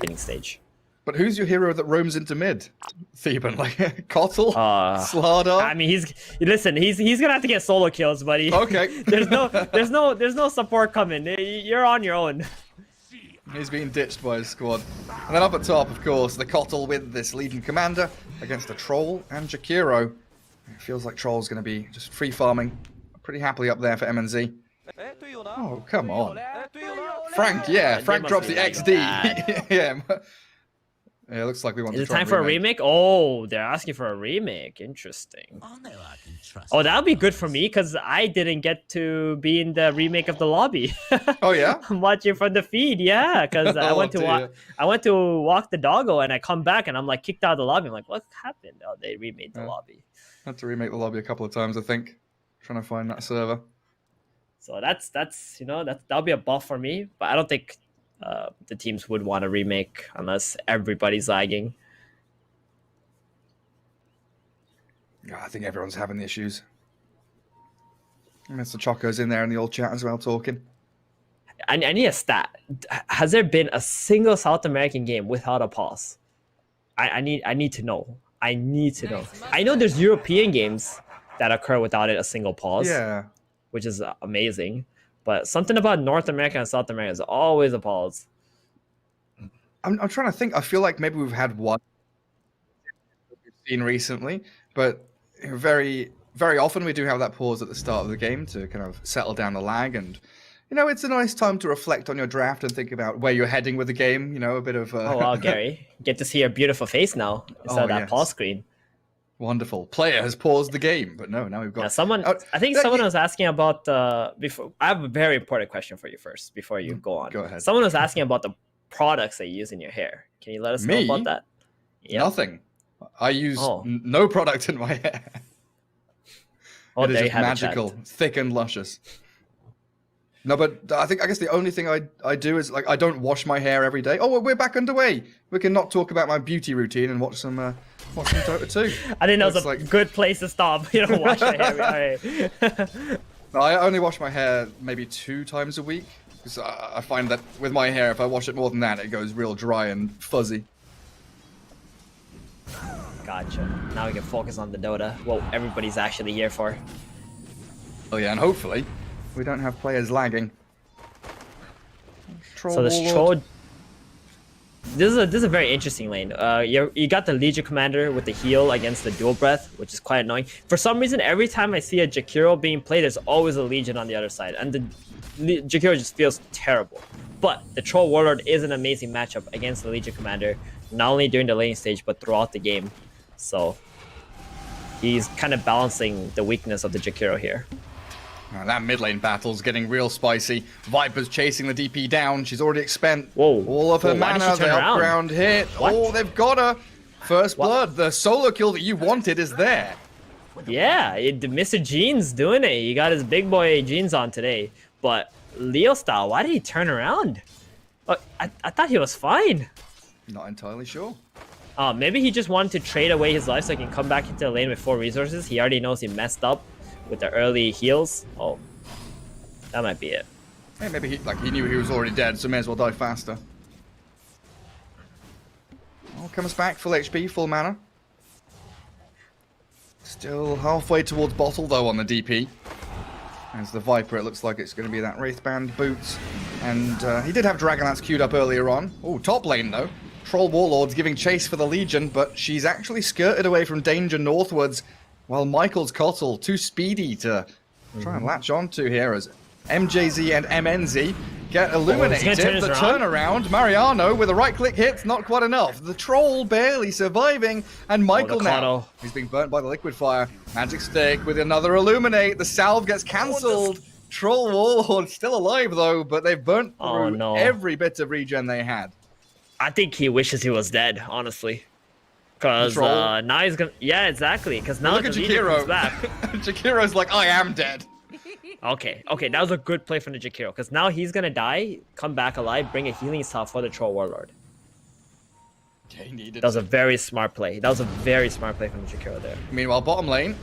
laning stage. But who's your hero that roams into mid? Theban, like Kotl, Slardar. I mean, he's gonna have to get solo kills, buddy. Okay. there's no support coming. You're on your own. He's being ditched by his squad. And then up at top, of course, the Kotl with this Legion Commander against a Troll and Jakiro. It feels like Troll's going to be just free farming pretty happily up there for MNZ. Oh, come on. Frank, yeah, Frank drops the XD. Yeah. Yeah, it looks like we want Is to it time for a remake? Oh, they're asking for a remake. Interesting. Oh, that would be good for me because I didn't get to be in the remake of the lobby. Oh yeah, I'm watching from the feed. Yeah, because I went to walk the doggo and I come back and I'm like kicked out of the lobby. I'm like, what happened? Oh, they remade the lobby. Had to remake the lobby a couple of times, I think. Trying to find that server. So that's you know that'll be a buff for me, but I don't think the teams would want to remake unless everybody's lagging. Yeah, I think everyone's having the issues. And Mr. Choco's in there in the old chat as well talking. I need a stat. Has there been a single South American game without a pause? I need to know. I need to know. I know there's European games that occur without a single pause. Yeah. Which is amazing. But something about North America and South America is always a pause. I'm trying to think. I feel like maybe we've had one we've seen recently, but very, very often we do have that pause at the start of the game to kind of settle down the lag. And, you know, it's a nice time to reflect on your draft and think about where you're heading with the game. You know, a bit of... Oh, wow, Gary. Get to see your beautiful face now instead of that pause screen. Wonderful. Player has paused the game, but no, now we've got... Yeah, someone... I think someone was asking about... before. I have a very important question for you first, before you go on. Go ahead. Someone was asking about the products that you use in your hair. Can you let us know about that? Yep. Nothing. I use no product in my hair. Oh, it is just magical, thick and luscious. No, but I guess the only thing I do is, like, I don't wash my hair every day. Oh, well, we're back underway. We can not talk about my beauty routine and watch some Dota 2. I didn't know it was a good place to stop. You don't wash your hair. All right. No, I only wash my hair maybe 2 times a week. Because I find that with my hair, if I wash it more than that, it goes real dry and fuzzy. Gotcha. Now we can focus on the Dota. What everybody's actually here for. Oh yeah, and hopefully we don't have players lagging. So this troll. This is a very interesting lane. You got the Legion Commander with the heal against the dual breath, which is quite annoying. For some reason, every time I see a Jakiro being played, there's always a Legion on the other side, and the Jakiro just feels terrible. But the Troll Warlord is an amazing matchup against the Legion Commander, not only during the laning stage but throughout the game. So he's kind of balancing the weakness of the Jakiro here. That mid lane battle's getting real spicy. Viper's chasing the DP down. She's already spent all of her mana. The upground hit. What? Oh, they've got her. First blood. The solo kill that you wanted is there. Yeah, Mr. Jeans doing it. He got his big boy jeans on today. But Leo style, why did he turn around? I thought he was fine. Not entirely sure. Maybe he just wanted to trade away his life so he can come back into the lane with 4 resources. He already knows he messed up with the early heals. Oh, that might be it. Hey, maybe he knew he was already dead, so may as well die faster. Oh, comes back, full HP, full mana. Still halfway towards bottle though on the DP. As the Viper, it looks like it's going to be that Wraithband boots. And he did have Dragonlance queued up earlier on. Oh, top lane though. Troll Warlord's giving chase for the Legion, but she's actually skirted away from danger northwards. While Michael's Kotl, too speedy to try and latch on to here as MJZ and MNZ get illuminated. The turnaround, Mariano with a right-click hit, not quite enough. The Troll barely surviving, and Michael now, he's being burnt by the liquid fire. Magic Stick with another illuminate. The salve gets cancelled. Troll Warlord still alive though, but they've burnt through every bit of regen they had. I think he wishes he was dead, honestly. Because now he's gonna... Yeah, exactly. Because now look at Jakiro. Back. Jakiro's like, I am dead. Okay, that was a good play from the Jakiro. Because now he's gonna die, come back alive, bring a healing salve for the Troll Warlord. That was a very smart play. That was a very smart play from the Jakiro there. Meanwhile, bottom lane,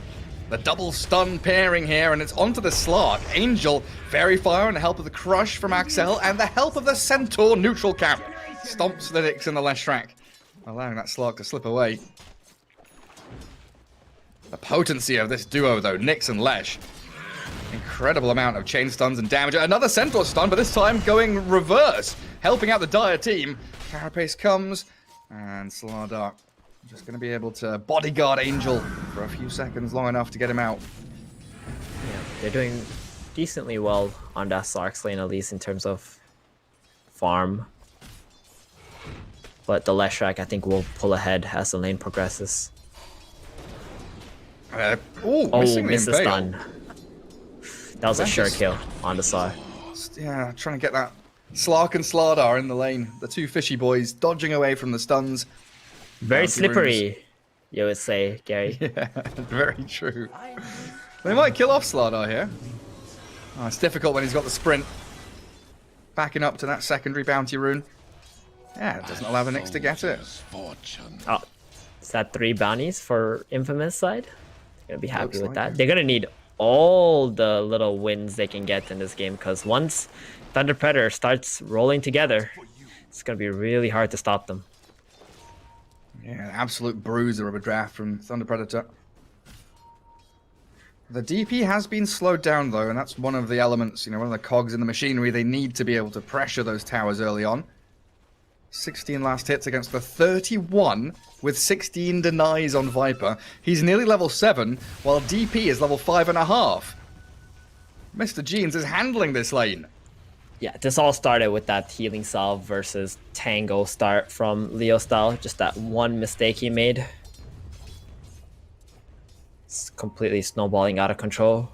the double stun pairing here, and it's onto the Slark. Angel, Fairy Fire, and the help of the Crush from Axel, and the help of the Centaur neutral camp. Stomps the Nyx in the Leshrac, allowing that Slark to slip away. The potency of this duo, though, Nyx and Lesh. Incredible amount of chain stuns and damage. Another Centaur stun, but this time going reverse, helping out the Dire team. Carapace comes, and Slardar just going to be able to bodyguard Angel for a few seconds, long enough to get him out. Yeah, they're doing decently well on that Slark's lane, at least in terms of farm. But the Leshrac, I think, will pull ahead as the lane progresses. Missing the misses Impale. stun. That was a sure kill on the side. Yeah, trying to get that Slark and Slardar in the lane. The two fishy boys dodging away from the stuns. Very slippery, you would say, Gary. Yeah, very true. They might kill off Slardar here. Oh, it's difficult when he's got the sprint. Backing up to that secondary bounty rune. Yeah, it doesn't allow the Nyx to get it. Oh, is that 3 bounties for Infamous side? They're gonna be happy Looks with like that. it. They're gonna need all the little wins they can get in this game, because once Thunder Predator starts rolling together, it's gonna be really hard to stop them. Yeah, an absolute bruiser of a draft from Thunder Predator. The DP has been slowed down, though, and that's one of the elements, one of the cogs in the machinery. They need to be able to pressure those towers early on. 16 last hits against the 31 with 16 denies on Viper. He's nearly level 7, while DP is level 5.5. Mr. Jeans is handling this lane. Yeah, this all started with that healing salve versus Tango start from Leo style. Just that one mistake he made. It's completely snowballing out of control.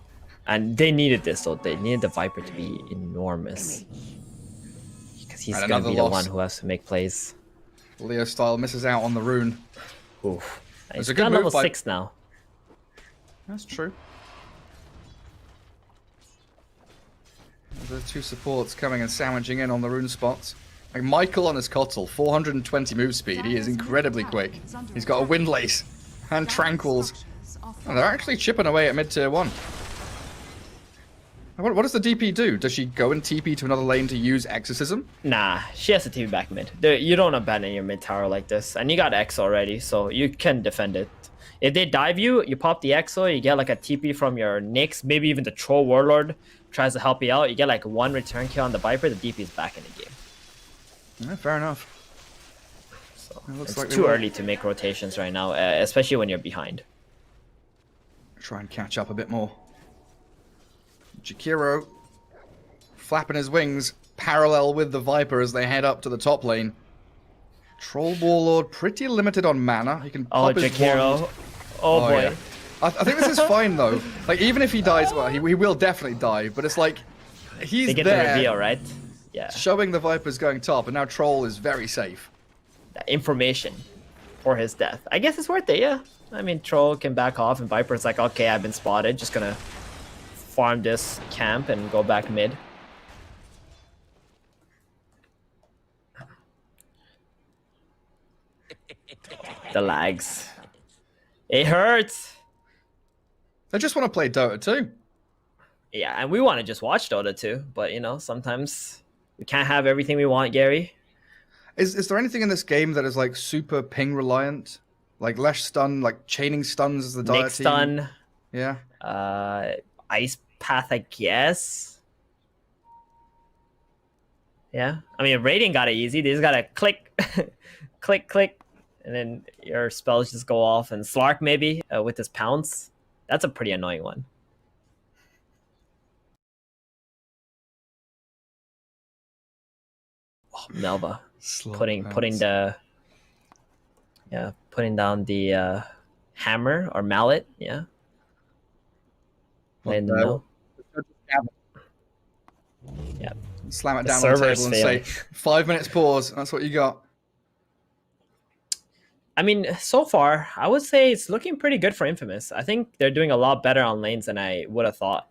And they needed this, though. They needed the Viper to be enormous. Because he's going to be the one who has to make plays. Leo style misses out on the rune. Oof. He's a good got move level by- 6 now. That's true. The two supports coming and sandwiching in on the rune spots. Like Michael on his Kotl, 420 move speed. He is incredibly quick. He's got a Windlace and Tranquils. And they're actually chipping away at mid-tier 1. What does the DP do? Does she go and TP to another lane to use Exorcism? Nah, she has to TP back mid. You don't abandon your mid tower like this. And you got X already, so you can defend it. If they dive you, you pop the Exo, you get like a TP from your Nyx, maybe even the Troll Warlord tries to help you out. You get like 1 return kill on the Viper, the DP is back in the game. Yeah, fair enough. So It looks it's like they too will. early to make rotations right now, especially when you're behind. Try and catch up a bit more. Jakiro flapping his wings parallel with the Viper as they head up to the top lane. Troll Warlord pretty limited on mana. He can Oh, pop his Jakiro. wand. Oh boy. Yeah. I think this is fine though. Like even if he dies, well, he will definitely die. But it's like he's They get there, the reveal, right? Yeah. showing the Viper's going top, and now Troll is very safe. That information for his death. I guess it's worth it, yeah. I mean, Troll can back off, and Viper's like, okay, I've been spotted. Just gonna farm this camp and go back mid. The lags. It hurts. I just want to play Dota 2. Yeah, and we want to just watch Dota too, but sometimes we can't have everything we want, Gary. Is there anything in this game that is like super ping reliant? Like Lesh stun, like chaining stuns as the Dire Nick team? stun, Yeah. Ice path, I guess. Yeah, I mean, Raiden got it easy. They just gotta click, click, click, and then your spells just go off. And Slark maybe with his pounce. That's a pretty annoying one. Oh, Melva putting down the hammer or mallet. Yeah. Letting them know. Yeah. Slam it The down on the server's table and failing. say 5 minutes pause. And that's what you got. I mean, so far, I would say it's looking pretty good for Infamous. I think they're doing a lot better on lanes than I would have thought,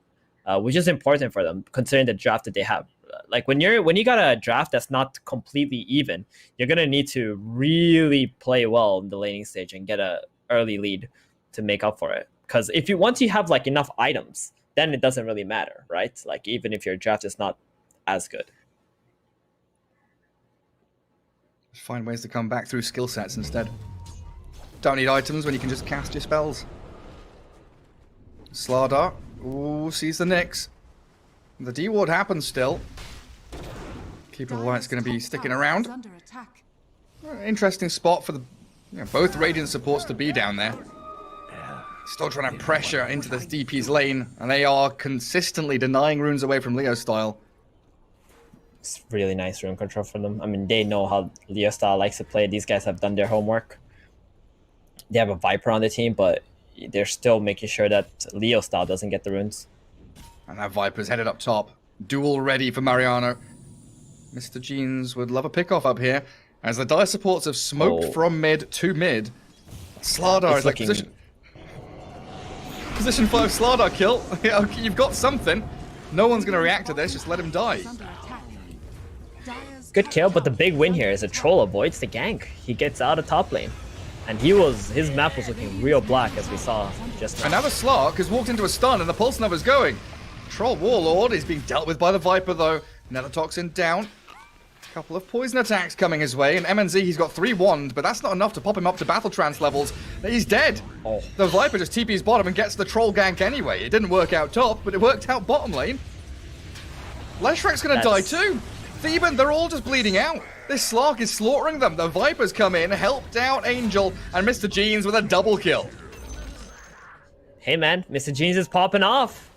which is important for them considering the draft that they have. Like when you got a draft that's not completely even, you're gonna need to really play well in the laning stage and get a early lead to make up for it. Because once you have like enough items, then it doesn't really matter, right? Like even if your draft is not as good. Find ways to come back through skill sets instead. Don't need items when you can just cast your spells. Slardar. Ooh, sees the Nyx. The D-ward happens still. Keeper of the Light's going to be sticking around. Interesting spot for the both Radiant supports to be down there. Still trying to pressure into this DP's lane, and they are consistently denying runes away from Leo style. It's really nice rune control from them. I mean, they know how Leo style likes to play. These guys have done their homework. They have a Viper on the team, but they're still making sure that Leo style doesn't get the runes. And that Viper's headed up top. Duel ready for Mariano. Mr. Jeans would love a pickoff up here. As the Dire supports have smoked from mid to mid. Slardar is like position 5 Slardar kill. You've got something. No one's going to react to this. Just let him die. Good kill, but the big win here is a troll avoids the gank. He gets out of top lane. And his map was looking real black as we saw just now. Another Slark has walked into a stun and the Pulse Nova's going. Troll Warlord is being dealt with by the Viper though. Nether Toxin down. Couple of poison attacks coming his way, and MNZ, he's got 3 wand, but that's not enough to pop him up to battle trance levels. He's dead. Oh. The Viper just TP's bottom and gets the troll gank anyway. It didn't work out top, but it worked out bottom lane. Leshrakt's gonna die too. Theban, they're all just bleeding out. This Slark is slaughtering them. The Vipers come in, helped out Angel, and Mr. Jeans with a double kill. Hey man, Mr. Jeans is popping off.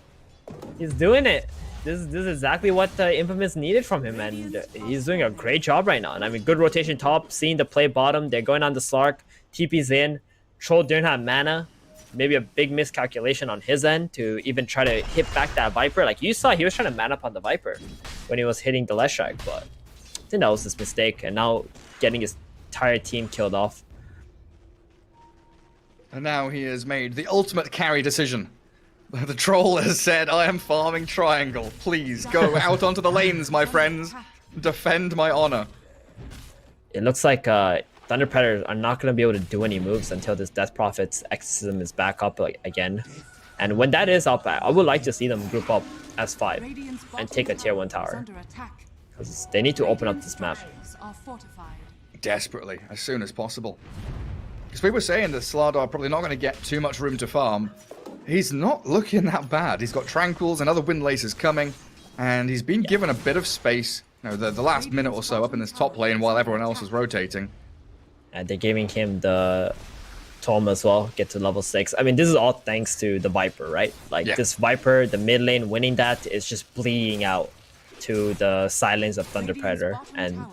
He's doing it. This is exactly what Infamous needed from him, and he's doing a great job right now. And I mean, good rotation top, seeing the play bottom. They're going on the Slark, TP's in. Troll didn't have mana. Maybe a big miscalculation on his end to even try to hit back that Viper. Like you saw, he was trying to man up on the Viper when he was hitting the Leshract, but I think that was his mistake. And now getting his entire team killed off. And now he has made the ultimate carry decision. The troll has said, I am farming triangle. Please go out onto the lanes, my friends. Defend my honor. It looks like Thunder Predators are not going to be able to do any moves until this Death Prophet's exorcism is back up again. And when that is up, I would like to see them group up as 5 and take a tier 1 tower. Because they need to open up this map. Desperately, as soon as possible. Because we were saying that Slardar probably not going to get too much room to farm. He's not looking that bad. He's got Tranquils and other Wind Laces coming, and he's been given a bit of space, the last minute or so up in this top lane while everyone else is rotating. And they're giving him the Tome as well, get to level 6. I mean, this is all thanks to the Viper, right? Like this Viper, the mid lane winning that is just bleeding out to the silence of Thunder Predator. And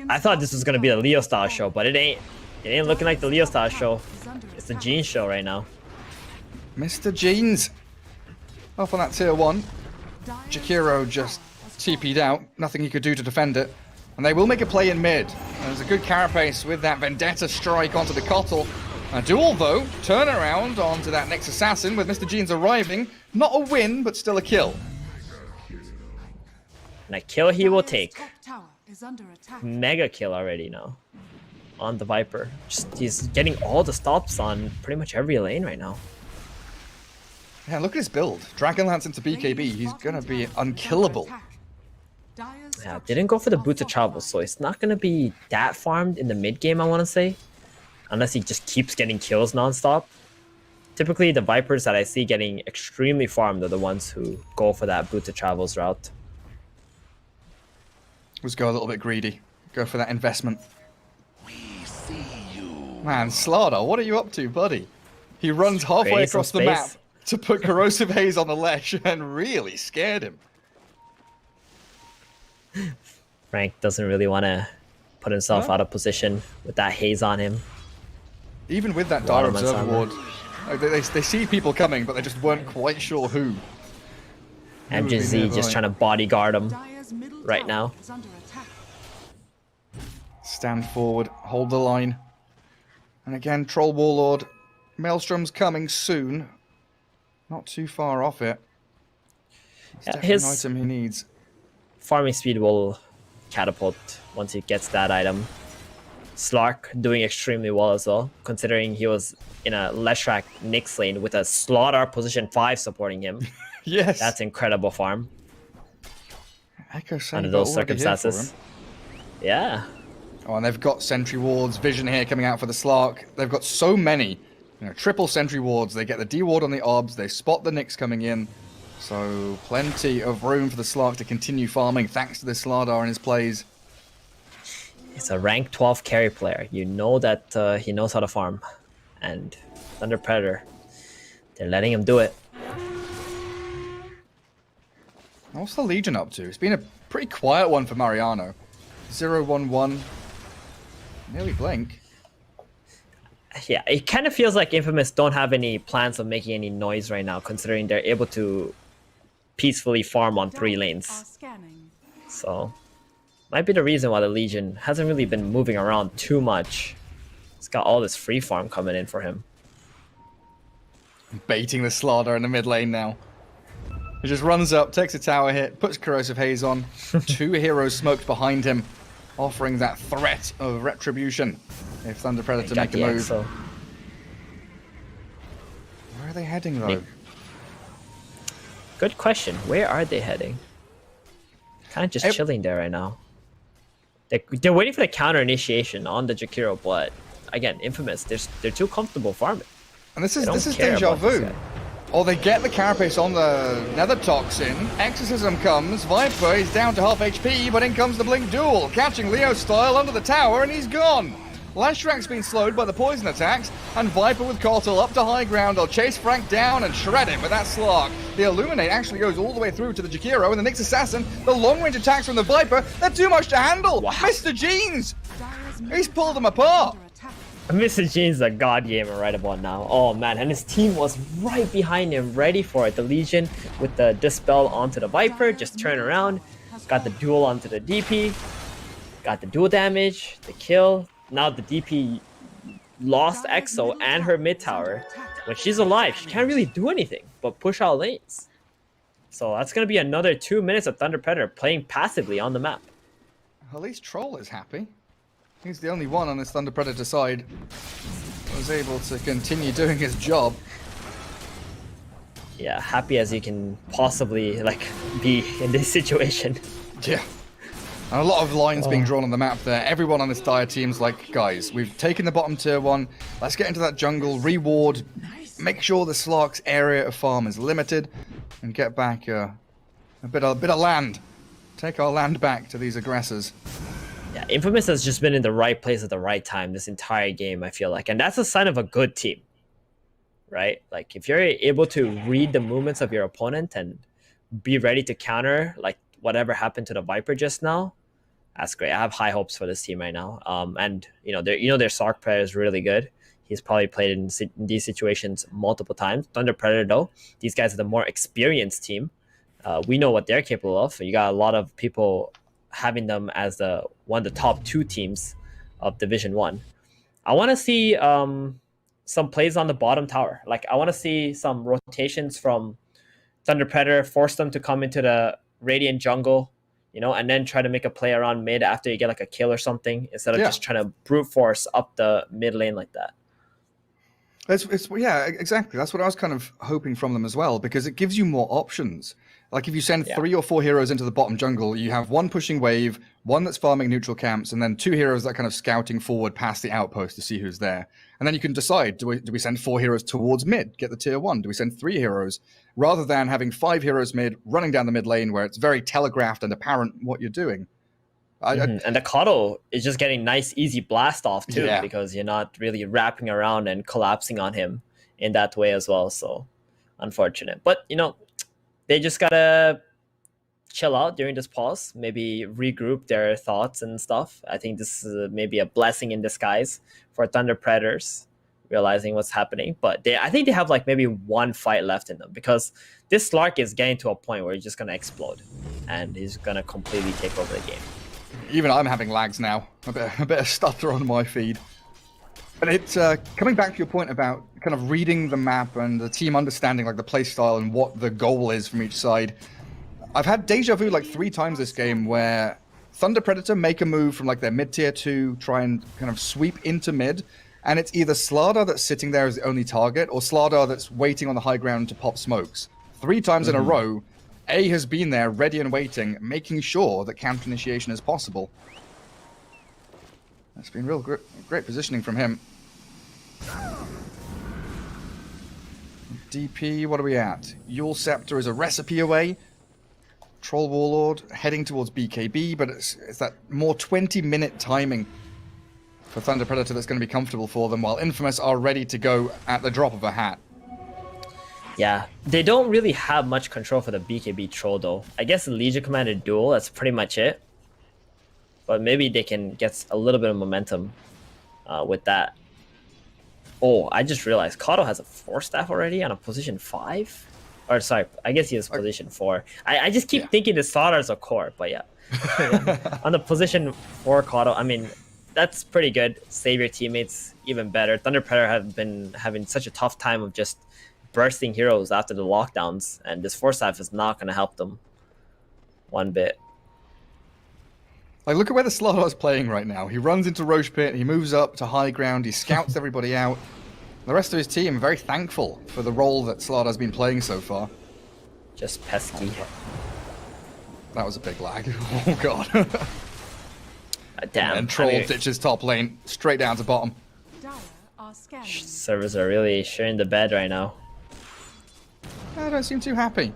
I thought this was going to be a Leo style show, but it ain't. It ain't looking like the Leo style show. It's the Jeans show right now. Mr. Jeans off on that tier 1. Jakiro just TP'd out. Nothing he could do to defend it. And they will make a play in mid. And there's a good carapace with that Vendetta strike onto the Kotl. A duel though, turn around onto that next assassin with Mr. Jeans arriving. Not a win, but still a kill. And a kill he will take. Mega kill already now on the Viper. He's getting all the stops on pretty much every lane right now. Yeah, look at his build. Dragonlance into BKB. He's gonna be unkillable. Yeah, didn't go for the Boots of Travel, so it's not gonna be that farmed in the mid game, I want to say, unless he just keeps getting kills nonstop. Typically, the Vipers that I see getting extremely farmed are the ones who go for that Boots of Travels route. Let's go a little bit greedy. Go for that investment. Man, Slardar, what are you up to, buddy? He runs halfway across the map to put Corrosive Haze on the Lesh and really scared him. Frank doesn't really want to put himself out of position with that haze on him. Even with that Dire Observer Ward, like they see people coming, but they just weren't quite sure who. MJZ just trying to bodyguard him right now. Stand forward, hold the line. And again, Troll Warlord. Maelstrom's coming soon. Not too far off it. It's definitely an item he needs. Farming speed will catapult once he gets that item. Slark doing extremely well as well, considering he was in a Leshract Nyx lane with a Slardar position 5 supporting him. Yes. That's incredible farm. Echo under those circumstances. Yeah. Oh, and they've got sentry wards, vision here coming out for the Slark. They've got so many, triple sentry wards. They get the D ward on the obs. They spot the Nyx coming in. So plenty of room for the Slark to continue farming thanks to this Slardar and his plays. He's a rank 12 carry player. You know that he knows how to farm. And Thunder Predator, they're letting him do it. What's the Legion up to? It's been a pretty quiet one for Mariano. 0-1-1. Nearly blink. Yeah, it kind of feels like Infamous don't have any plans of making any noise right now, considering they're able to peacefully farm on 3 lanes. So, might be the reason why the Legion hasn't really been moving around too much. He's got all this free farm coming in for him. Baiting the Slardar in the mid lane now. He just runs up, takes a tower hit, puts Corrosive Haze on. 2 heroes smoked behind him, offering that threat of retribution if Thunder Predator make a move. So. Where are they heading though? Good question. Where are they heading? Kind of just chilling there right now. They're waiting for the counter initiation on the Jakiro, but again, Infamous, they're too comfortable farming. And this is deja vu. Or they get the Carapace on the Nether Toxin, Exorcism comes, Viper is down to half HP, but in comes the Blink Duel, catching Leo style under the tower, and he's gone. Lashrak's been slowed by the poison attacks, and Viper with Kotal up to high ground. They'll chase Frank down and shred him with that Slark. The Illuminate actually goes all the way through to the Jakiro, and the Nyx Assassin, the long-range attacks from the Viper, they're too much to handle! Wow. Mr. Jeans! He's pulled them apart! Mr. Jean's a god gamer right about now. Oh man, and his team was right behind him, ready for it. The Legion with the Dispel onto the Viper, just turn around, got the duel onto the DP, got the dual damage, the kill. Now the DP lost Exo and her mid tower. When she's alive, she can't really do anything but push out lanes. So that's going to be another 2 minutes of Thunder Predator playing passively on the map. At least Troll is happy. He's the only one on this Thunder Predator side who was able to continue doing his job. Yeah, happy as you can possibly be in this situation. Yeah. And a lot of lines being drawn on the map there. Everyone on this Dire team's like, guys, we've taken the bottom tier 1. Let's get into that jungle, reward, make sure the Slark's area of farm is limited, and get back a bit of land. Take our land back to these aggressors. Yeah, Infamous has just been in the right place at the right time this entire game, I feel like. And that's a sign of a good team, right? Like, if you're able to read the movements of your opponent and be ready to counter, like, whatever happened to the Viper just now, that's great. I have high hopes for this team right now. And, their Sark player is really good. He's probably played in these situations multiple times. Thunder Predator, though, these guys are the more experienced team. We know what they're capable of. You got a lot of people having them as one of the top 2 teams of Division 1. I want to see some plays on the bottom tower. Like, I want to see some rotations from Thunder Predator, force them to come into the Radiant jungle, and then try to make a play around mid after you get like a kill or something, instead of just trying to brute force up the mid lane like that. Yeah, exactly. That's what I was kind of hoping from them as well, because it gives you more options. Like if you send 3 or 4 heroes into the bottom jungle, you have one pushing wave, one that's farming neutral camps, and then 2 heroes that are kind of scouting forward past the outpost to see who's there. And then you can decide, do we send 4 heroes towards mid, get the tier 1? Do we send 3 heroes? Rather than having 5 heroes mid, running down the mid lane where it's very telegraphed and apparent what you're doing. And the Kotal is just getting nice, easy blast off too, because you're not really wrapping around and collapsing on him in that way as well. So, unfortunate. But, they just gotta chill out during this pause, maybe regroup their thoughts and stuff. I think this is maybe a blessing in disguise for Thunder Predators, realizing what's happening. But I think they have like maybe 1 fight left in them, because this Slark is getting to a point where he's just gonna explode and he's gonna completely take over the game. Even I'm having lags now. A bit of stutter on my feed. But it's coming back to your point about kind of reading the map and the team understanding like the play style and what the goal is from each side. I've had deja vu like 3 times this game where Thunder Predator make a move from like their mid tier 2, try and kind of sweep into mid, and it's either Slardar that's sitting there as the only target, or Slardar that's waiting on the high ground to pop smokes. 3 times in a row, A has been there ready and waiting, making sure that counter initiation is possible. That's been real great positioning from him. DP, what are we at? Yule Scepter is a recipe away. Troll Warlord heading towards BKB, but it's that more 20-minute timing for Thunder Predator that's going to be comfortable for them, while Infamous are ready to go at the drop of a hat. Yeah, they don't really have much control for the BKB Troll, though. I guess the Legion Commander duel, that's pretty much it. But maybe they can get a little bit of momentum with that. Oh, I just realized Kato has a 4-staff already on a position 5? Or sorry, I guess he has position 4. I just keep thinking the Slaughter is a core, but yeah. On the position 4 Kato, I mean, that's pretty good. Save your teammates even better. Thunder Predator have been having such a tough time of just bursting heroes after the lockdowns, and this 4-staff is not going to help them one bit. Like, look at where the Slaughter is playing right now. He runs into Roche Pit, he moves up to high ground, he scouts everybody out. The rest of his team are very thankful for the role that Slaughter's been playing so far. Just pesky. That was a big lag. Oh god. Damn. And Troll ditches top lane, straight down to bottom. Servers are really sharing the bed right now. I don't seem too happy.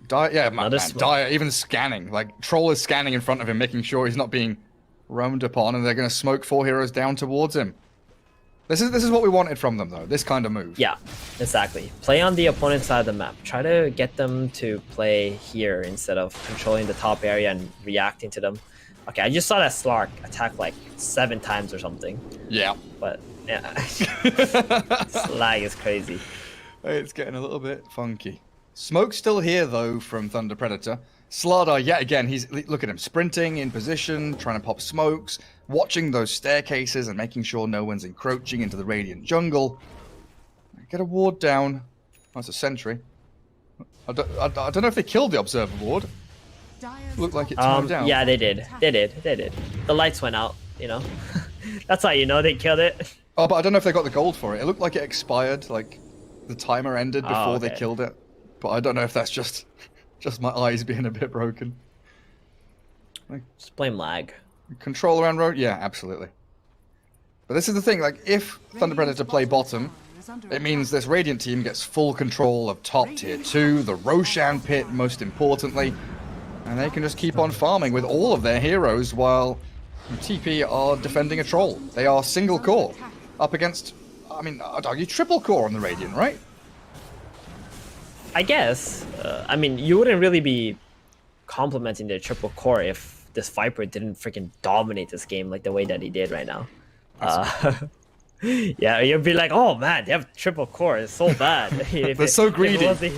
Dire even scanning. Like, Troll is scanning in front of him, making sure he's not being roamed upon, and they're going to smoke 4 heroes down towards him. This is what we wanted from them, though. This kind of move. Yeah, exactly. Play on the opponent's side of the map. Try to get them to play here instead of controlling the top area and reacting to them. Okay, I just saw that Slark attack like 7 times or something. Yeah. But, yeah. This lag is crazy. It's getting a little bit funky. Smoke's still here, though, from Thunder Predator. Slardar, yet again, look at him, sprinting in position, trying to pop smokes, watching those staircases and making sure no one's encroaching into the Radiant jungle. Get a ward down. Oh, it's a sentry. I don't know if they killed the Observer ward. Looked like it timed out. Yeah, they did. They did. The lights went out, you know. That's how you know they killed it. Oh, but I don't know if they got the gold for it. It looked like it expired, like the timer ended before they killed it. But I don't know if that's just my eyes being a bit broken. Just blame lag. Control around road? Yeah, absolutely. But this is the thing, like, if Thunder Predator play bottom, it means this Radiant team gets full control of top tier 2, the Roshan pit, most importantly, and they can just keep on farming with all of their heroes while TP are defending a troll. They are single core up against, I mean, I'd argue triple core on the Radiant, right? I guess. I mean, you wouldn't really be complimenting their triple core if this Viper didn't freaking dominate this game like the way that he did right now. Yeah, you'd be like, oh man, they have triple core. It's so bad. They're so greedy.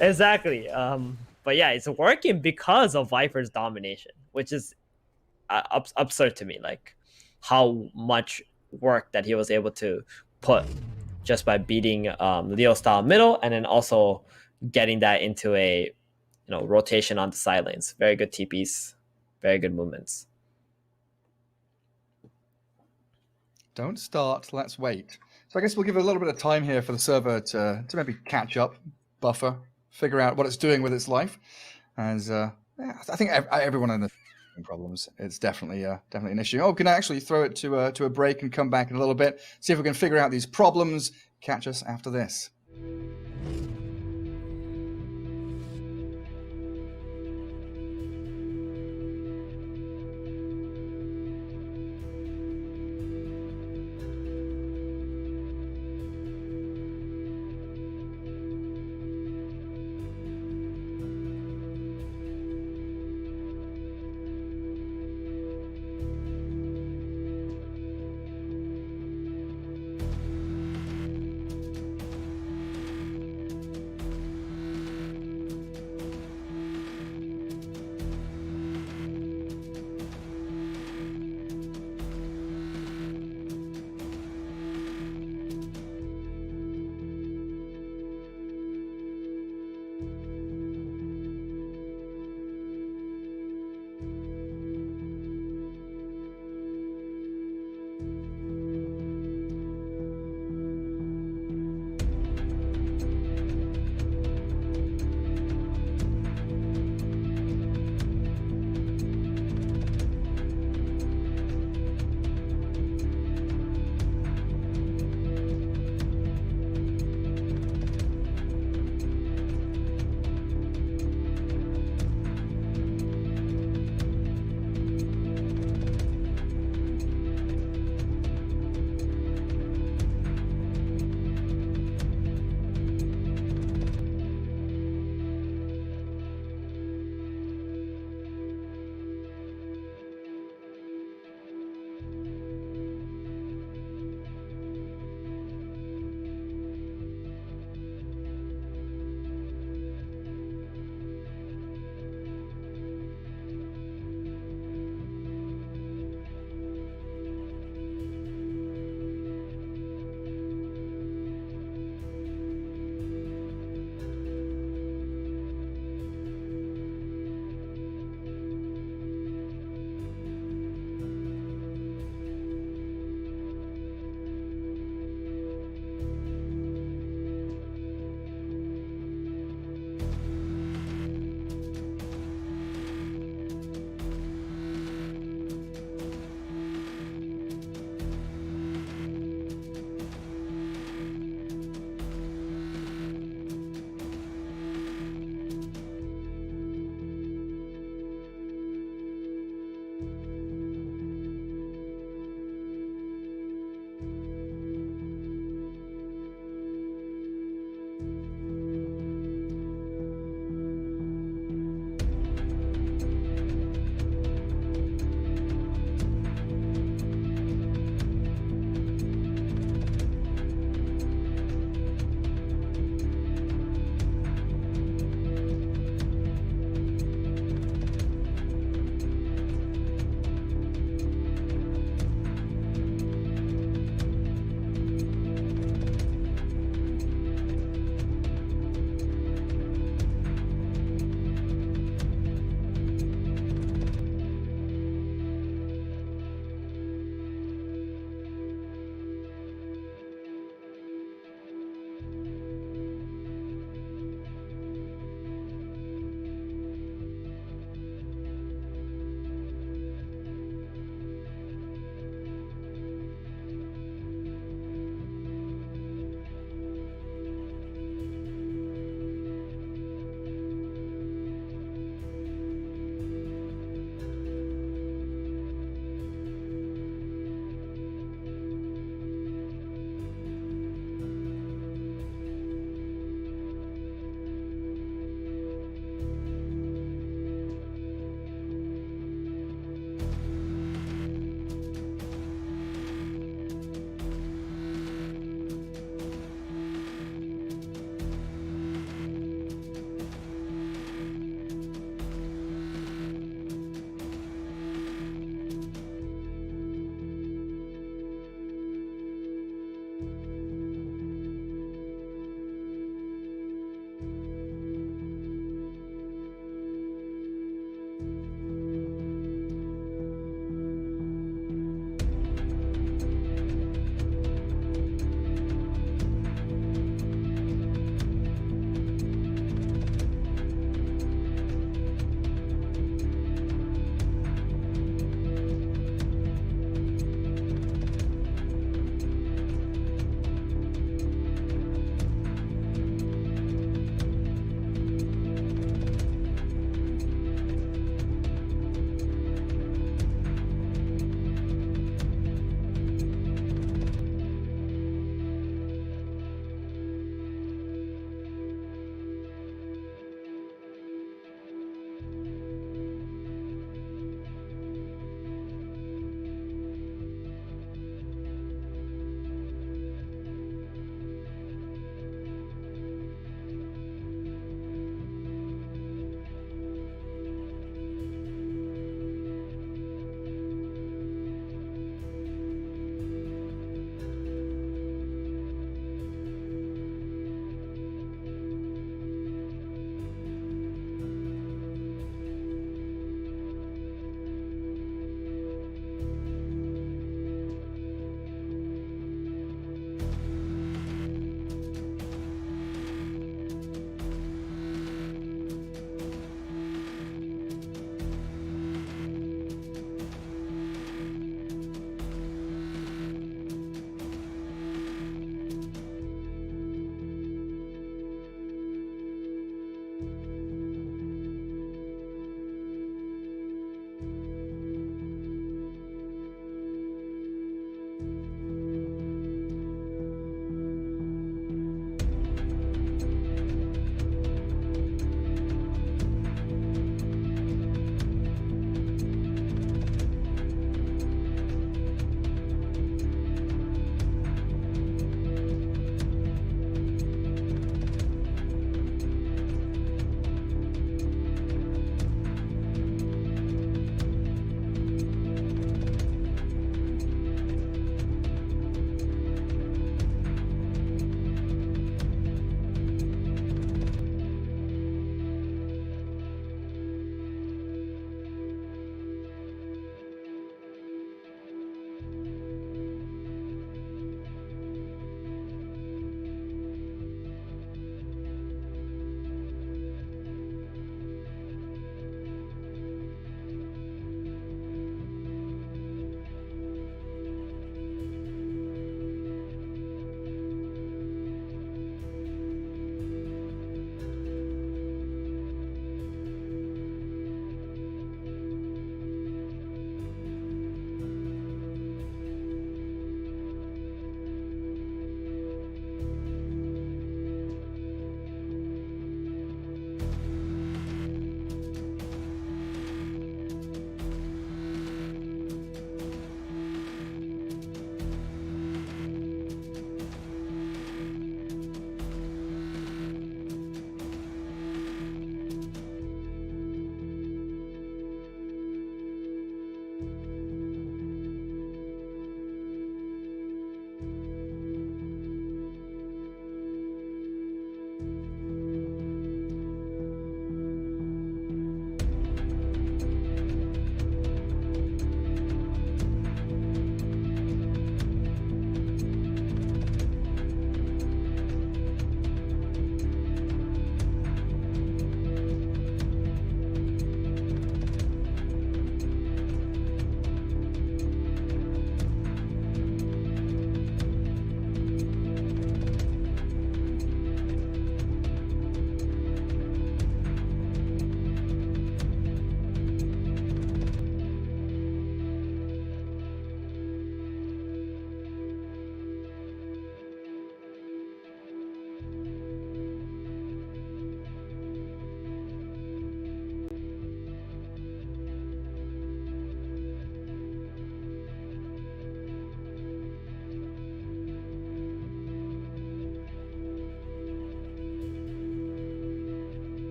Exactly. But yeah, it's working because of Viper's domination, which is absurd to me. Like, how much work that he was able to put just by beating Leo style middle, and then also getting that into a rotation on the side lanes. Very good TPs, very good movements. Don't start, let's wait. So I guess we'll give it a little bit of time here for the server to maybe catch up, buffer, figure out what it's doing with its life. As I think everyone in the problems, it's definitely an issue. Oh, can I actually throw it to a break and come back in a little bit, see if we can figure out these problems. Catch us after this.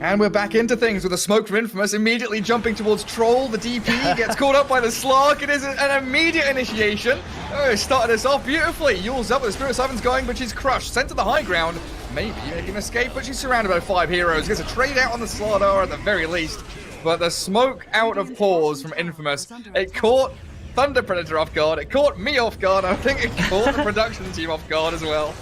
And we're back into things with a smoke from Infamous immediately jumping towards Troll. The DP gets caught up by the Slark. It is an immediate initiation. Oh, it started us off beautifully. Yule's up with the Spirit Siphon's going, but she's crushed. Sent to the high ground. Maybe making an escape, but she's surrounded by 5 heroes. Gets a trade out on the Slardar at the very least. But the smoke out of pause from Infamous. It caught Thunder Predator off guard. It caught me off guard. I think it caught the production team off guard as well.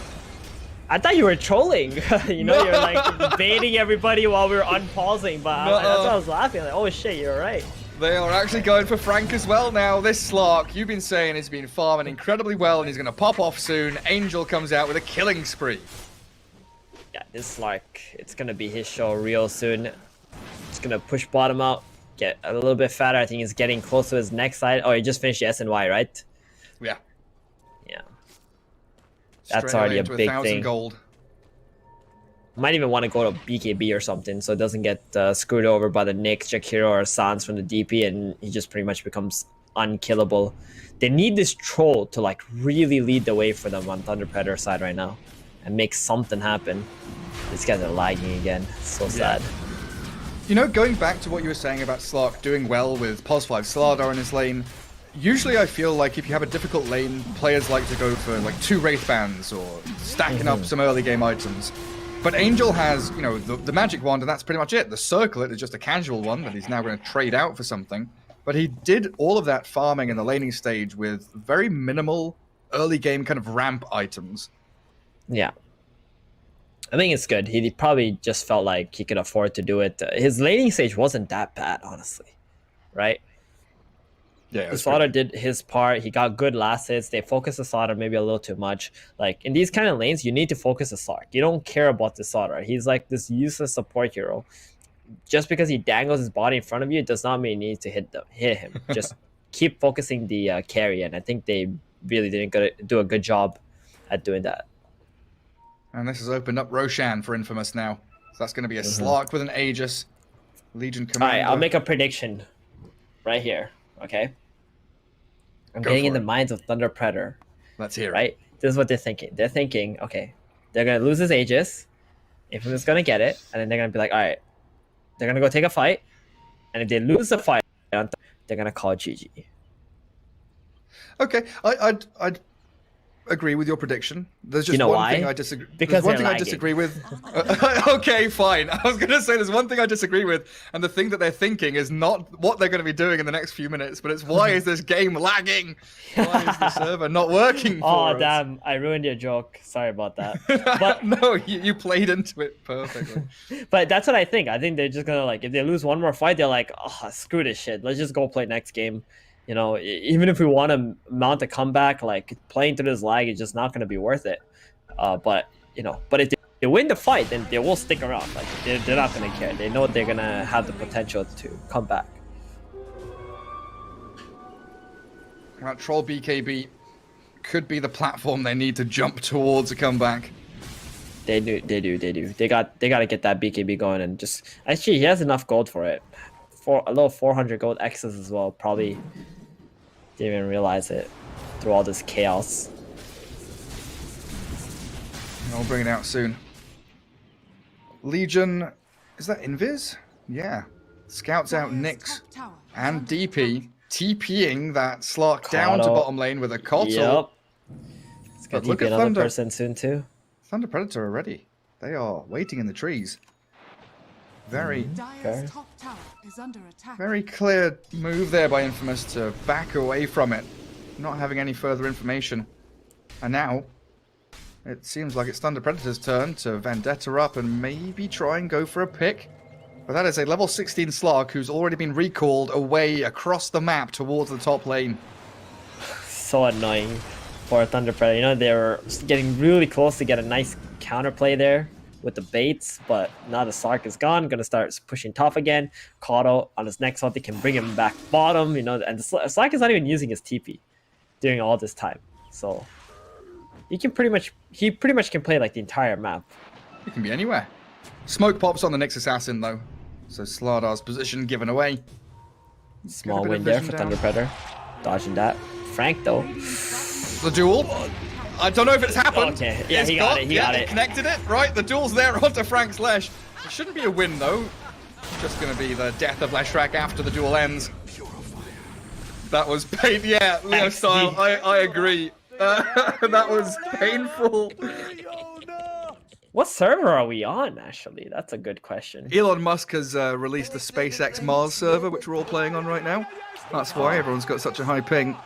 I thought you were trolling. You know, you're like baiting everybody while we were unpausing, but that's why I was laughing. Like, oh shit, you're right. They are actually going for Frank as well now. This Slark, you've been saying, has been farming incredibly well, and he's going to pop off soon. Angel comes out with a killing spree. Yeah, this Slark, it's going to be his show real soon. It's going to push bottom out, get a little bit fatter. I think he's getting close to his next side. Oh, he just finished the SNY, right? Yeah. Yeah. That's already a big thing. Gold. Might even want to go to BKB or something so it doesn't get screwed over by the Nick, Jakiro, or Sans from the DP, and he just pretty much becomes unkillable. They need this troll to like really lead the way for them on Thunder Predator side right now and make something happen. These guys are lagging again. So sad. You know, going back to what you were saying about Slark doing well with Pos 5 Slardar in his lane, usually I feel like if you have a difficult lane, players like to go for like 2 Wraith Bands or stacking up some early game items. But Angel has, you know, the magic wand, and that's pretty much it. The circlet is just a casual one that he's now going to trade out for something. But he did all of that farming in the laning stage with very minimal early game kind of ramp items. Yeah. I think it's good. He probably just felt like he could afford to do it. His laning stage wasn't that bad, honestly. Right? Yeah, the Slaughter did his part. He got good last hits. They focused the Slaughter maybe a little too much. Like, in these kind of lanes, you need to focus the Slark. You don't care about the Slaughter. He's like this useless support hero. Just because he dangles his body in front of you does not mean you need to hit him. Just keep focusing the carry, and I think they really didn't do a good job at doing that. And this has opened up Roshan for Infamous now. So that's going to be a Slark with an Aegis. Legion Commander. Alright, I'll make a prediction right here. Okay? I'm getting in the minds of Thunder Predator. Let's hear it. Right? This is what they're thinking. They're thinking, okay, they're going to lose his Aegis. Infamous is going to get it. And then they're going to be like, alright, they're going to go take a fight. And if they lose the fight, they're going to call it GG. Okay, I'd agree with your prediction. There's just you know one why? thing I disagree. Because there's one they're thing lagging. I disagree with. Okay, fine. I was gonna say there's one thing I disagree with, and the thing that they're thinking is not what they're going to be doing in the next few minutes, but it's why is this game lagging? Why is the server not working for us? Damn! I ruined your joke. Sorry about that. But no, you played into it perfectly. But that's what I think. I think they're just gonna like if they lose one more fight, they're like, oh, screw this shit. Let's just go play next game. You know, even if we want to mount a comeback, like playing through this lag is just not going to be worth it. But you know, but if they win the fight, then they will stick around. Like they're not going to care. They know they're going to have the potential to come back. Troll BKB could be the platform they need to jump towards a comeback. They do. They got to get that BKB going, and just actually he has enough gold for it. For a little 400 gold X's as well. Probably didn't even realize it through all this chaos. I'll bring it out soon. Legion, is that Invis? Yeah. Scouts out Nyx and DP, TPing that Slark down to bottom lane with a Kotal. Yep. It's gonna Look TP at another Thunder. person soon too. Thunder Predator are ready. They are waiting in the trees. Very clear move there by Infamous to back away from it, not having any further information. And now, it seems like it's Thunder Predator's turn to Vendetta up and maybe try and go for a pick. But that is a level 16 Slark who's already been recalled away across the map towards the top lane. So annoying for Thunder Predator. You know, they were getting really close to get a nice counterplay there with the baits, but now the Slark is gone, gonna start pushing top again. Kato on his next ulti can bring him back bottom, you know, and the Slark is not even using his TP during all this time. So he pretty much can play like the entire map. He can be anywhere. Smoke pops on the Nyx Assassin though, so Slardar's position given away. Small win there for Thunder Predator. Dodging that. Frank though. The duel. I don't know if it's happened. Okay, yeah, he got it. Connected it, right? The duel's there onto Frank's Lesh. It shouldn't be a win, though. Just going to be the death of Leshrac after the duel ends. That was pain. Yeah, Leo style. I agree. That was painful. What server are we on, actually? That's a good question. Elon Musk has released the SpaceX Mars server, which we're all playing on right now. That's why everyone's got such a high ping.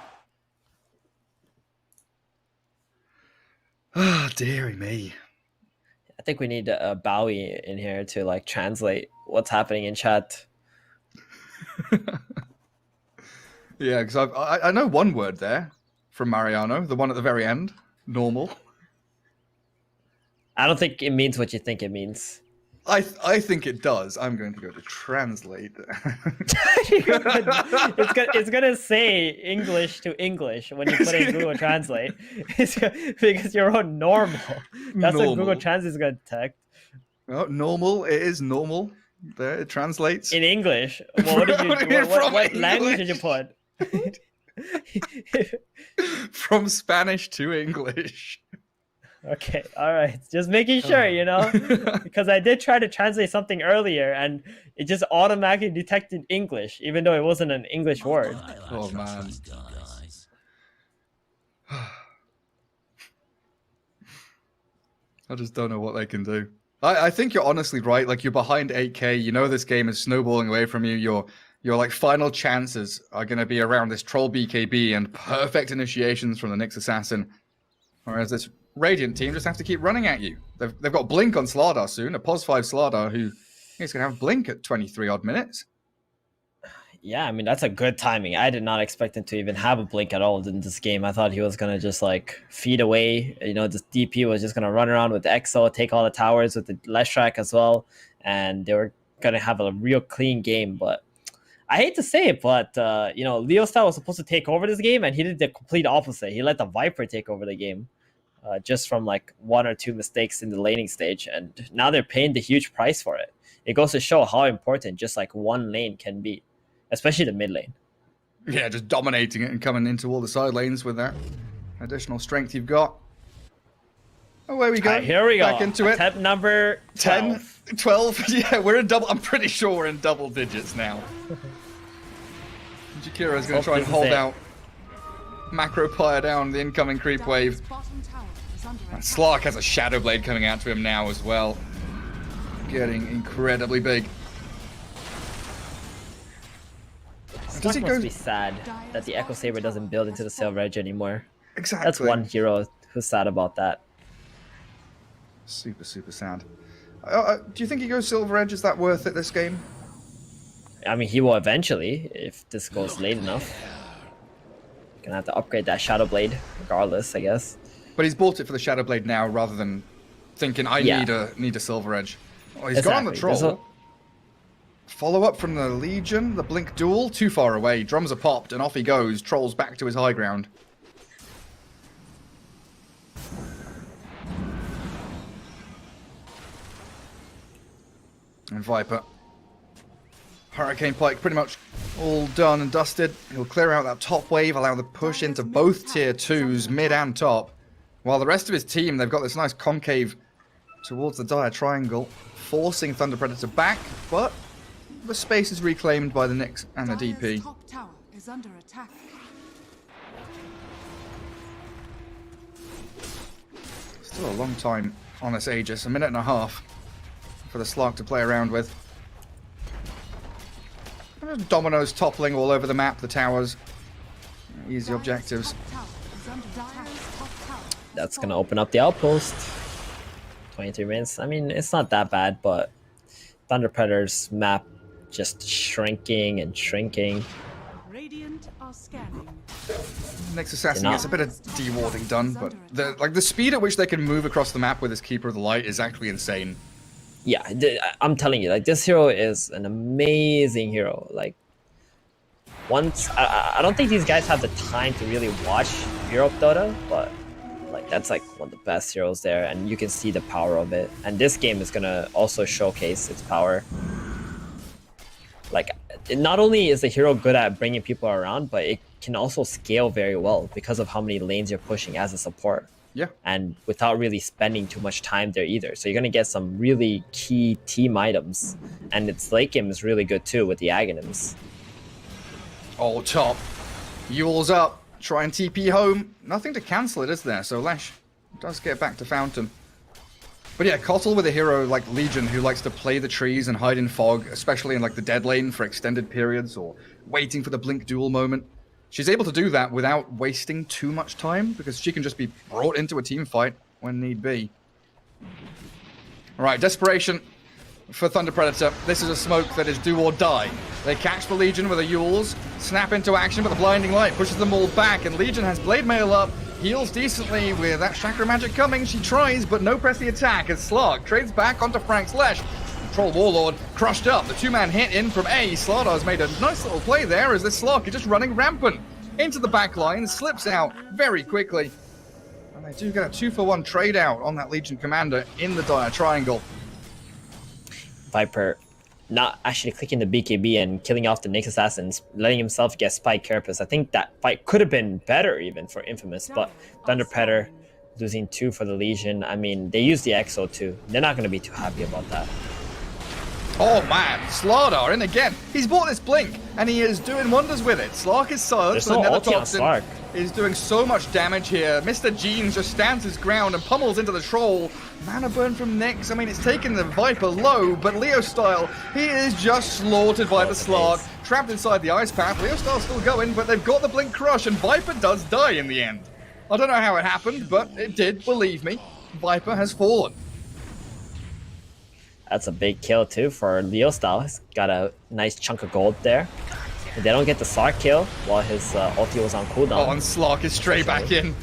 Ah, dearie me. I think we need a Bowie in here to like translate what's happening in chat. Yeah, because I know one word there from Mariano, the one at the very end. Normal. I don't think it means what you think it means. I think it does. I'm going to go to translate. It's gonna say English to English when you put in Google Translate. Because you're on normal. That's Normal. what Google Translate is gonna detect. Oh, normal. It is normal. There, it translates. In English. Well, what did you? What language did you put? From Spanish to English. Okay, all right. Just making sure, you know, because I did try to translate something earlier, and it just automatically detected English, even though it wasn't an English word. Oh man. I just don't know what they can do. I think you're honestly right. Like, you're behind 8K. You know this game is snowballing away from you. Your like final chances are going to be around this Troll BKB and perfect initiations from the Nyx Assassin. Whereas this Radiant team just have to keep running at you. They've got Blink on Slardar soon, a POS 5 Slardar who is going to have Blink at 23 odd minutes. Yeah, I mean, that's a good timing. I did not expect him to even have a blink at all in this game. I thought he was going to just like feed away. You know, this DP was just going to run around with the EXO, take all the towers with the Leshrac as well. And they were going to have a real clean game. But I hate to say it, but, you know, Leo Style was supposed to take over this game, and he did the complete opposite. He let the Viper take over the game. Just from like one or two mistakes in the laning stage, and now they're paying the huge price for it. It goes to show how important just like one lane can be, especially the mid lane. Yeah, just dominating it and coming into all the side lanes with that additional strength you've got. Away we go. Here we go. Back into it. Attempt number 12. 10, 12. Yeah, we're in double. I'm pretty sure we're in double digits now. Jakira's going to try and hold out. Macro fire down the incoming creep wave. And Slark has a Shadow Blade coming out to him now as well. Getting incredibly big. Slark must be sad that the Echo Saber doesn't build into the Silver Edge anymore. Exactly. That's one hero who's sad about that. Super, super sad. Do you think he goes Silver Edge? Is that worth it this game? I mean, he will eventually, if this goes late enough. Gonna have to upgrade that Shadow Blade, regardless, I guess. But he's bought it for the Shadow Blade now, rather than thinking I need a Silver Edge. Oh, he's gone on the Troll. Follow up from the Legion, the Blink Duel, too far away. Drums are popped, and off he goes. Troll's back to his high ground. And Viper. Hurricane Pike pretty much all done and dusted. He'll clear out that top wave, allow the push into both tier 2s, mid and top. While the rest of his team, they've got this nice concave towards the Dire Triangle, forcing Thunder Predator back, but the space is reclaimed by the Nyx and the DP. Top tower is under attack. Still a long time on this Aegis, a minute and a half for the Slark to play around with. Dominoes toppling all over the map, the towers. Easy objectives. That's going to open up the outpost. 23 minutes. I mean, it's not that bad, but Thunder Predator's map just shrinking and shrinking. Radiant are scanning. Nyx Assassin gets a bit of dewarding done, but the speed at which they can move across the map with this Keeper of the Light is actually insane. Yeah, I'm telling you, like, this hero is an amazing hero. Like, once I don't think these guys have the time to really watch Europe Dota, but like that's like one of the best heroes there, and you can see the power of it. And this game is gonna also showcase its power. Like, not only is the hero good at bringing people around, but it can also scale very well because of how many lanes you're pushing as a support. Yeah. And without really spending too much time there either. So you're going to get some really key team items. And its late game is really good too with the Aghanims. Oh, top. Yule's up. Try and TP home. Nothing to cancel it, is there? So Lesh does get back to Fountain. But yeah, Kotal with a hero like Legion who likes to play the trees and hide in fog, especially in like the dead lane for extended periods or waiting for the blink duel moment. She's able to do that without wasting too much time because she can just be brought into a team fight when need be. Alright, desperation for Thunder Predator. This is a smoke that is do or die. They catch the Legion with the Yules, snap into action, but the blinding light pushes them all back, and Legion has Blade Mail up, heals decently with that Chakra Magic coming. She tries, but no press the attack as Slark trades back onto Frank's Lesh. Troll Warlord crushed up. The two-man hit in from A. Slardar's made a nice little play there as this Slark is just running rampant into the back line, slips out very quickly. And they do get a 2-for-1 trade out on that Legion commander in the dire triangle. Viper not actually clicking the BKB and killing off the Nyx Assassins, letting himself get Spike Carapace. I think that fight could have been better even for Infamous, but Thunder Predator losing 2 for the Legion. I mean, they used the Exo too. They're not going to be too happy about that. Oh man, Slardar in again. He's bought this blink, and he is doing wonders with it. Slark is silenced, There's so no the ulti on Slark. is doing so much damage here. Mr. Jeans just stands his ground and pummels into the troll. Mana burn from Nyx. I mean, it's taken the Viper low, but Leo style, he is just slaughtered by the Slark. Trapped inside the ice path. Leo style's still going, but they've got the blink crush, and Viper does die in the end. I don't know how it happened, but it did, believe me. Viper has fallen. That's a big kill too for Leo Style. He's got a nice chunk of gold there. And they don't get the Slark kill while his ulti was on cooldown. Oh, and Slark is straight back in.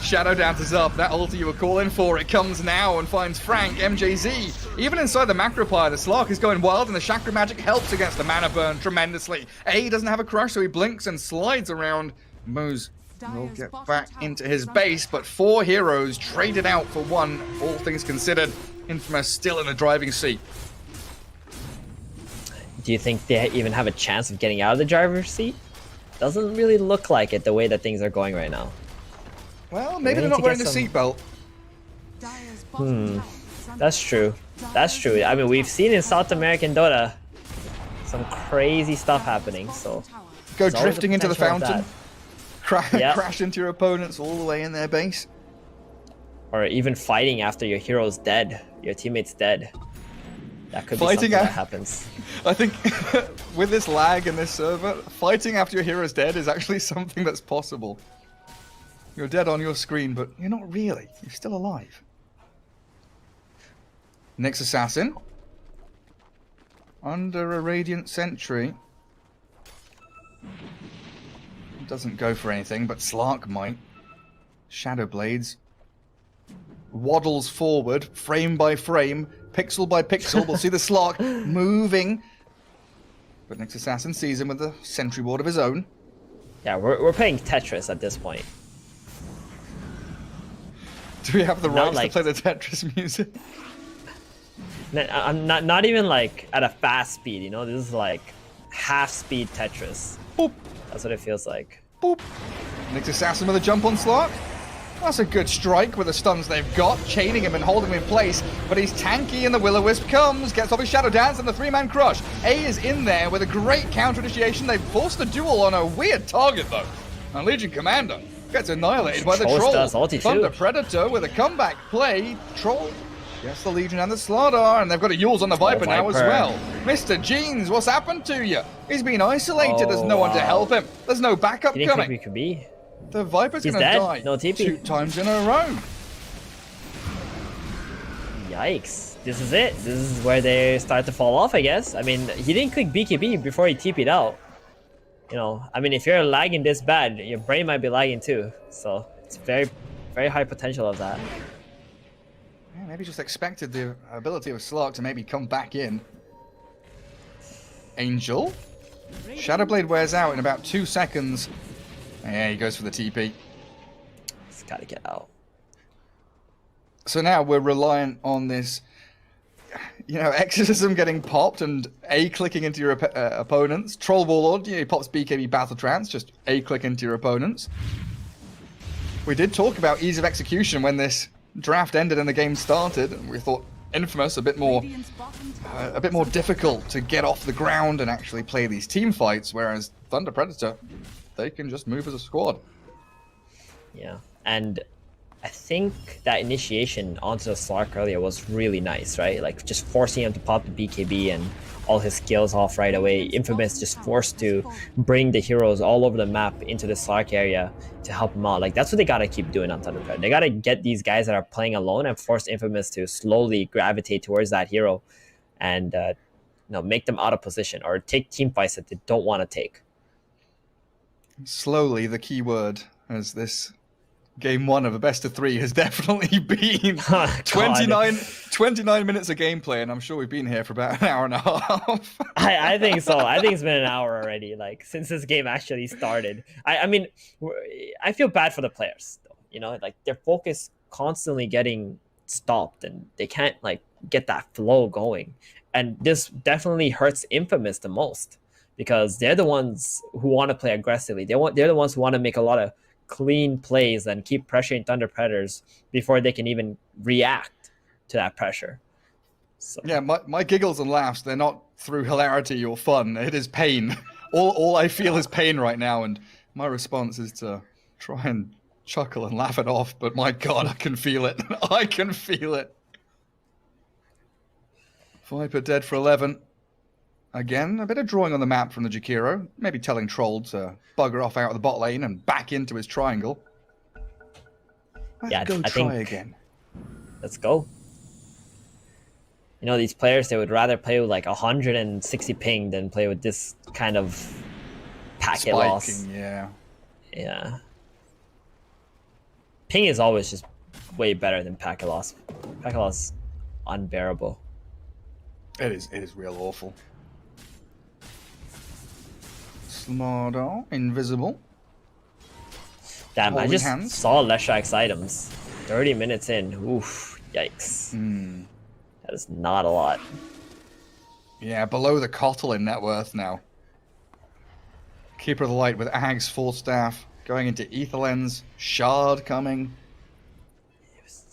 Shadow Dance is up. That ulti you were calling for, it comes now and finds Frank, MJZ. Even inside the Macropire, the Slark is going wild and the Chakra Magic helps against the mana burn tremendously. A doesn't have a crush, so he blinks and slides around. Moose will get back into his base, but 4 heroes traded out for 1, all things considered. Infamous still in the driving seat. Do you think they even have a chance of getting out of the driver's seat? Doesn't really look like it the way that things are going right now. Well, maybe they're not wearing the seatbelt. That's true. That's true. I mean, we've seen in South American Dota some crazy stuff happening, so... Go drifting into the potential of fountain. Yep. Crash into your opponents all the way in their base. Or even fighting after your hero's dead. Your teammate's dead. That could be Fighting something that happens. I think with this lag in this server, fighting after your hero's dead is actually something that's possible. You're dead on your screen, but you're not really. You're still alive. Nyx Assassin. Under a Radiant Sentry. Doesn't go for anything, but Slark might. Shadow Blades. Waddles forward, frame by frame, pixel by pixel. We'll see the Slark moving. But Nyx Assassin sees him with a sentry ward of his own. Yeah, we're playing Tetris at this point. Do we have the rights like, to play the Tetris music? I'm not even like at a fast speed, you know? This is like half speed Tetris. Boop. That's what it feels like. Boop. Nyx Assassin with a jump on Slark. That's a good strike with the stuns they've got, chaining him and holding him in place, but he's tanky and the Will-O-Wisp comes, gets off his Shadow Dance and the 3-man crush. A is in there with a great counter initiation. They've forced a duel on a weird target though. And Legion Commander gets annihilated by the Troll. Thunder Predator with a comeback play. Troll gets the Legion and the Slardar, and they've got a Yules on the Viper now as well. Mr. Jeans, what's happened to you? He's been isolated, there's no one to help him. There's no backup You didn't coming. think we could be? The Viper's He's gonna dead. die No TP. 2 times in a row. Yikes. This is it. This is where they start to fall off, I guess. I mean, he didn't click BKB before he TP'd out. You know, I mean, if you're lagging this bad, your brain might be lagging too. So it's very, very high potential of that. Yeah, maybe just expected the ability of Slark to maybe come back in. Angel. Shadowblade wears out in about 2 seconds. Yeah, he goes for the TP. He's gotta get out. So now we're reliant on this, you know, Exorcism getting popped and A-clicking into your opponents. Troll Warlord, you know, he pops BKB Battle Trance, just A-click into your opponents. We did talk about ease of execution when this draft ended and the game started, and we thought Infamous a bit more difficult to get off the ground and actually play these team fights, whereas Thunder Predator, they can just move as a squad. Yeah, and I think that initiation onto the Slark earlier was really nice, right? Like just forcing him to pop the BKB and all his skills off right away. Infamous just forced to bring the heroes all over the map into the Slark area to help him out. Like that's what they gotta keep doing on Thunder Predator. They gotta get these guys that are playing alone and force Infamous to slowly gravitate towards that hero and make them out of position or take team fights that they don't want to take. Slowly, the key word, as this game one of a best of three has definitely been 29 minutes of gameplay, and I'm sure we've been here for about an hour and a half. I think so. I think it's been an hour already, like since this game actually started. I mean, I feel bad for the players, though. You know, like their focus constantly getting stopped, and they can't like get that flow going. And this definitely hurts Infamous the most because they're the ones who want to play aggressively. They're the ones who want to make a lot of clean plays and keep pressuring Thunder Predators before they can even react to that pressure. So. Yeah, my giggles and laughs, they're not through hilarity or fun. It is pain. All I feel is pain right now, and my response is to try and chuckle and laugh it off, but my god, I can feel it. I can feel it. Viper dead for 11. Again, a bit of drawing on the map from the Jakiro. Maybe telling Troll to bugger off out of the bot lane and back into his triangle. I think again. Let's go. You know, these players, they would rather play with like 160 ping than play with this kind of packet loss. Yeah. Yeah. Ping is always just way better than packet loss. Packet loss is unbearable. It is real awful. Smardo, invisible. Damn, Holding I just hands. saw Leshrax items. 30 minutes in. Oof. Yikes. That is not a lot. Yeah, below the Kotl in net worth now. Keeper of the Light with Ag's full staff. Going into Aetherlens. Shard coming.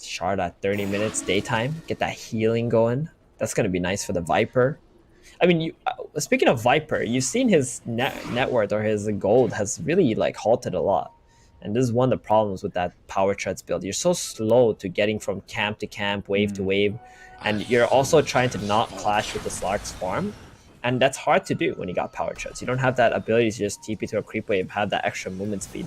Shard at 30 minutes daytime. Get that healing going. That's going to be nice for the Viper. I mean, speaking of Viper, you've seen his net worth or his gold has really like halted a lot. And this is one of the problems with that Power Treads build. You're so slow to getting from camp to camp, wave to wave. And you're also trying to not clash with the Slark's farm. And that's hard to do when you got Power Treads. You don't have that ability to just TP to a creep wave, have that extra movement speed.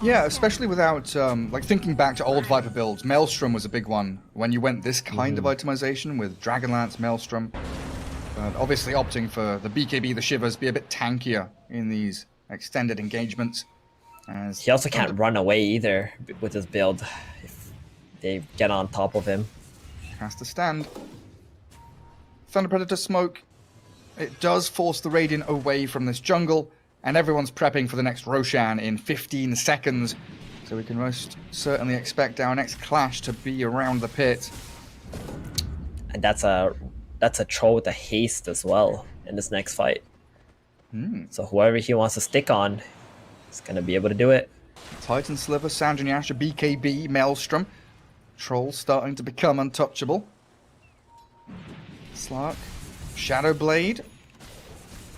Yeah, especially without, like thinking back to old Viper builds. Maelstrom was a big one when you went this kind of itemization with Dragonlance, Maelstrom. But obviously opting for the BKB, the Shivers, be a bit tankier in these extended engagements. As He also can't run away either with his build if they get on top of him. Has to stand. Thunder Predator smoke. It does force the Radiant away from this jungle, and everyone's prepping for the next Roshan in 15 seconds. So we can most certainly expect our next clash to be around the pit. And that's a troll with a haste as well in this next fight. So whoever he wants to stick on is going to be able to do it. Titan Sliver, Sanjanyasha, BKB, Maelstrom. Troll starting to become untouchable. Slark, Shadowblade.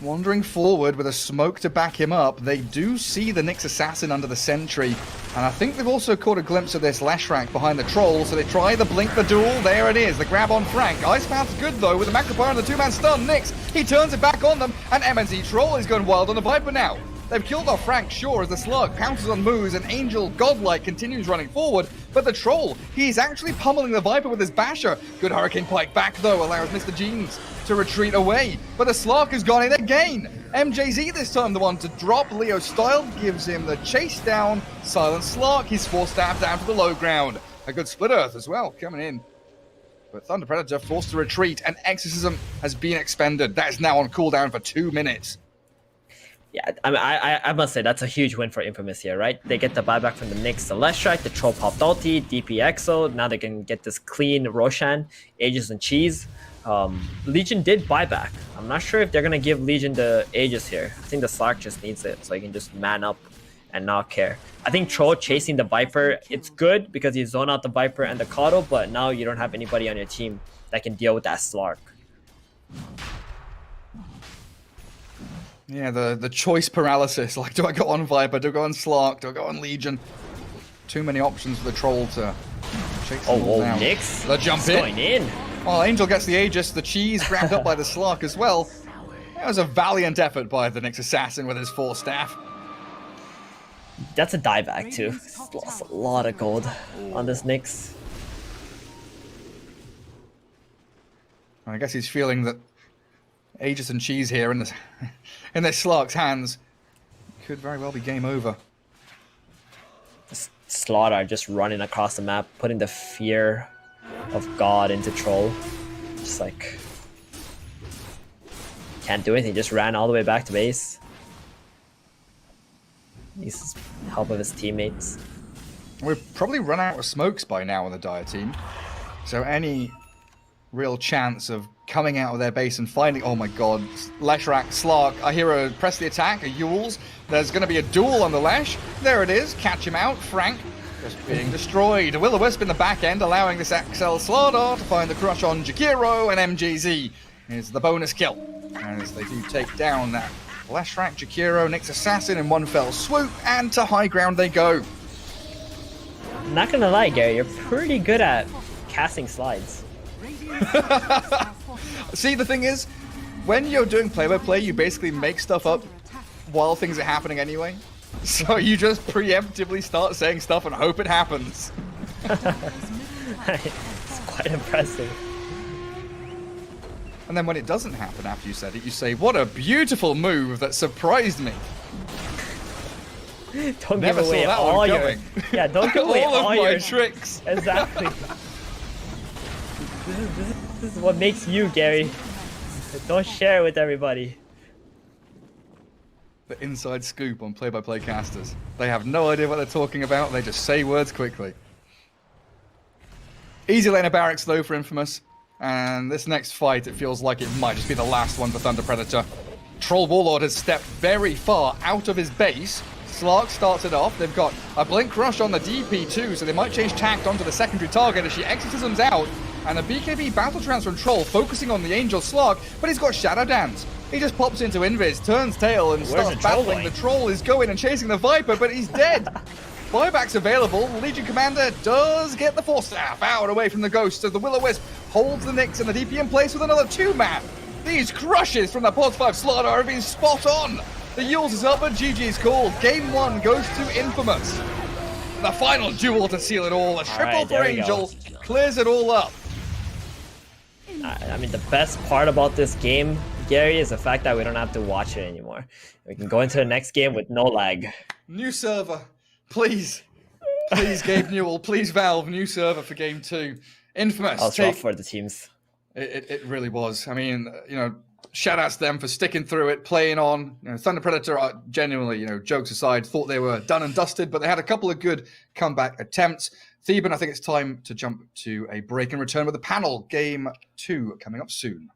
Wandering forward with a smoke to back him up. They do see the Nyx Assassin under the sentry. And I think they've also caught a glimpse of this Leshrac behind the Troll, so they try the blink the duel. There it is, the grab on Frank. Ice Path's good though, with the Macropyre and the two-man stun. Nyx, he turns it back on them, and MNZ Troll is going wild on the Viper now. They've killed off Frank, sure, as the Slug pounces on moves, and Angel Godlike continues running forward. But the Troll, he's actually pummeling the Viper with his Basher. Good Hurricane Pike back though, allows Mr. Jeans to retreat away. But the Slark has gone in again. MJZ this time the one to drop. Leo Style gives him the chase down. Silent Slark, he's forced stabbed down to the low ground. A good Split Earth as well, coming in. But Thunder Predator forced to retreat, and Exorcism has been expended. That is now on cooldown for 2 minutes. Yeah, I mean, I must say that's a huge win for Infamous here, right? They get the buyback from the Nyx, the Leshrac, the Troll popped ulti, DP Exo. Now they can get this clean Roshan, Aegis and Cheese. Legion did buyback. I'm not sure if they're gonna give Legion the Aegis here. I think the Slark just needs it, so he can just man up and not care. I think Troll chasing the Viper, it's good because you zone out the Viper and the Kato, but now you don't have anybody on your team that can deal with that Slark. Yeah, the choice paralysis. Like, do I go on Viper? Do I go on Slark? Do I go on Legion? Too many options for the Troll to chase them all down. Nyx. The jump going in. Well, Angel gets the Aegis. The cheese grabbed up by the Slark as well. That was a valiant effort by the Nyx assassin with his 4 staff. That's a dieback too. He's lost a lot of gold on this Nyx. I guess he's feeling that Aegis and cheese here in this in this Slark's hands could very well be game over. Slaughter just running across the map, putting the fear of God into Troll. Just like can't do anything, just ran all the way back to base. Needs help of his teammates. We've probably run out of smokes by now on the Dire team. So any real chance of coming out of their base and finding... Oh my god. Leshrac, Slark. I hear a press the attack, a Yules. There's going to be a duel on the Lesh. There it is. Catch him out. Frank just being destroyed. Will-O-Wisp in the back end, allowing this XL Slardar to find the crush on Jakiro, and MGZ is the bonus kill. As they do take down that Leshrac, Jakiro, Nyx Assassin in one fell swoop, and to high ground they go. Not gonna lie, Gary, you're pretty good at casting slides. See, the thing is, when you're doing play-by-play, you basically make stuff up while things are happening anyway. So you just preemptively start saying stuff and hope it happens. It's quite impressive. And then when it doesn't happen after you said it, you say, what a beautiful move that surprised me. Don't Never give away saw that all one your... coming. Yeah, don't give away all of all my your... tricks. Exactly. This is what makes you, Gary. Don't share it with everybody. The inside scoop on play-by-play casters. They have no idea what they're talking about, they just say words quickly. Easy lane of barracks though for Infamous. And this next fight, it feels like it might just be the last one for Thunder Predator. Troll Warlord has stepped very far out of his base. Slark starts it off. They've got a Blink Rush on the DP2, so they might change tact onto the secondary target as she exorcisms out. And the BKB Battle Trance from Troll focusing on the Angel Slark, but he's got Shadow Dance. He just pops into Invis, turns tail, and starts battling. The Troll is going and chasing the Viper, but he's dead. Buyback's available. Legion Commander does get the 4-staff out away from the Ghost as the Will-O-Wisp holds the Nyx and the DP in place with another 2-man. These crushes from the Pulse 5 Slaughter have been spot on. The Yules is up, but GG's called. Game 1 goes to Infamous. The final duel to seal it all. A triple for Angel clears it all up. I mean, the best part about this game, Gary, is the fact that we don't have to watch it anymore. We can go into the next game with no lag. New server. Please. Please, Gabe Newell. Please, Valve. New server for Game 2. Infamous. That was rough for the teams. It really was. I mean, you know, shout outs to them for sticking through it, playing on. You know, Thunder Predator, genuinely, you know, jokes aside, thought they were done and dusted, but they had a couple of good comeback attempts. Theban, I think it's time to jump to a break and return with the panel. Game 2 coming up soon.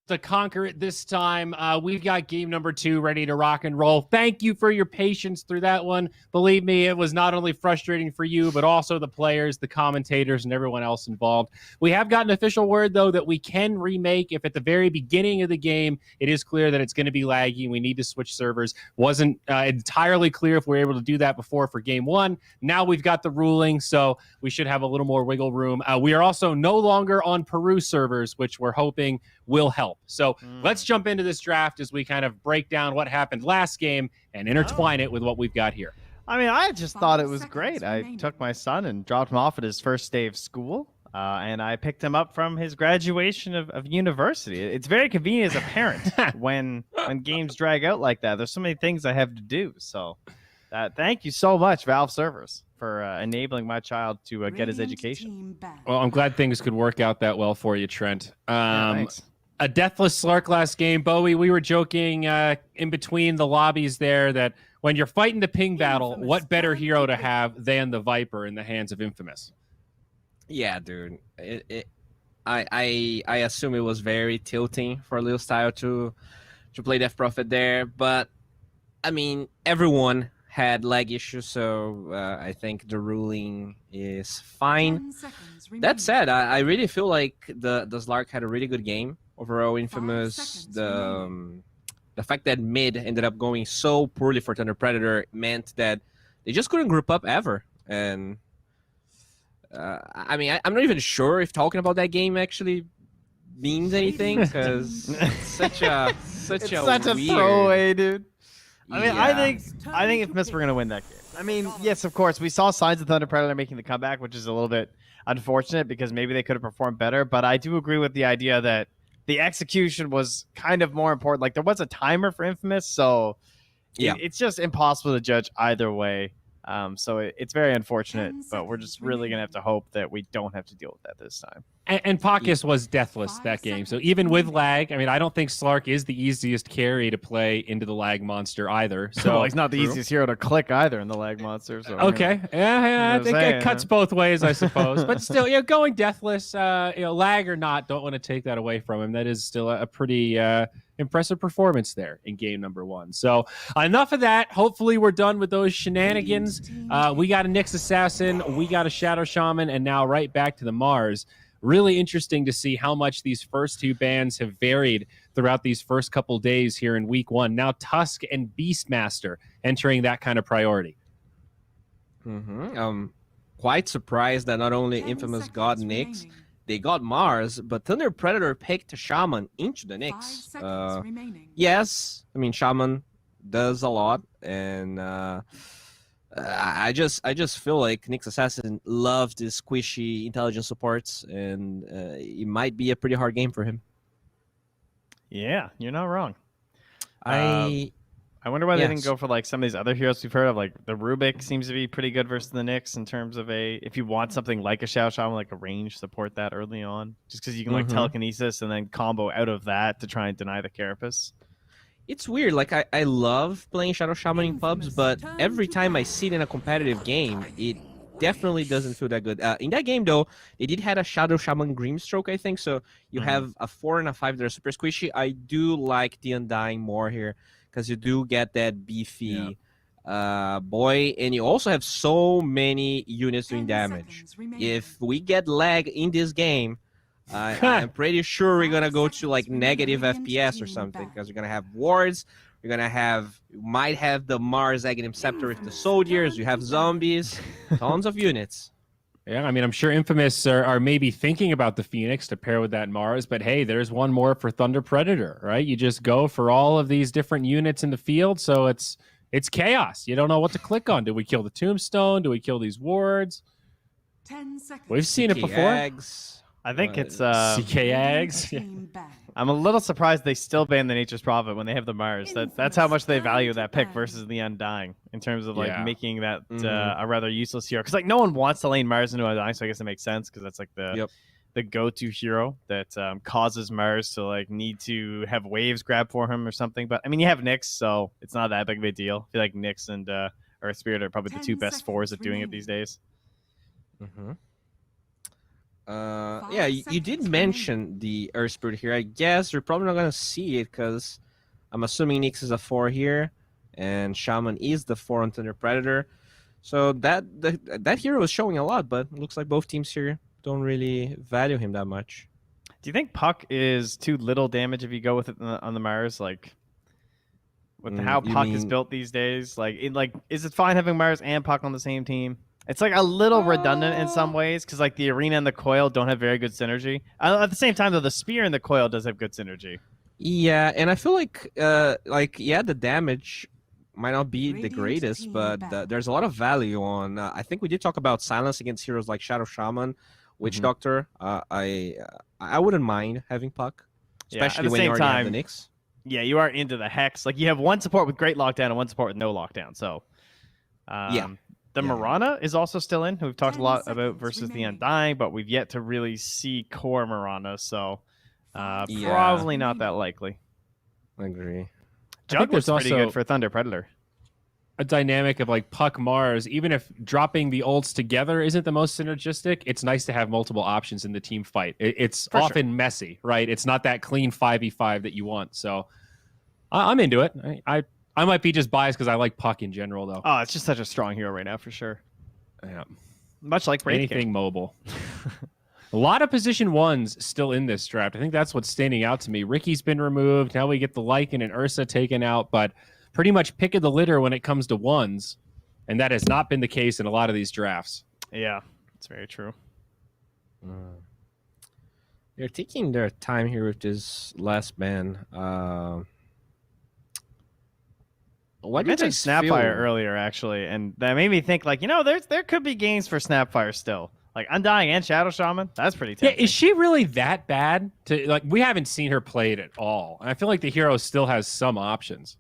to conquer it this time. We've got game number 2 ready to rock and roll. Thank you for your patience through that one. Believe me, it was not only frustrating for you, but also the players, the commentators, and everyone else involved. We have gotten official word, though, that we can remake if at the very beginning of the game it is clear that it's going to be laggy. We need to switch servers. Wasn't entirely clear if we were able to do that before for game 1. Now we've got the ruling, so we should have a little more wiggle room. We are also no longer on Peru servers, which we're hoping will help. So let's jump into this draft as we kind of break down what happened last game and intertwine it with what we've got here. I mean, I just thought it was great. I took my son and dropped him off at his first day of school, and I picked him up from his graduation of university. It's very convenient as a parent when games drag out like that. There's so many things I have to do. So thank you so much, Valve servers, for enabling my child to get his education. Well, I'm glad things could work out that well for you, Trent. Thanks. A deathless Slark last game. Bowie, we were joking in between the lobbies there that when you're fighting the ping battle, what better hero to have than the Viper in the hands of Infamous? Yeah, dude. I assume it was very tilting for Lil Style to play Death Prophet there, but I mean, everyone had lag issues, so I think the ruling is fine. That said, I really feel like the Slark had a really good game overall. Infamous, the fact that mid ended up going so poorly for Thunder Predator meant that they just couldn't group up ever. And I mean, I'm not even sure if talking about that game actually means anything, because it's such a Such a weird throwaway, dude. I mean, Yeah. I think Infamous were gonna win that game. I mean, yes, of course, we saw signs of Thunder Predator making the comeback, which is a little bit unfortunate because maybe they could have performed better. But I do agree with the idea that the execution was kind of more important. Like, there was a timer for Infamous, so Yeah. it's just impossible to judge either way. So it's very unfortunate, but we're just really gonna have to hope that we don't have to deal with that this time. And Pacus was deathless that game. So even with lag, I mean, I don't think Slark is the easiest carry to play into the lag monster either. So Well, he's not the easiest hero to click either in the lag monster. So Okay, yeah, I think it cuts both ways, I suppose. But still, going deathless, lag or not, don't want to take that away from him. That is still a pretty impressive performance there in game number 1. So enough of that. Hopefully, we're done with those shenanigans. We got a Nyx Assassin, we got a Shadow Shaman, and now right back to the Mars. Really interesting to see how much these first 2 bands have varied throughout these first couple days here in week 1. Now Tusk and Beastmaster entering that kind of priority. Quite surprised that not only Infamous got Nyx, they got Mars, but Thunder Predator picked Shaman into the Nyx. Yes, I mean, Shaman does a lot, and I just feel like Nyx Assassin loves these squishy intelligence supports, and it might be a pretty hard game for him. Yeah, you're not wrong. I wonder why they didn't go for like some of these other heroes we've heard of. Like the Rubik seems to be pretty good versus the Nyx in terms of if you want something like a Shadow Shaman, like a range support that early on, just because you can like telekinesis and then combo out of that to try and deny the Carapace. It's weird. Like, I love playing Shadow Shaman in pubs, but every time I see it in a competitive game, it definitely doesn't feel that good. In that game, though, they did have a Shadow Shaman Grimstroke, I think, so you have a 4 and a 5 that are super squishy. I do like the Undying more here, because you do get that beefy boy, and you also have so many units doing damage. If we get lag in this game, I'm pretty sure we're gonna go to like negative FPS or something, because we're gonna have wards. We're gonna might have the Mars Aghanim Scepter with the soldiers. You have zombies, tons of units. Yeah, I mean, I'm sure Infamous are maybe thinking about the Phoenix to pair with that Mars, but hey, there's one more for Thunder Predator, right? You just go for all of these different units in the field, so it's chaos. You don't know what to click on. Do we kill the Tombstone? Do we kill these wards? 10 seconds. We've seen it before. I think it's CK Eggs. I'm a little surprised they still ban the Nature's Prophet when they have the Mars. That's how much they value that pick versus the Undying in terms of like making that a rather useless hero. Because like no one wants to lane Mars into Undying, so I guess it makes sense because that's like the go-to hero that causes Mars to like need to have waves grab for him or something. But I mean, you have Nyx, so it's not that big of a deal. I feel like Nyx and Earth Spirit are probably the 2 best 4s at doing it these days. Yeah, you did mention the Earth Spirit here. I guess you're probably not gonna see it because I'm assuming Nyx is a 4 here, and Shaman is the 4 on Thunder Predator. So that hero is showing a lot, but it looks like both teams here don't really value him that much. Do you think Puck is too little damage if you go with it on the Mars? Like, with how Puck is built these days, is it fine having Mars and Puck on the same team? It's like a little redundant in some ways because like the arena and the coil don't have very good synergy. At the same time, though, the spear and the coil does have good synergy. Yeah, and I feel like the damage might not be the greatest, but there's a lot of value on. I think we did talk about silence against heroes like Shadow Shaman, Witch Doctor. I wouldn't mind having Puck, especially when you already have the Nyx. Yeah, you are into the Hex. Like you have one support with great lockdown and one support with no lockdown. So, the Mirana is also still in, who we've talked a lot about versus the Undying, but we've yet to really see core Mirana, so probably not that likely. I agree. Jug was pretty good for Thunder Predator. A dynamic of like Puck Mars, even if dropping the ults together isn't the most synergistic, it's nice to have multiple options in the team fight. It's often messy, right? It's not that clean 5v5 that you want. So I'm into it. I might be just biased because I like Puck in general, though. Oh, it's just such a strong hero right now, for sure. Yeah. Much like anything mobile. A lot of position ones still in this draft. I think that's what's standing out to me. Ricky's been removed. Now we get the Lycan and Ursa taken out, but pretty much pick of the litter when it comes to ones, and that has not been the case in a lot of these drafts. Yeah, it's very true. They're taking their time here with this last ban. What did you mention Snapfire earlier, actually, and that made me think, like, there could be games for Snapfire still. Like Undying and Shadow Shaman, that's pretty tempting. Yeah, is she really that bad? We haven't seen her played at all. And I feel like the hero still has some options.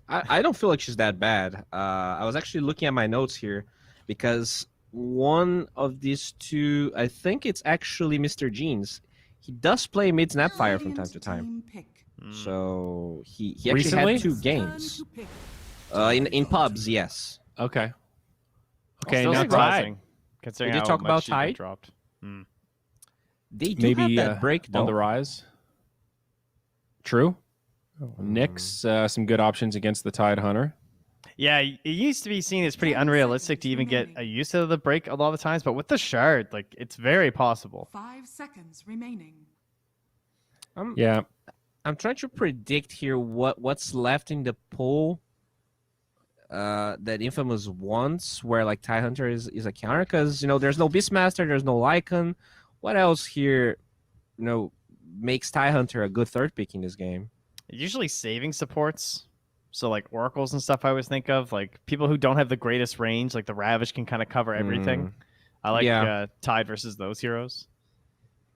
I don't feel like she's that bad. I was actually looking at my notes here because one of these two, I think it's actually Mr. Jeans. He does play mid Snapfire from time to time. So he actually Recently? had 2 games. In pubs, yes. Okay. Okay, Still now surprising, Tide. considering Did you how talk much about she got Tide? dropped. They do have that break, though. On the rise. True. Nyx, some good options against the Tide Hunter. Yeah, it used to be seen as pretty unrealistic to even get a use of the break a lot of the times, but with the shard, like, it's very possible. 5 seconds remaining. Yeah. I'm trying to predict here what's left in the pool that Infamous wants, where like Tide Hunter is a counter, because there's no Beastmaster, there's no Lycan. What else here, makes Tide Hunter a good third pick in this game? Usually saving supports, so like oracles and stuff. I always think of like people who don't have the greatest range, like the Ravage can kind of cover everything. I like Tide versus those heroes,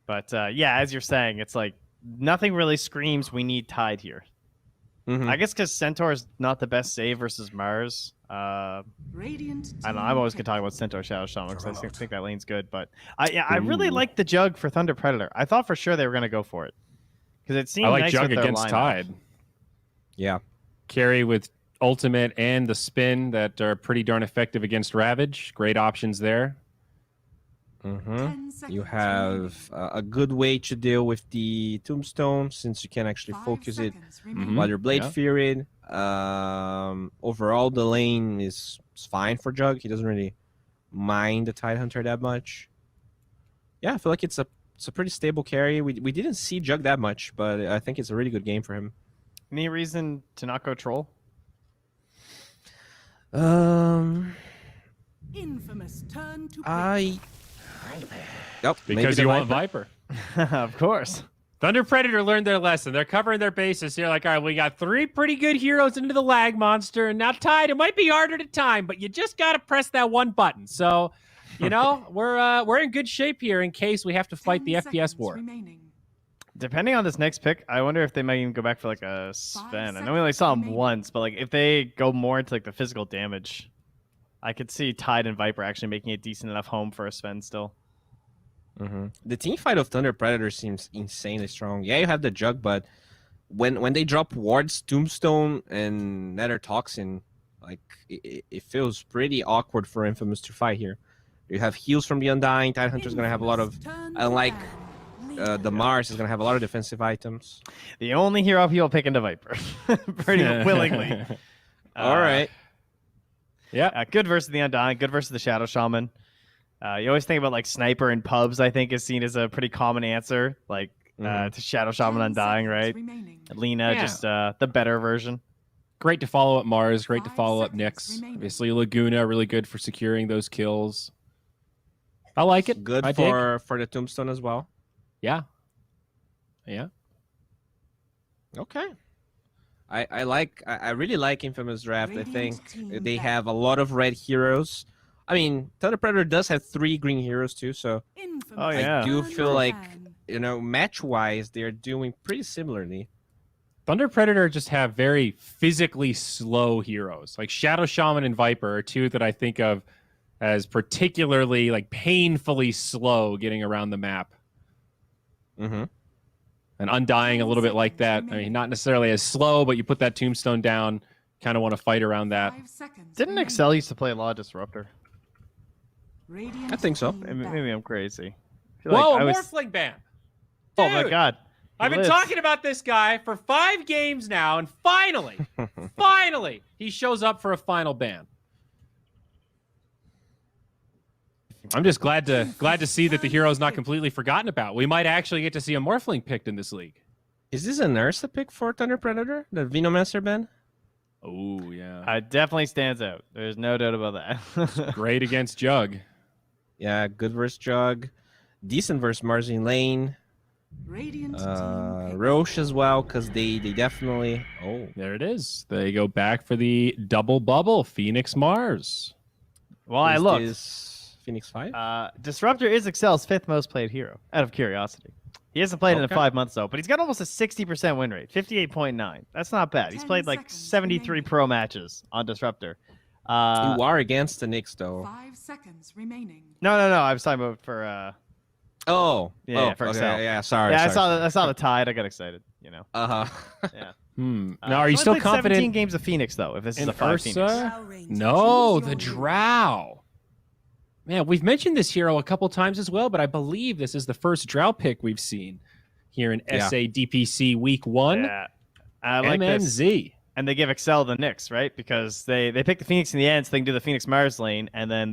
but as you're saying, it's like nothing really screams we need Tide here. I guess because Centaur is not the best save versus Mars. I don't know. I'm always going to talk about Centaur Shadow Shaman because I think that lane's good. But I really like the Jug for Thunder Predator. I thought for sure they were going to go for it because it seemed I like nice Jug with their against lineup. Tide. Yeah. Carry with ultimate and the spin that are pretty darn effective against Ravage. Great options there. You have a good way to deal with the Tombstone since you can actually focus it while you're Blade Fury. Overall, the lane is fine for Jug. He doesn't really mind the Tide Hunter that much. Yeah, I feel like it's a pretty stable carry. We didn't see Jug that much, but I think it's a really good game for him. Any reason to not go Troll? Infamous turn to Because you want Viper. Of course. Thunder Predator learned their lesson. They're covering their bases here. Like, all right, we got 3 pretty good heroes into the lag monster, and now Tide. It might be harder to time, but you just got to press that one button. So, we're in good shape here in case we have to fight the FPS war. Depending on this next pick, I wonder if they might even go back for like a Sven. I know we only saw him once, but like if they go more into like the physical damage, I could see Tide and Viper actually making a decent enough home for a Sven still. The team fight of Thunder Predator seems insanely strong. Yeah, you have the Jug, but when they drop wards, Tombstone, and Nether Toxin, like it feels pretty awkward for Infamous to fight here. You have heals from the Undying. Tidehunter's gonna have a lot of, unlike the Mars, is gonna have a lot of defensive items. The only hero people pick into Viper, pretty willingly. All right. Yeah, good versus the Undying, good versus the Shadow Shaman. You always think about like Sniper in pubs, I think, is seen as a pretty common answer, like to Shadow Shaman Undying, right? Lena, just the better version. Great to follow up Mars, great to follow up Nyx. Obviously, Laguna, really good for securing those kills. I like it. Good for the Tombstone as well. Yeah. Yeah. Okay. I really like Infamous Draft. I think they have a lot of red heroes. I mean, Thunder Predator does have 3 green heroes too, so I do feel like, you know, match-wise, they're doing pretty similarly. Thunder Predator just have very physically slow heroes. Like Shadow Shaman and Viper are 2 that I think of as particularly like painfully slow getting around the map. Mm-hmm. And Undying a little bit like that. I mean, not necessarily as slow, but you put that tombstone down, kind of want to fight around that. Didn't Excel used to play a lot of Disruptor? I think so. Maybe I'm crazy. Whoa, Morphling ban. Oh my god. I've been talking about this guy for 5 games now, and finally, finally, he shows up for a final ban. I'm just glad to see that the hero's not completely forgotten about. We might actually get to see a Morphling picked in this league. Is this an Ursa pick for Thunder Predator? The Venomancer ban? Oh, yeah. It definitely stands out. There's no doubt about that. Great against Jug. Yeah, good versus Jug. Decent versus Marzine Lane. Roche as well, because they definitely... Oh. There it is. They go back for the double bubble. Phoenix Mars. Well, I looked. Is Phoenix 5? Disruptor is Excel's 5th most played hero, out of curiosity. He hasn't played in 5 months, though, but he's got almost a 60% win rate, 58.9. That's not bad. He's played like 73 pro matches on Disruptor. You are against the Knicks, though. 5 seconds remaining. No. I was talking about for... for Excel. Yeah, sorry. Yeah, sorry. I saw the Tide. I got excited, you know. Uh-huh. Yeah. Now, are you still confident? 17 games of Phoenix, though, if this is a 5 Ursa? Phoenix. No, the Drow. Man, we've mentioned this hero a couple times as well, but I believe this is the first Drow pick we've seen here in SA DPC Week 1. Yeah. I like MNZ. this. And they give Excel the Knicks, right? Because they pick the Phoenix in the end, so they can do the Phoenix Mars lane, and then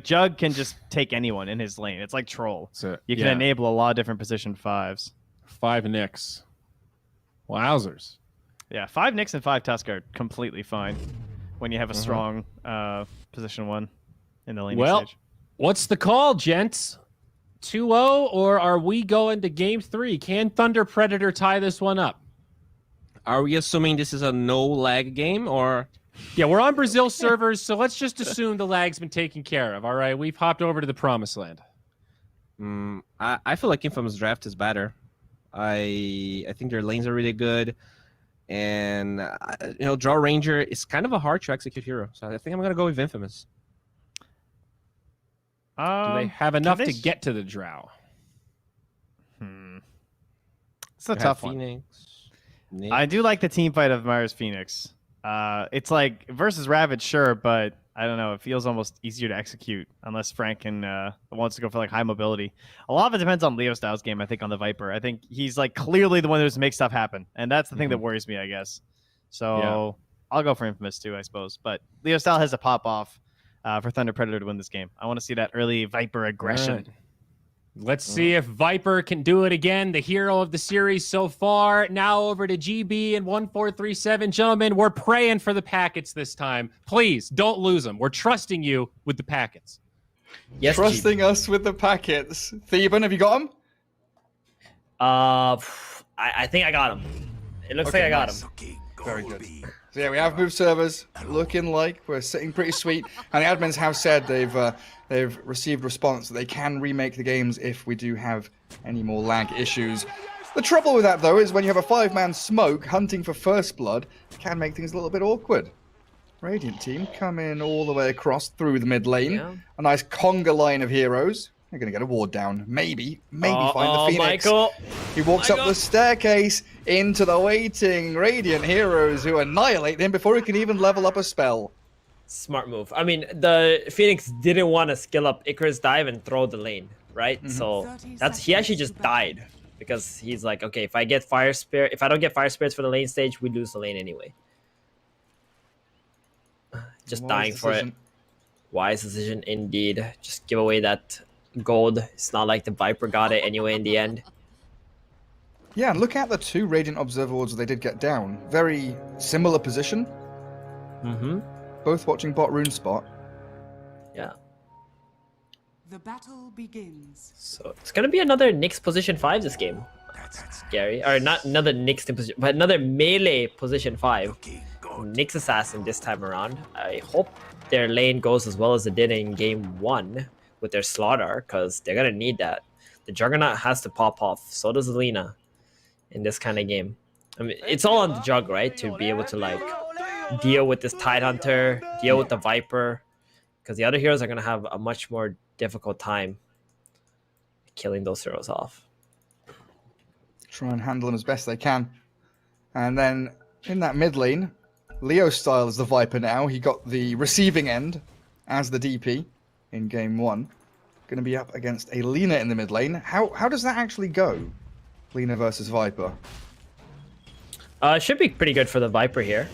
Jug can just take anyone in his lane. It's like Troll. You can enable a lot of different position 5s. 5 Knicks. Wowzers. Yeah, 5 Knicks and 5 Tusk are completely fine when you have a strong position 1 in the laning stage. What's the call, gents? 2-0, or are we going to game 3? Can Thunder Predator tie this one up? Are we assuming this is a no-lag game, or...? Yeah, we're on Brazil servers, so let's just assume the lag's been taken care of, all right? We've hopped over to the Promised Land. I feel like Infamous Draft is better. I think their lanes are really good. And, Draw Ranger is kind of a hard-to-execute hero, so I think I'm going to go with Infamous. Do they have enough to get to the Drow? It's a tough Phoenix, one. I do like the team fight of Mars Phoenix. It's like versus Ravage, sure, but I don't know. It feels almost easier to execute unless Frank wants to go for like high mobility. A lot of it depends on Leo Styles' game, I think, on the Viper. I think he's like clearly the one who's make stuff happen, and that's the thing that worries me, I guess. So I'll go for Infamous too, I suppose. But Leo Style has a pop off for Thunder Predator to win this game. I want to see that early Viper aggression. Right. Let's see if Viper can do it again. The hero of the series so far. Now over to GB and 1437. Gentlemen, we're praying for the packets this time. Please, don't lose them. We're trusting you with the packets. Yes, Trusting us with the packets. Theban, have you got them? I think I got him. It looks like I got him. Very good. So yeah, we have moved servers, looking like we're sitting pretty sweet, and the admins have said they've received response that they can remake the games if we do have any more lag issues. The trouble with that though is when you have a 5-man smoke hunting for first blood, it can make things a little bit awkward. Radiant team come in all the way across through the mid lane, a nice conga line of heroes. They're going to get a ward down. Maybe find the Phoenix. Michael. He walks up the staircase into the waiting Radiant heroes who annihilate him before he can even level up a spell. Smart move. I mean, the Phoenix didn't want to skill up Icarus dive and throw the lane, right? So he actually just died because he's like, okay, if I don't get fire spirits for the lane stage, we lose the lane anyway. Just dying for it. Wise decision indeed. Just give away that gold. It's not like the Viper got it anyway in the end. Yeah, look at the 2 Radiant Observer wards they did get down. Very similar position. Mm-hmm. Both watching bot rune spot. Yeah. The battle begins. So it's gonna be another Nyx position 5 this game. That's scary. Or not another Nyx position, but another melee position 5. Nyx assassin this time around. I hope their lane goes as well as it did in game 1 with their Slaughter, because they're gonna need that. The Juggernaut has to pop off. So does Lina in this kind of game. I mean, it's all on the Jug, right? To be able to like deal with this Tidehunter, deal with the Viper, because the other heroes are gonna have a much more difficult time killing those heroes off. Try and handle them as best they can. And then in that mid lane, Leo style is the Viper now. He got the receiving end as the DP in game 1. Going to be up against a Lina in the mid lane. How does that actually go? Lina versus Viper. It should be pretty good for the Viper here.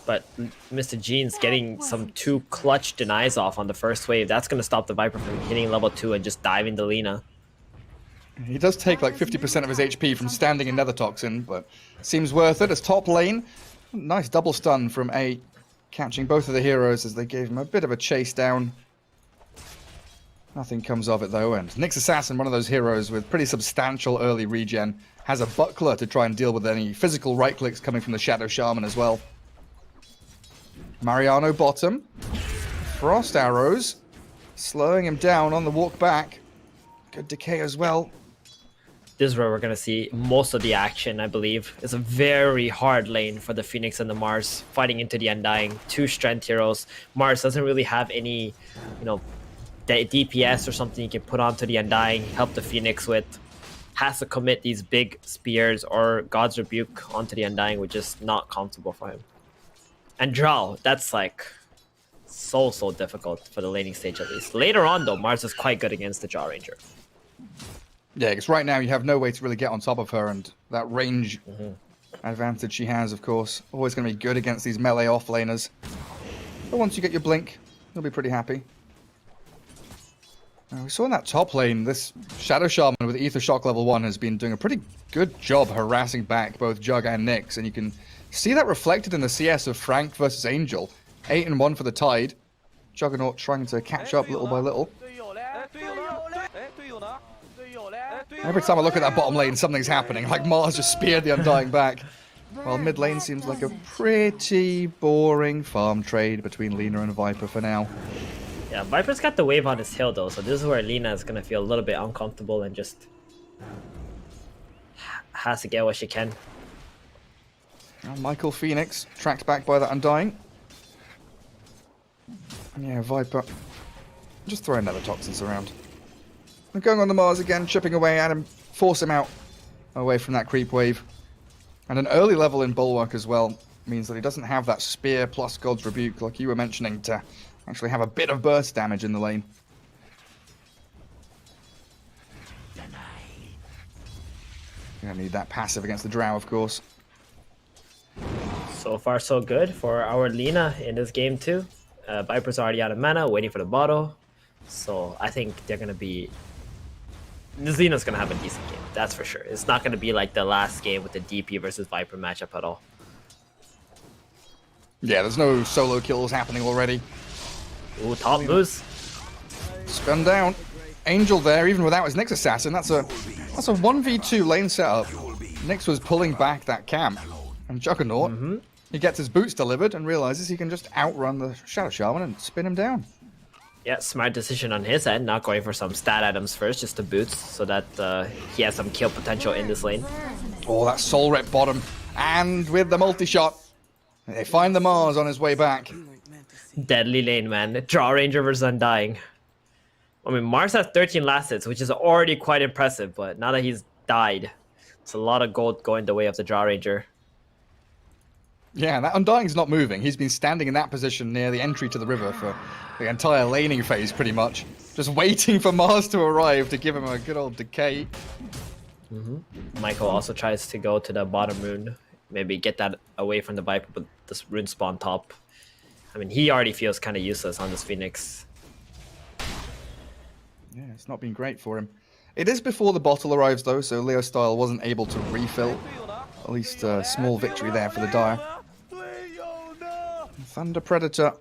But Mr. Jean's getting some 2 clutch denies off on the first wave. That's going to stop the Viper from hitting level 2 and just diving the Lina. He does take like 50% of his HP from standing in Nether Toxin, but seems worth it as top lane. Nice double stun from A, catching both of the heroes as they gave him a bit of a chase down. Nothing comes of it though, and Nyx Assassin, one of those heroes with pretty substantial early regen, has a buckler to try and deal with any physical right clicks coming from the Shadow Shaman as well. Mariano bottom. Frost arrows, slowing him down on the walk back. Good decay as well. This is where we're going to see most of the action, I believe. It's a very hard lane for the Phoenix and the Mars, fighting into the Undying. 2 strength heroes. Mars doesn't really have any, DPS or something you can put onto the Undying, help the Phoenix with. Has to commit these big spears or God's Rebuke onto the Undying, which is not comfortable for him. And Drow, that's like so difficult for the laning stage at least. Later on though, Mars is quite good against the Jaw Ranger. Yeah, because right now you have no way to really get on top of her, and that range advantage she has, of course, always going to be good against these melee offlaners. But once you get your blink, you'll be pretty happy. We saw in that top lane, this Shadow Shaman with Ether Shock level 1 has been doing a pretty good job harassing back both Jug and Nyx, and you can see that reflected in the CS of Frank versus Angel. 8-1 for the Tide. Juggernaut trying to catch up little by little. Every time I look at that bottom lane, something's happening. Like Mars just speared the Undying back. While mid lane seems like a pretty boring farm trade between Lina and Viper for now. Yeah, Viper's got the wave on his hill though, so this is where Lina is going to feel a little bit uncomfortable and just has to get what she can. Now Michael Phoenix tracked back by that Undying. Yeah, Viper just throwing Nether Toxins around. And going on the Mars again, chipping away at him, force him out away from that creep wave. And an early level in Bulwark as well means that he doesn't have that spear plus God's Rebuke like you were mentioning to actually have a bit of burst damage in the lane. Gonna need that passive against the Drow, of course. So far so good for our Lina in this game too. Viper's already out of mana, waiting for the bottle. So I think they're gonna be... Lina's gonna have a decent game, that's for sure. It's not gonna be like the last game with the DP versus Viper matchup at all. Yeah, there's no solo kills happening already. Ooh, top moves. Spun down. Angel there, even without his Nyx Assassin. That's a 1v2 lane setup. Nyx was pulling back that camp. And Juggernaut, he gets his boots delivered and realizes he can just outrun the Shadow Shaman and spin him down. Yeah, smart decision on his end, not going for some stat items first, just the boots, so that he has some kill potential in this lane. Oh, that Soul Rip bottom. And with the multi-shot, they find the Mars on his way back. Deadly lane, man. Draw Ranger versus Undying. I mean, Mars has 13 last hits, which is already quite impressive, but now that he's died, it's a lot of gold going the way of the Draw Ranger. Yeah, that Undying's not moving. He's been standing in that position near the entry to the river for the entire laning phase, pretty much. Just waiting for Mars to arrive to give him a good old decay. Michael also tries to go to the bottom rune. Maybe get that away from the Viper, but this rune spawn top. I mean, he already feels kind of useless on this Phoenix. Yeah, it's not been great for him. It is before the bottle arrives, though, so Leo Style wasn't able to refill. At least a small victory there for the Dire. Thunder Predator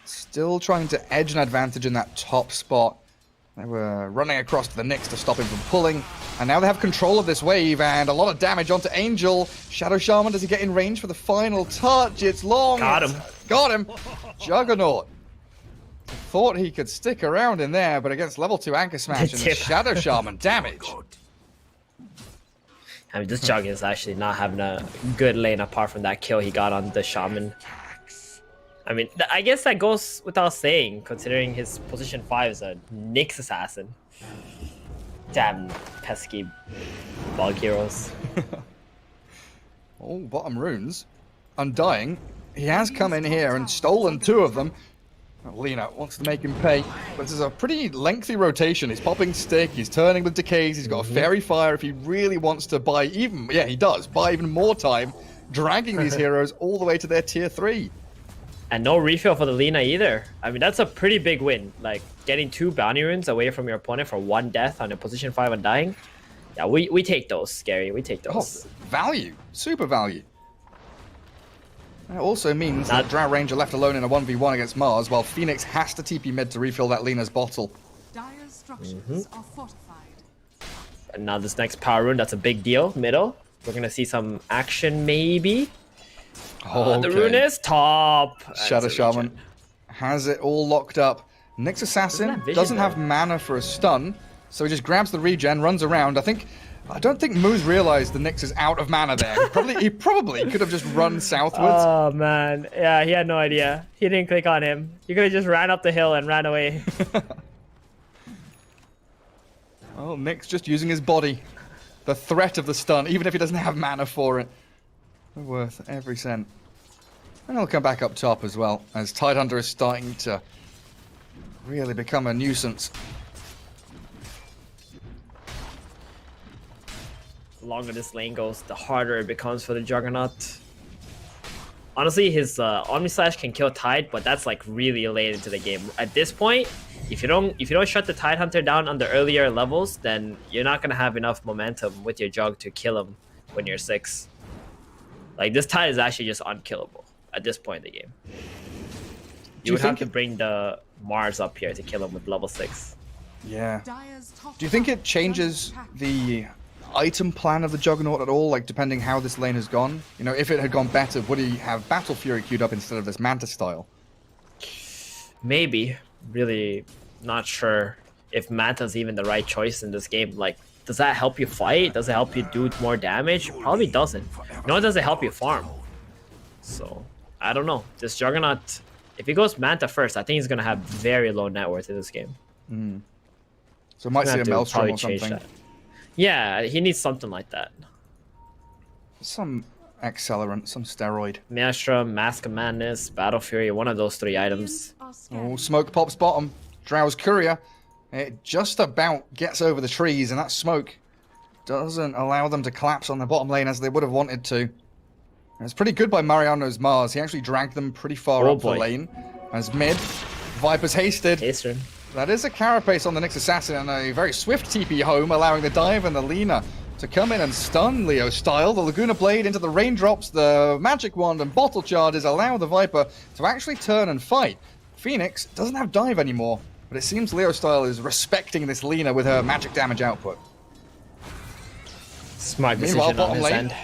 still trying to edge an advantage in that top spot. They were running across to the Nyx to stop him from pulling. And now they have control of this wave and a lot of damage onto Angel. Shadow Shaman, does he get in range for the final touch? It's long. Got him. Got him. Juggernaut. Thought he could stick around in there, but against level 2 Anchor Smash and the Shadow Shaman damage. I mean, this Jug is actually not having a good lane apart from that kill he got on the Shaman. I mean, I guess that goes without saying, considering his position 5 is a Nyx assassin. Damn pesky bug heroes. Oh, bottom runes. Undying. He has come in here and stolen 2 of them. Lena wants to make him pay, but this is a pretty lengthy rotation. He's popping stick, he's turning with decays, he's got a fairy fire if he really wants to buy even, yeah, he does, buy even more time, dragging these heroes all the way to their tier 3. And no refill for the Lina either. I mean, that's a pretty big win. Like, getting 2 bounty runes away from your opponent for 1 death on a position 5 Undying. Yeah, we take those, Scary. We take those. Oh, value. Super value. That also means that Drow Ranger left alone in a 1v1 against Mars, while Phoenix has to TP mid to refill that Lina's bottle. Dire's structures are fortified. And now this next power rune, that's a big deal. Middle. We're going to see some action, maybe. The rune is top. Shadow Shaman has it all locked up. Nyx Assassin doesn't have mana for a stun, so he just grabs the regen, runs around. I don't think Moose realized the Nyx is out of mana there. He probably could have just run southwards. Oh, man. Yeah, he had no idea. He didn't click on him. He could have just ran up the hill and ran away. Oh, Nyx just using his body. The threat of the stun, even if he doesn't have mana for it. Worth every cent. And he'll come back up top as well, as Tidehunter is starting to really become a nuisance. The longer this lane goes, the harder it becomes for the Juggernaut. Honestly, his Omni Slash can kill Tide, but that's like really late into the game. At this point, if you don't shut the Tidehunter down on the earlier levels, then you're not gonna have enough momentum with your Jug to kill him when you're 6. Like, this Tide is actually just unkillable at this point in the game. You would have to bring the Mars up here to kill him with level 6. Yeah. Do you think it changes the item plan of the Juggernaut at all, like depending how this lane has gone? You know, if it had gone better, would he have Battle Fury queued up instead of this Manta style? Maybe. Really not sure if Manta's even the right choice in this game. Like, does that help you fight? Does it help you do more damage? Probably doesn't. Nor does it help you farm. So, I don't know. This Juggernaut, if he goes Manta first, I think he's going to have very low net worth in this game. So might see a Maelstrom or something. That. Yeah, he needs something like that. Some accelerant, some steroid. Maelstrom, Mask of Madness, Battle Fury, one of those 3 items. Oh, smoke pops bottom. Drow's Courier. It just about gets over the trees, and that smoke doesn't allow them to collapse on the bottom lane as they would have wanted to. It's pretty good by Mariano's Mars. He actually dragged them pretty far up the lane. As mid, Viper's hasted. That is a carapace on the Nyx Assassin and a very swift TP home, allowing the dive and the Lina to come in and stun Leo style. The Laguna Blade into the raindrops, the Magic Wand and Bottle Charges allow the Viper to actually turn and fight. Phoenix doesn't have dive anymore, but it seems Leo style is respecting this Lina with her magic damage output. Smart decision on his end.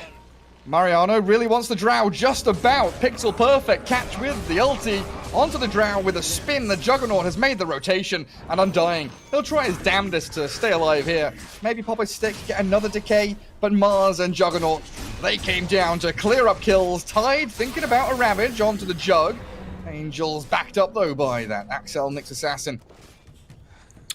Mariano really wants the Drow just about. Pixel perfect catch with the ulti. Onto the Drow with a spin. The Juggernaut has made the rotation and Undying. He'll try his damnedest to stay alive here. Maybe pop a stick, get another decay. But Mars and Juggernaut, they came down to clear up kills. Tide thinking about a Ravage onto the Jug. Angels backed up though by that Axel Nyx Assassin.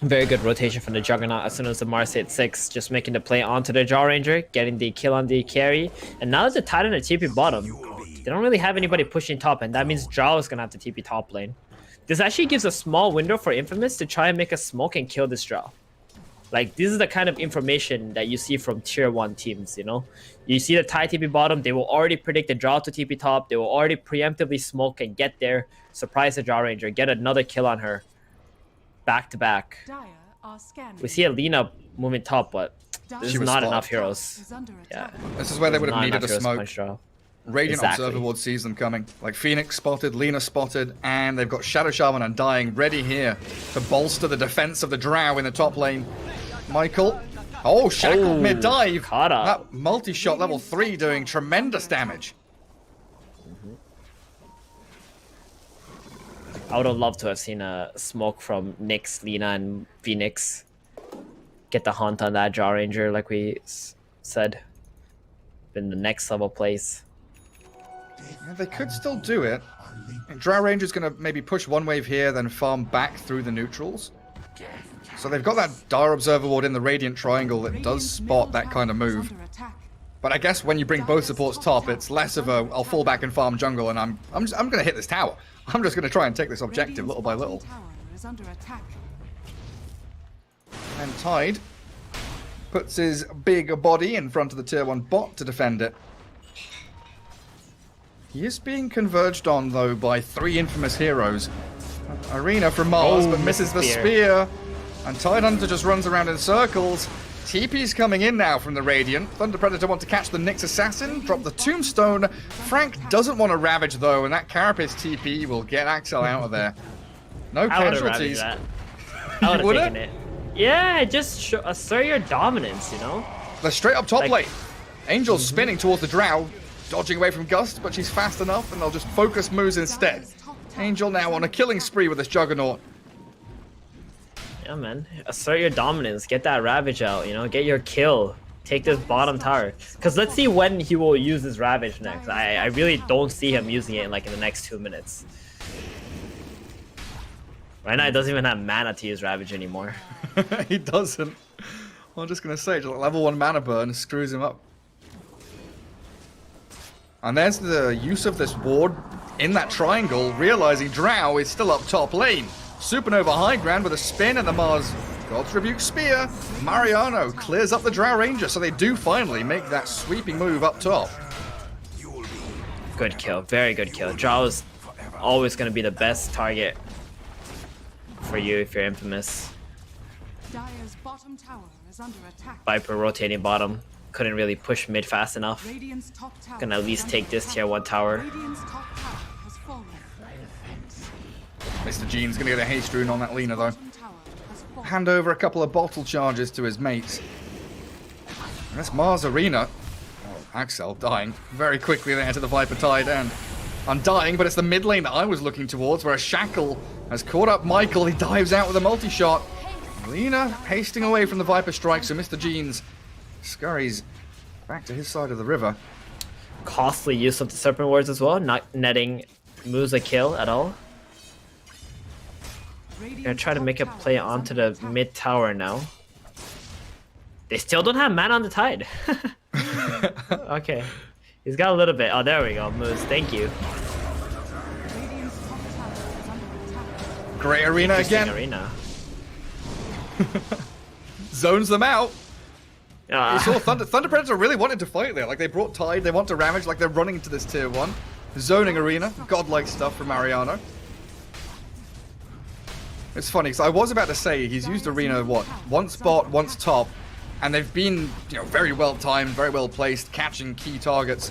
Very good rotation from the Juggernaut as soon as the Mars hit 6, just making the play onto the Jaw Ranger, getting the kill on the carry. And now that the Titan at TP bottom, They don't really have anybody pushing top, and that means Zhao is gonna have to TP top lane. This actually gives a small window for Infamous to try and make a smoke and kill this Zhao. Like, this is the kind of information that you see from tier 1 teams, you know? You see the Thai TP bottom, they will already predict the Zhao to TP top, they will already preemptively smoke and get there, surprise the Zhao Ranger, get another kill on her. Back to back. Dire are scanning. We see Alina moving top, but there's She was not spot. enough heroes. Is under Yeah. attack. This is where they would have Not needed enough a heroes to smoke. punch Zhao. Radiant Exactly. Observer Ward sees them coming. Like Phoenix spotted, Lina spotted, and they've got Shadow Shaman and Dying ready here to bolster the defense of the Drow in the top lane. Michael. Oh, shackled mid-dive. Caught up. That multi-shot level 3 doing tremendous damage. I would have loved to have seen a smoke from Nyx, Lina, and Phoenix. Get the hunt on that Jaw Ranger, like we said. Been the next level place. Yeah, they could still do it. Drow Ranger's going to maybe push one wave here, then farm back through the neutrals. So they've got that Dire Observer Ward in the Radiant Triangle that does spot that kind of move. But I guess when you bring both supports top, it's less of a I'll fall back and farm jungle, and I'm going to hit this tower. I'm just going to try and take this objective little by little. And Tide puts his big body in front of the tier 1 bot to defend it. He is being converged on, though, by 3 Infamous heroes. Arena from Mars, but misses the spear. And Tide Hunter just runs around in circles. TP's coming in now from the Radiant. Thunder Predator want to catch the Nyx Assassin, drop the Tombstone. Frank doesn't want to Ravage, though, and that Carapace TP will get Axel out of there. No I would have casualties. that. I would have would've? taken it. Yeah, just assert your dominance, you know? They're straight up top Like- lane. Angel's spinning towards the Drow, dodging away from Gust, but she's fast enough, and they'll just focus moves instead. Angel now on a killing spree with this Juggernaut. Yeah, man. Assert your dominance. Get that Ravage out, you know? Get your kill. Take this bottom tower. Because let's see when he will use his Ravage next. I really don't see him using it in the next 2 minutes. Right now, he doesn't even have mana to use Ravage anymore. He doesn't. I'm just going to say, just level 1 mana burn screws him up. And there's the use of this ward in that triangle, realizing Drow is still up top lane. Supernova high ground with a spin and the Mars God's Rebuke Spear. Mariano clears up the Drow Ranger, so they do finally make that sweeping move up top. Good kill. Very good kill. Drow is always going to be the best target for you if you're Infamous. Dire's bottom tower is under attack. Viper rotating bottom. Couldn't really push mid fast enough. Radiant's top tower Gonna at least is take under this attack. tier 1 tower. Radiant's top tower has fallen. Mr. Gene's going to get a haste rune on that Lina, though. Bottom tower has fallen. Hand over a couple of bottle charges to his mates. And that's Mars Arena. Oh, Axel dying very quickly there to the Viper Tide end. I'm dying, but it's the mid lane that I was looking towards, where a Shackle has caught up Michael. He dives out with a multi-shot. Lina hasting away from the Viper strike, so Mr. Genes scurries back to his side of the river. Costly use of the Serpent Wards as well. Not netting moves a kill at all. Gonna try to make a play onto the mid tower now. They still don't have mana on the Tide. Okay. He's got a little bit. Oh, there we go. Moves. Thank you. Radiant's top tower is under attack. Great Arena Interesting again. Arena. Zones them out. You saw Ah, Thunder Predator really wanted to fight there. Like, they brought Tide, they want to Ravage, like they're running to this tier 1. Zoning Arena. Godlike stuff from Mariano. It's funny, because I was about to say he's used Arena, what, once bot, once top, and they've been, very well timed, very well placed, catching key targets.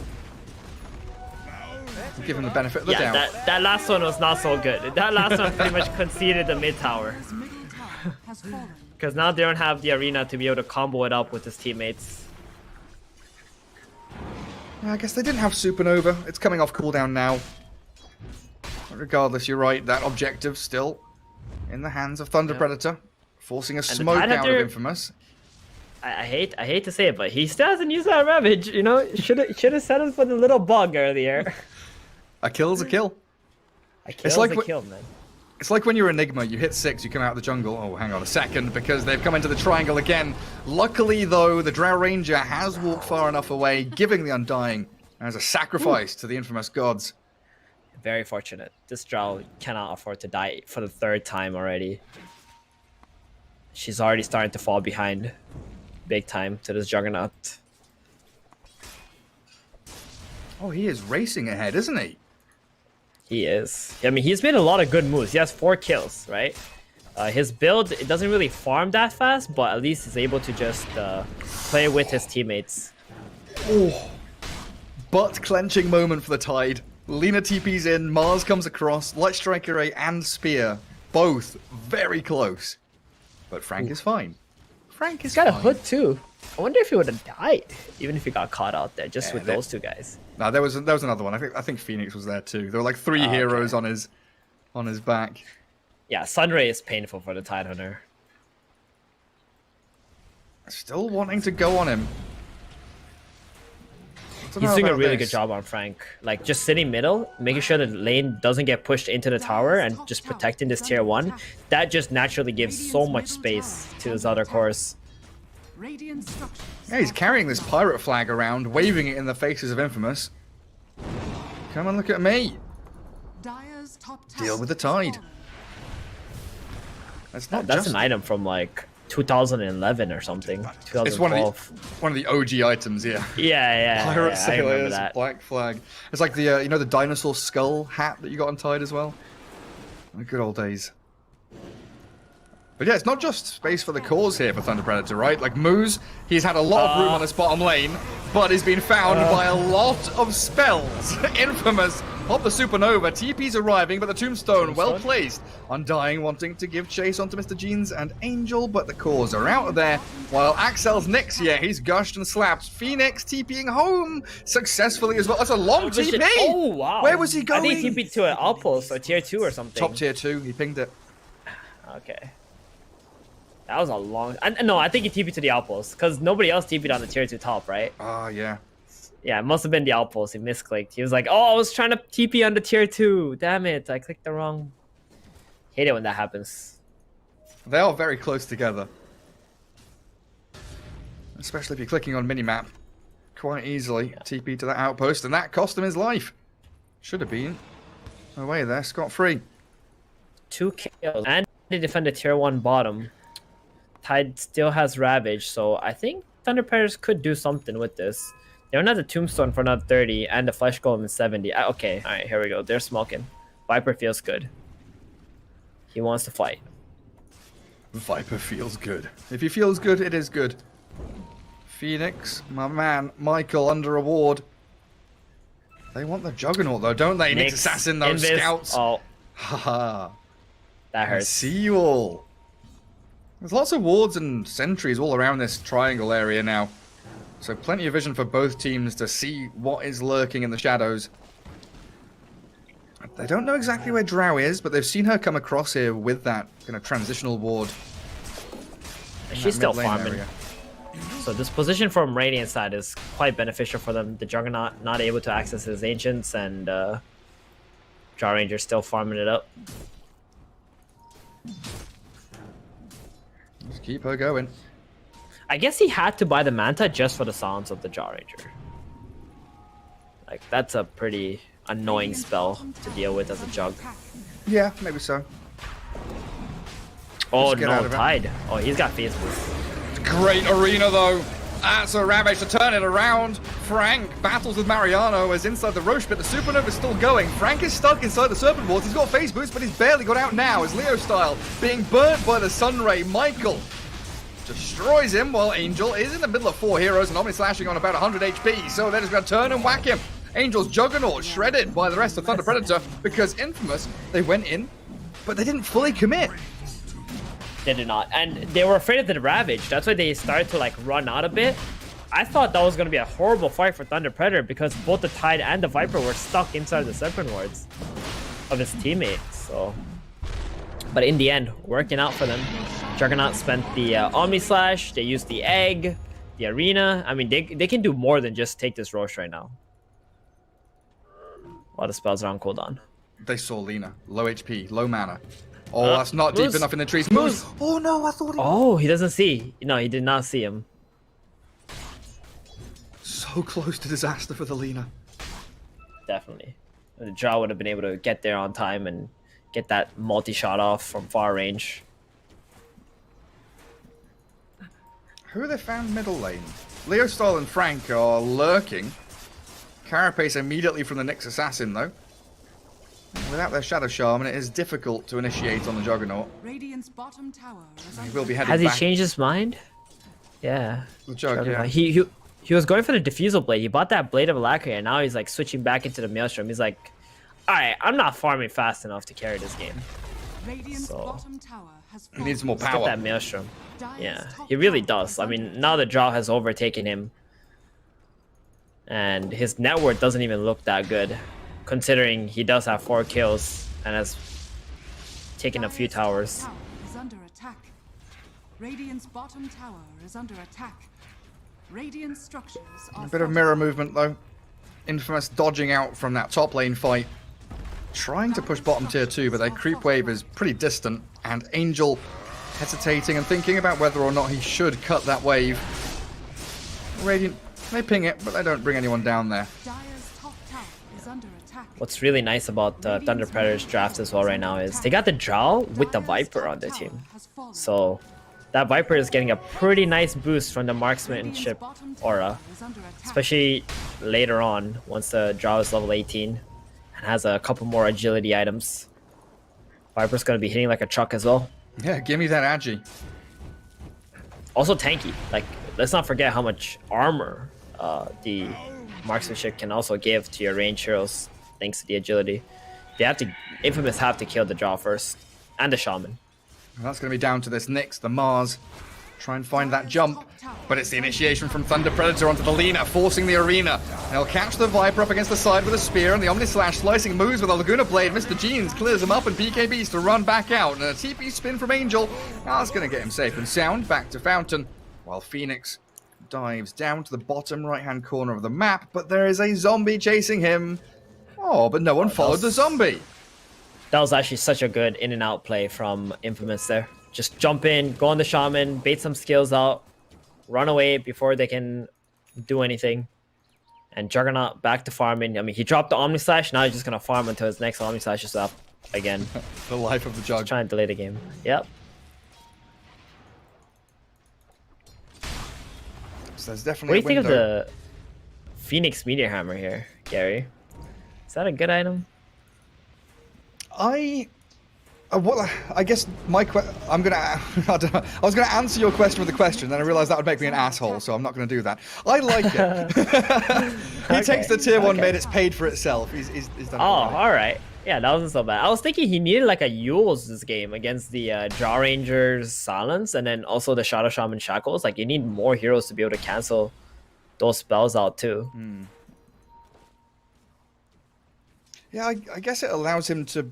Give him the benefit of the yeah, doubt. that last one was not so good. That last one pretty much conceded the mid tower. His middle tower has fallen. Because now they don't have the Arena to be able to combo it up with his teammates. Yeah, I guess they didn't have Supernova. It's coming off cooldown now. But regardless, you're right, that objective still in the hands of Thunder Predator, forcing a the smoke Tide out of Hunter- Infamous. I hate to say it, but he still hasn't used that Ravage. Should have settled for the little bug earlier. A kill's a kill. It's like like a what- kill, man. It's like when you're Enigma, you hit 6, you come out of the jungle. Oh, hang on a second, because they've come into the triangle again. Luckily, though, the Drow Ranger has walked far enough away, giving the Undying As a sacrifice to the infamous gods. Very fortunate. This Drow cannot afford to die for the 3rd time already. She's already starting to fall behind big time to this Juggernaut. Oh, he is racing ahead, isn't he? He is. I mean, he's made a lot of good moves. He has 4 kills, right? His build, it doesn't really farm that fast, but at least he's able to just play with his teammates. Oh, butt-clenching moment for the Tide. Lina TP's in, Mars comes across, Light Strike Array and Spear, both very close. But Frank is fine. Frank is He's got fine. a hood too. I wonder if he would have died, even if he got caught out there, just with those 2 guys. No, there was another one. I think Phoenix was there too. There were like 3 heroes on his back. Yeah, Sunray is painful for the Tidehunter. Still wanting to go on him. He's doing a really good job on Frank. Like, just sitting middle, making sure that the lane doesn't get pushed into the tower and just protecting this tier 1. That just naturally gives so much space to his other cores. Yeah, he's carrying this pirate flag around, waving it in the faces of Infamous. Come and look at me. Deal with the Tide. That's not That's just an item from like 2011 or something. It's 2012. one of the OG items, yeah. Yeah, Pirate I remember sailors, that. black flag. It's like the you know, the dinosaur skull hat that you got on Tide as well. The good old days. But yeah, it's not just space for the cores here for Thunder Predator, right? Like Moose, he's had a lot of room on his bottom lane, but he's been found by a lot of spells. Infamous, pop the Supernova, TP's arriving, but the Tombstone well placed. Undying wanting to give chase onto Mr. Jeans and Angel, but the cores are out of there. While Axel's next year, he's gushed and slapped. Phoenix TPing home successfully as well. That's a long TP! Oh, wow. Where was he going? I think he TP'd to an outpost or tier 2 or something. Top tier 2, he pinged it. Okay. That was a long... No, I think he TP'd to the outpost, because nobody else TP'd on the tier 2 top, right? Ah, yeah. Yeah, it must have been the outpost. He misclicked. He was like, oh, I was trying to TP on the tier 2. Damn it, I clicked the wrong... Hate it when that happens. They are very close together. Especially if you're clicking on minimap. Quite easily TP to that outpost, and that cost him his life. Should have been away there, scot-free. 2 kills. And they defend the tier 1 bottom. Tide still has Ravage, so I think Thunder Predators could do something with this. They don't have the Tombstone for another 30 and the Flesh Golem is 70. Okay, alright, here we go. They're smoking. Viper feels good. He wants to fight. Viper feels good. If he feels good, it is good. Phoenix, my man, Michael under a ward. They want the Juggernaut though, don't they? Nick's assassin, those Invis. scouts. Oh, Haha. that I hurts. see you all. There's lots of wards and sentries all around this triangle area now. So plenty of vision for both teams to see what is lurking in the shadows. They don't know exactly where Drow is, but they've seen her come across here with that kind of transitional ward. She's still mid-lane farming. area. So this position from Radiant side is quite beneficial for them. The Juggernaut not able to access his Ancients, and Jaw Ranger still farming it up. Just keep her going. I guess he had to buy the Manta just for the silence of the Jaw Ranger. Like, that's a pretty annoying spell to deal with as a Jug. Yeah, maybe so. Oh Just get out no, of it. Tide. Oh, he's got face boost. Great arena though. That's a Ravage to turn it around. Frank battles with Mariano as inside the Roche pit. The Supernova is still going. Frank is stuck inside the Serpent Wards. He's got face boost, but he's barely got out now as Leo style being burnt by the Sunray. Michael destroys him while Angel is in the middle of 4 heroes and Omni slashing on about 100 HP. So they're just going to turn and whack him. Angel's Juggernaut shredded by the rest of Thunder Predator because Infamous, they went in, but they didn't fully commit. They did not. And they were afraid of the Ravage. That's why they started to like run out a bit. I thought that was going to be a horrible fight for Thunder Predator because both the Tide and the Viper were stuck inside the Serpent Wards of his teammates. So, but in the end, working out for them. Juggernaut spent the Omni Slash. They used the Egg, the Arena. I mean, they can do more than just take this Roche right now. While the spells are on cooldown. They saw Lina. Low HP, low mana. Oh, that's not deep Moose. enough in the trees. Moose. Moose. Oh no, I thought he... Oh, he doesn't see. No, he did not see him. So close to disaster for the Lina. definitely. The Drow would have been able to get there on time and get that multi-shot off from far range. Who they found middle lane? Leostyle and Frank are lurking. Carapace immediately from the Nyx Assassin, though. Without their Shadow Shaman, it is difficult to initiate on the Juggernaut. Radiant's bottom tower is He will be heading Has he back. changed his mind? Yeah. The Jug, yeah. He was going for the Diffusal Blade. He bought that Blade of Alacrity, and now he's like switching back into the Maelstrom. He's like, alright, I'm not farming fast enough to carry this game. Radiant's So- bottom tower has He needs more Let's get power. that Maelstrom. Dire's Yeah, top he really tower does. is I under mean, now the attack. Drow has overtaken him. And his net worth doesn't even look that good, considering he does have 4 kills and has taken a few Dire's top towers. tower is under attack. Radiant's bottom tower is under attack. Radiant structures are A bit of mirror movement, though. Infamous dodging out from that top lane fight. Trying to push bottom tier 2, but their creep wave is pretty distant. And Angel hesitating and thinking about whether or not he should cut that wave. Radiant, they ping it, but they don't bring anyone down there. Dire's top tower is under attack. What's really nice about Thunder Predator's draft as well right now is they got the Drow with the Viper on their team. So that Viper is getting a pretty nice boost from the marksmanship aura, especially later on once the Drow is level 18 and has a couple more agility items. Viper's going to be hitting like a truck as well. Yeah, give me that Agi. Also Tanky. Like, let's not forget how much armor the marksmanship can also give to your range heroes thanks to the agility. They have to, Infamous have to kill the Drow first and the Shaman. And that's going to be down to this Nyx, the Mars. Try and find that jump. But it's the initiation from Thunder Predator onto the Lina, forcing the arena. They'll catch the Viper up against the side with a spear, and the Omni Slash slicing moves with a Laguna Blade. Mr. Jeans clears him up, and BKB's to run back out. And a TP spin from Angel. That's going to get him safe and sound back to Fountain, while Phoenix dives down to the bottom right-hand corner of the map. But there is a zombie chasing him. Oh, but no one followed the zombie. That was actually such a good in and out play from Infamous there. Just jump in, go on the Shaman, bait some skills out, run away before they can do anything. And Juggernaut back to farming. I mean, he dropped the Omni Slash, now he's just going to farm until his next Omni Slash is up again. The life of the Jug. Just trying to delay the game. Yep. So there's What definitely do you a think of window. the Phoenix Meteor Hammer here, Gary? Is that a good item? Well, I guess I'm gonna. I don't know. I was gonna answer your question with a question, then I realized that would make me an asshole, so I'm not gonna do that. I like it. He takes the tier 1 mid, it's paid for itself. He's done. Oh, all right. all right. Yeah, that wasn't so bad. I was thinking he needed like a Yules this game against the Jaw Rangers Silence and then also the Shadow Shaman Shackles. Like, you need more heroes to be able to cancel those spells out too. Yeah, I guess it allows him to,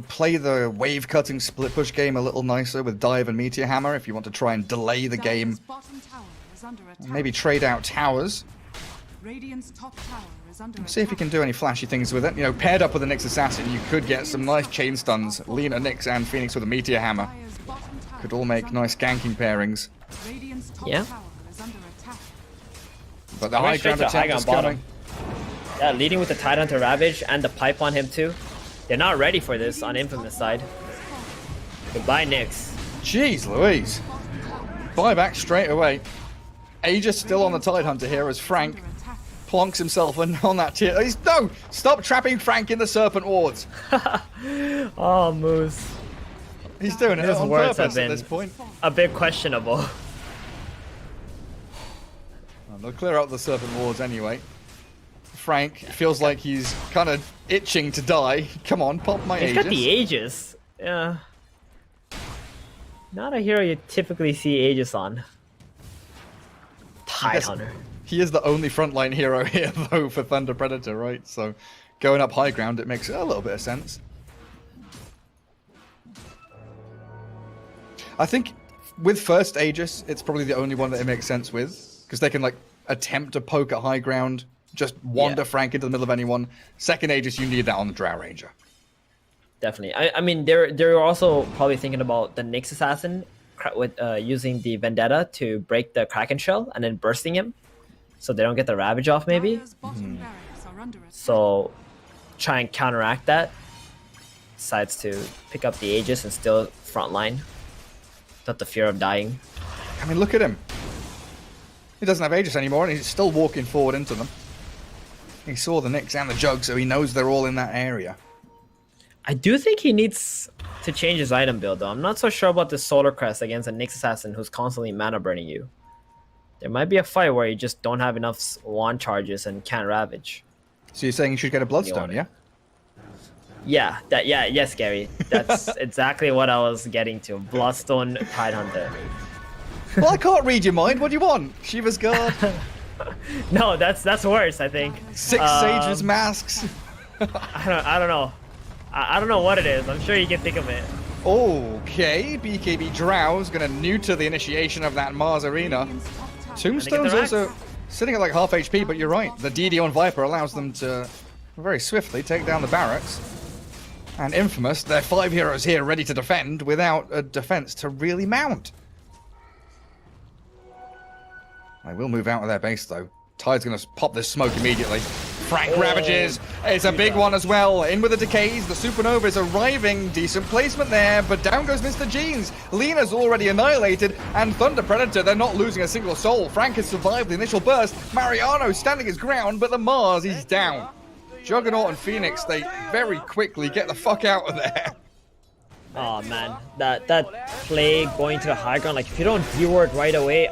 play the wave cutting split push game a little nicer with Dive and Meteor Hammer if you want to try and delay the game. Dire's bottom tower is under attack. Maybe trade out towers. Radiant's top tower is under See if you can do any flashy things with it. Paired up with the Nyx Assassin, you could get some nice chain stuns. Lina, Nyx, and Phoenix with a Meteor Hammer. Dire's bottom tower Could all is make under nice attack. ganking pairings. Radiant's top Yeah. tower is under attack. But the Going high straight ground to high attempt is ground coming. bottom. Yeah, leading with the Tidehunter Ravage and the pipe on him too. They're not ready for this on Infamous side. Goodbye, Nyx. Jeez Louise. Buyback straight away. Aegis still on the Tidehunter here as Frank Under attack. plonks himself on that tier. No! Stop trapping Frank in the Serpent Wards. Oh, Moose. He's doing it His on words have purpose at been this point. a bit questionable. Well, they'll clear out the Serpent Wards anyway. Frank feels like he's kind of itching to die. Come on, pop my He's Aegis. got the Aegis. Yeah. Not a hero you typically see Aegis on. guess- Tidehunter. He is the only frontline hero here, though, for Thunder Predator, right? So going up high ground, it makes a little bit of sense. I think with first Aegis, it's probably the only one that it makes sense with, because they can like attempt to poke at high ground, just wander Yeah. Frank into the middle of anyone. Second Aegis, you need that on the Drow Ranger. Definitely. I mean, they're also probably thinking about the Nyx Assassin with using the Vendetta to break the Kraken shell and then bursting him, so they don't get the Ravage off maybe. Dire's bottom barracks are under attack. So try and counteract that. Decides to pick up the Aegis and still frontline. Not the fear of dying. I mean, look at him. He doesn't have Aegis anymore, and he's still walking forward into them. He saw the Nyx and the Jug, so he knows they're all in that area. I do think he needs to change his item build, though. I'm not so sure about the Solar Crest against a Nyx Assassin who's constantly mana burning you. There might be a fight where you just don't have enough wand charges and can't Ravage. So you're saying you should get a Bloodstone, yeah? Yeah, yes, Gary. That's exactly what I was getting to. Bloodstone Tidehunter. Well, I can't read your mind. What do you want? Shiva's Guard? No, that's worse, I think. 6 Sages Masks? I don't know. I don't know what it is. I'm sure you can think of it. Okay, BKB Drow's gonna neuter the initiation of that Mars Arena. Tombstone's also sitting at like half HP, but you're right. The DD on Viper allows them to very swiftly take down the barracks. And Infamous, they're 5 heroes here ready to defend without a defense to really mount. They will move out of their base though. Tide's gonna pop this smoke immediately. Frank Ravages. It's a big one as well. In with the decays. The Supernova is arriving. Decent placement there, but down goes Mr. Jeans. Lena's already annihilated, and Thunder Predator, they're not losing a single soul. Frank has survived the initial burst. Mariano standing his ground, but the Mars, he's down. Juggernaut and Phoenix, they very quickly get the fuck out of there. Oh man, that play going to the high ground, like if you don't D-ward right away,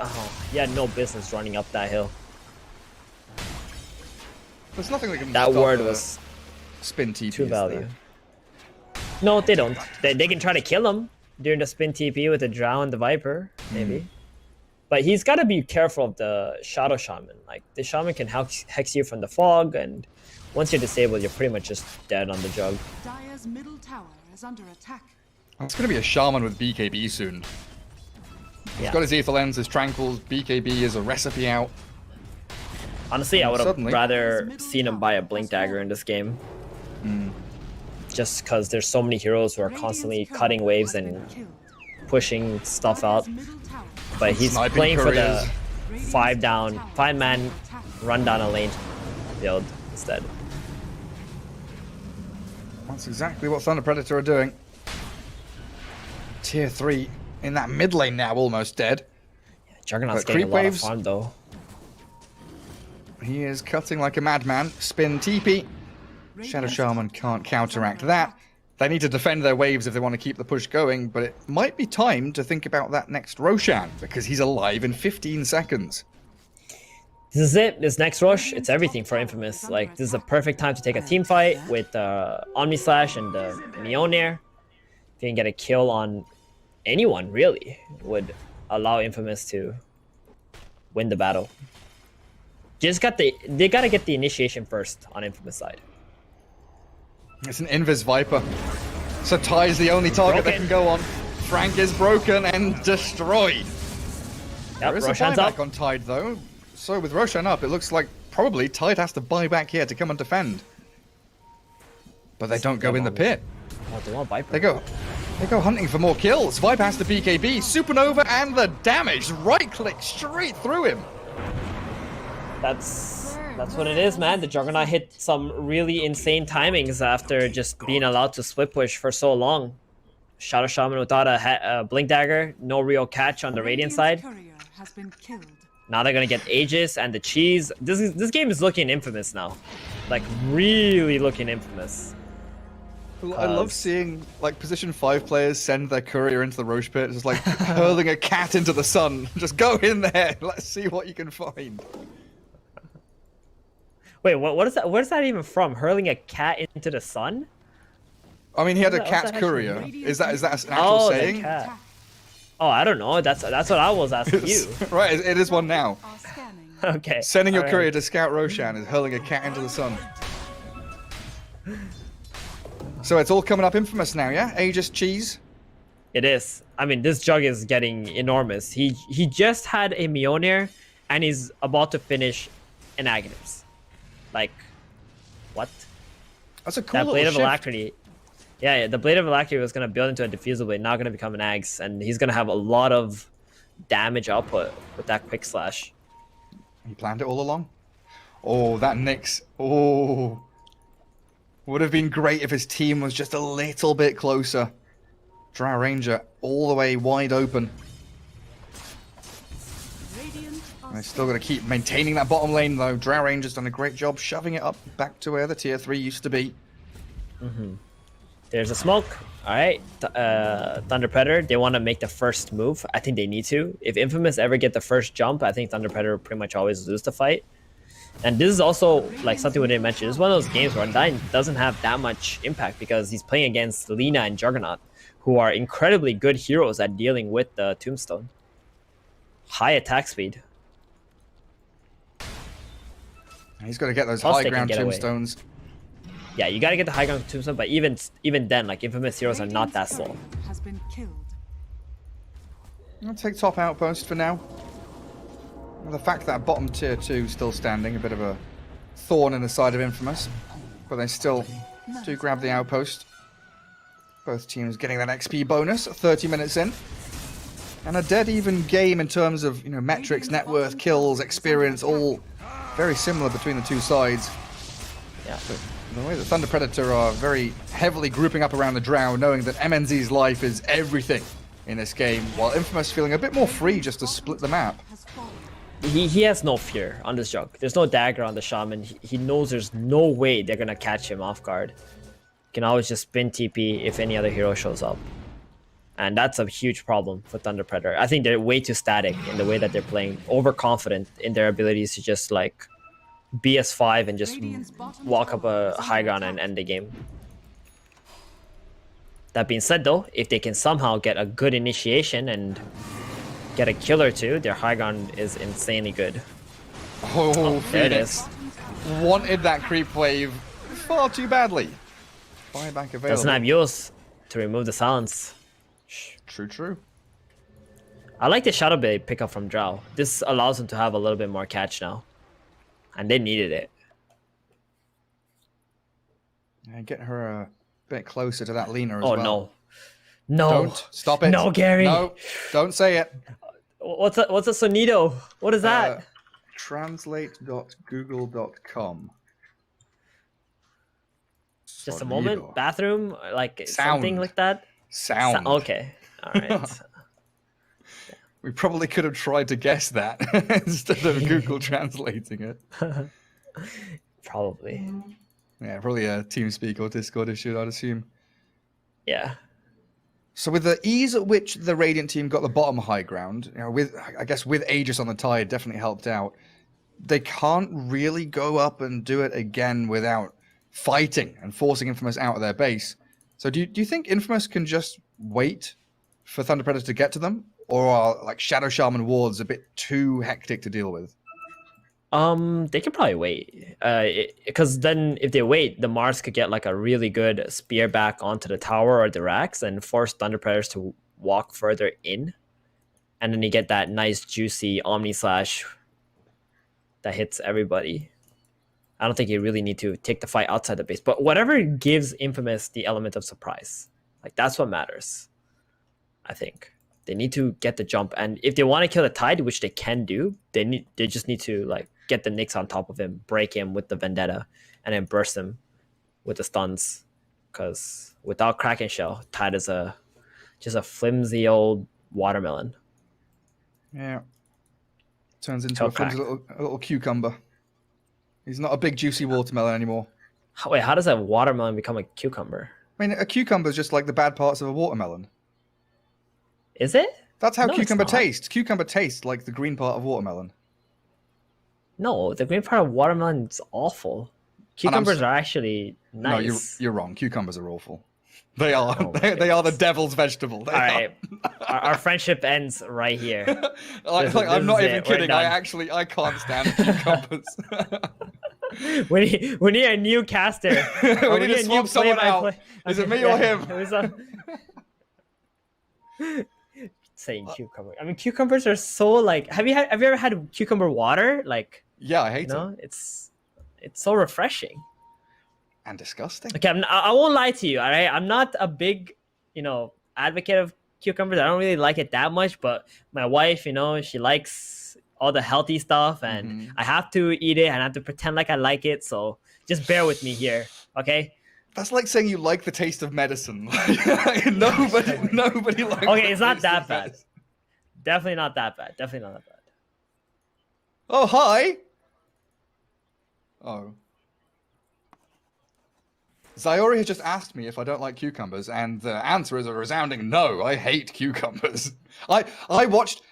you had no business running up that hill. There's nothing that can That stop word was spin TP. true value. No, they don't. They can try to kill him during the spin TP with the Drow and the Viper, maybe. But he's got to be careful of the Shadow Shaman. Like, the Shaman can hex you from the fog, and once you're disabled, you're pretty much just dead on the Jug. Dire's middle tower is under attack. It's going to be a Shaman with BKB soon. He's got his Aether Lens, his Tranquils, BKB is a recipe out. Honestly, I would have Suddenly- rather seen him buy a Blink Dagger in this game. Just because there's so many heroes who are constantly cutting waves and pushing stuff out. But he's Sniping playing for couriers. the 5-man run down a lane build instead. That's exactly what Thunder Predator are doing. Tier 3 in that mid lane now, almost dead. Juggernaut's But getting a creep lot waves- of farm though. He is cutting like a madman. Spin TP. Shadow Shaman can't counteract that. They need to defend their waves if they want to keep the push going, but it might be time to think about that next Roshan, because he's alive in 15 seconds. This is it. This next rush, it's everything for Infamous. Like, this is a perfect time to take a team fight with Omni Slash and the Mjolnir. If you can get a kill on anyone, really, it would allow Infamous to win the battle. They gotta get the initiation first on Infamous side. It's an Invis Viper. So Ty's the only target that can go on. Frank is broken and destroyed. There is a Roshan's buyback up. on Tide though. So with Roshan up, it looks like probably Tide has to buy back here to come and defend. But they don't go in the pit. Oh, they want Viper. They go hunting for more kills. Viper has the BKB, Supernova, and the damage. Right click straight through him. That's what it is, man. The Juggernaut hit some really insane timings after just being allowed to split push for so long. Shadow Shaman without a Blink Dagger, no real catch on the Radiant side. Courier has been killed. Now they're gonna get Aegis and the cheese. This game is looking Infamous now, like really looking Infamous. I love seeing like position 5 players send their courier into the Roche pit. It's like hurling a cat into the sun. Just go in there. Let's see what you can find. Wait, what is that? Where's that even from? Hurling a cat into the sun? I mean, he had a What's cat's that courier. actually? Is that an actual Oh, the saying? cat. Oh, I don't know. That's what I was asking you. Right, it is one now. Are scanning. Okay. Sending your all right. courier to scout Roshan is hurling a cat into the sun. So it's all coming up Infamous now, yeah? Aegis cheese. It is. I mean, this Jug is getting enormous. He just had a Mjolnir, and he's about to finish an Aghanim. Like, what? That's a cool That little Blade of shift. Alacrity. Yeah, the Blade of Alacrity was going to build into a Diffusal Blade, now going to become an Ags, and he's going to have a lot of damage output with that Quick Slash. He planned it all along. Oh, that Nyx. Oh. Would have been great if his team was just a little bit closer. Drow Ranger all the way wide open. And they're still got to keep maintaining that bottom lane, though. Drow Ranger's done a great job shoving it up back to where the tier 3 used to be. There's a smoke. All right, Thunder Predator, they want to make the first move. I think they need to. If Infamous ever get the first jump, I think Thunder Predator pretty much always lose the fight. And this is also like something we didn't mention. This is one of those games where Undyne doesn't have that much impact because he's playing against Lina and Juggernaut, who are incredibly good heroes at dealing with the Tombstone. High attack speed. He's got to get those Plus high they can ground get away. tombstones. Yeah, you gotta get the high ground Tombstone, but even then, like Infamous heroes are not that slow. Has been killed. I'll take top outpost for now. The fact that bottom tier 2 is still standing, a bit of a thorn in the side of Infamous. But they still do grab the outpost. Both teams getting that XP bonus 30 minutes in. And a dead even game in terms of, metrics, net worth, kills, experience, all very similar between the two sides. Yeah. But the way that Thunder Predator are very heavily grouping up around the Drow, knowing that MNZ's life is everything in this game, while Infamous feeling a bit more free just to split the map. He has no fear on this jug. There's no dagger on the Shaman. He knows there's no way they're gonna catch him off guard. Can always just spin TP if any other hero shows up. And that's a huge problem for Thunder Predator. I think they're way too static in the way that they're playing, overconfident in their abilities to just like BS5 and just walk up a high ground and end the game. That being said though, if they can somehow get a good initiation and get a kill or two, their high ground is insanely good. Oh, there it Phoenix is. wanted that creep wave far too badly. Buyback available. Doesn't have Eos to remove the silence. True. I like the Shadow Blade pickup from Drow. This allows them to have a little bit more catch now. And they needed it. And get her a bit closer to that Lina as Oh well. no. Don't. Stop it. No, Gary. No, don't say it. What's a sonido? What is that? Translate.google.com. Just a moment. Sonido. Bathroom? Like Sound. something like that? Sound. Okay. Alright. We probably could have tried to guess that instead of Google translating it. Probably. Yeah, probably a TeamSpeak or Discord issue, I'd assume. Yeah. So with the ease at which the Radiant team got the bottom high ground, with Aegis on the Tide definitely helped out. They can't really go up and do it again without fighting and forcing Infamous out of their base. So do you think Infamous can just wait for Thunder Predator to get to them, or are like Shadow Shaman wards a bit too hectic to deal with? They could probably wait. Because then if they wait, the Mars could get like a really good spear back onto the tower or the racks and force Thunder Predators to walk further in. And then you get that nice juicy Omni Slash that hits everybody. I don't think you really need to take the fight outside the base. But whatever gives Infamous the element of surprise, like that's what matters. I think they need to get the jump, and if they want to kill the Tide, which they can do, they just need to like get the Nyx on top of him, break him with the Vendetta, and then burst him with the stuns. Because without Kraken Shell, Tide is just a flimsy old watermelon. Yeah, turns into a flimsy little cucumber. He's not a big juicy watermelon anymore. Wait, how does a watermelon become a cucumber? I mean, a cucumber is just like the bad parts of a watermelon. Is it? That's how No, it's cucumber not. tastes. Cucumber tastes like the green part of watermelon. No, the green part of watermelon is awful. Cucumbers are actually nice. No, you're wrong. Cucumbers are awful. They are. Oh, they are the devil's vegetable. They All are. right, our friendship ends right here. I'm not is even it. We're kidding. done. I can't stand cucumbers. We need a new caster. We need to swap someone out. Is it me or him? Saying cucumber. I mean, cucumbers are so like. Have you ever had cucumber water? Like, Yeah, I hate it. it's so refreshing. And disgusting. Okay, I won't lie to you. All right, I'm not a big, advocate of cucumbers. I don't really like it that much. But my wife, she likes all the healthy stuff, and I have to eat it and I have to pretend like I like it. So just bear with me here, okay? That's like saying you like the taste of medicine. Nobody likes. Okay, it's not that bad. Definitely not that bad. Definitely not that bad. Oh, hi. Oh. Zyori has just asked me if I don't like cucumbers, and the answer is a resounding no. I hate cucumbers. I watched.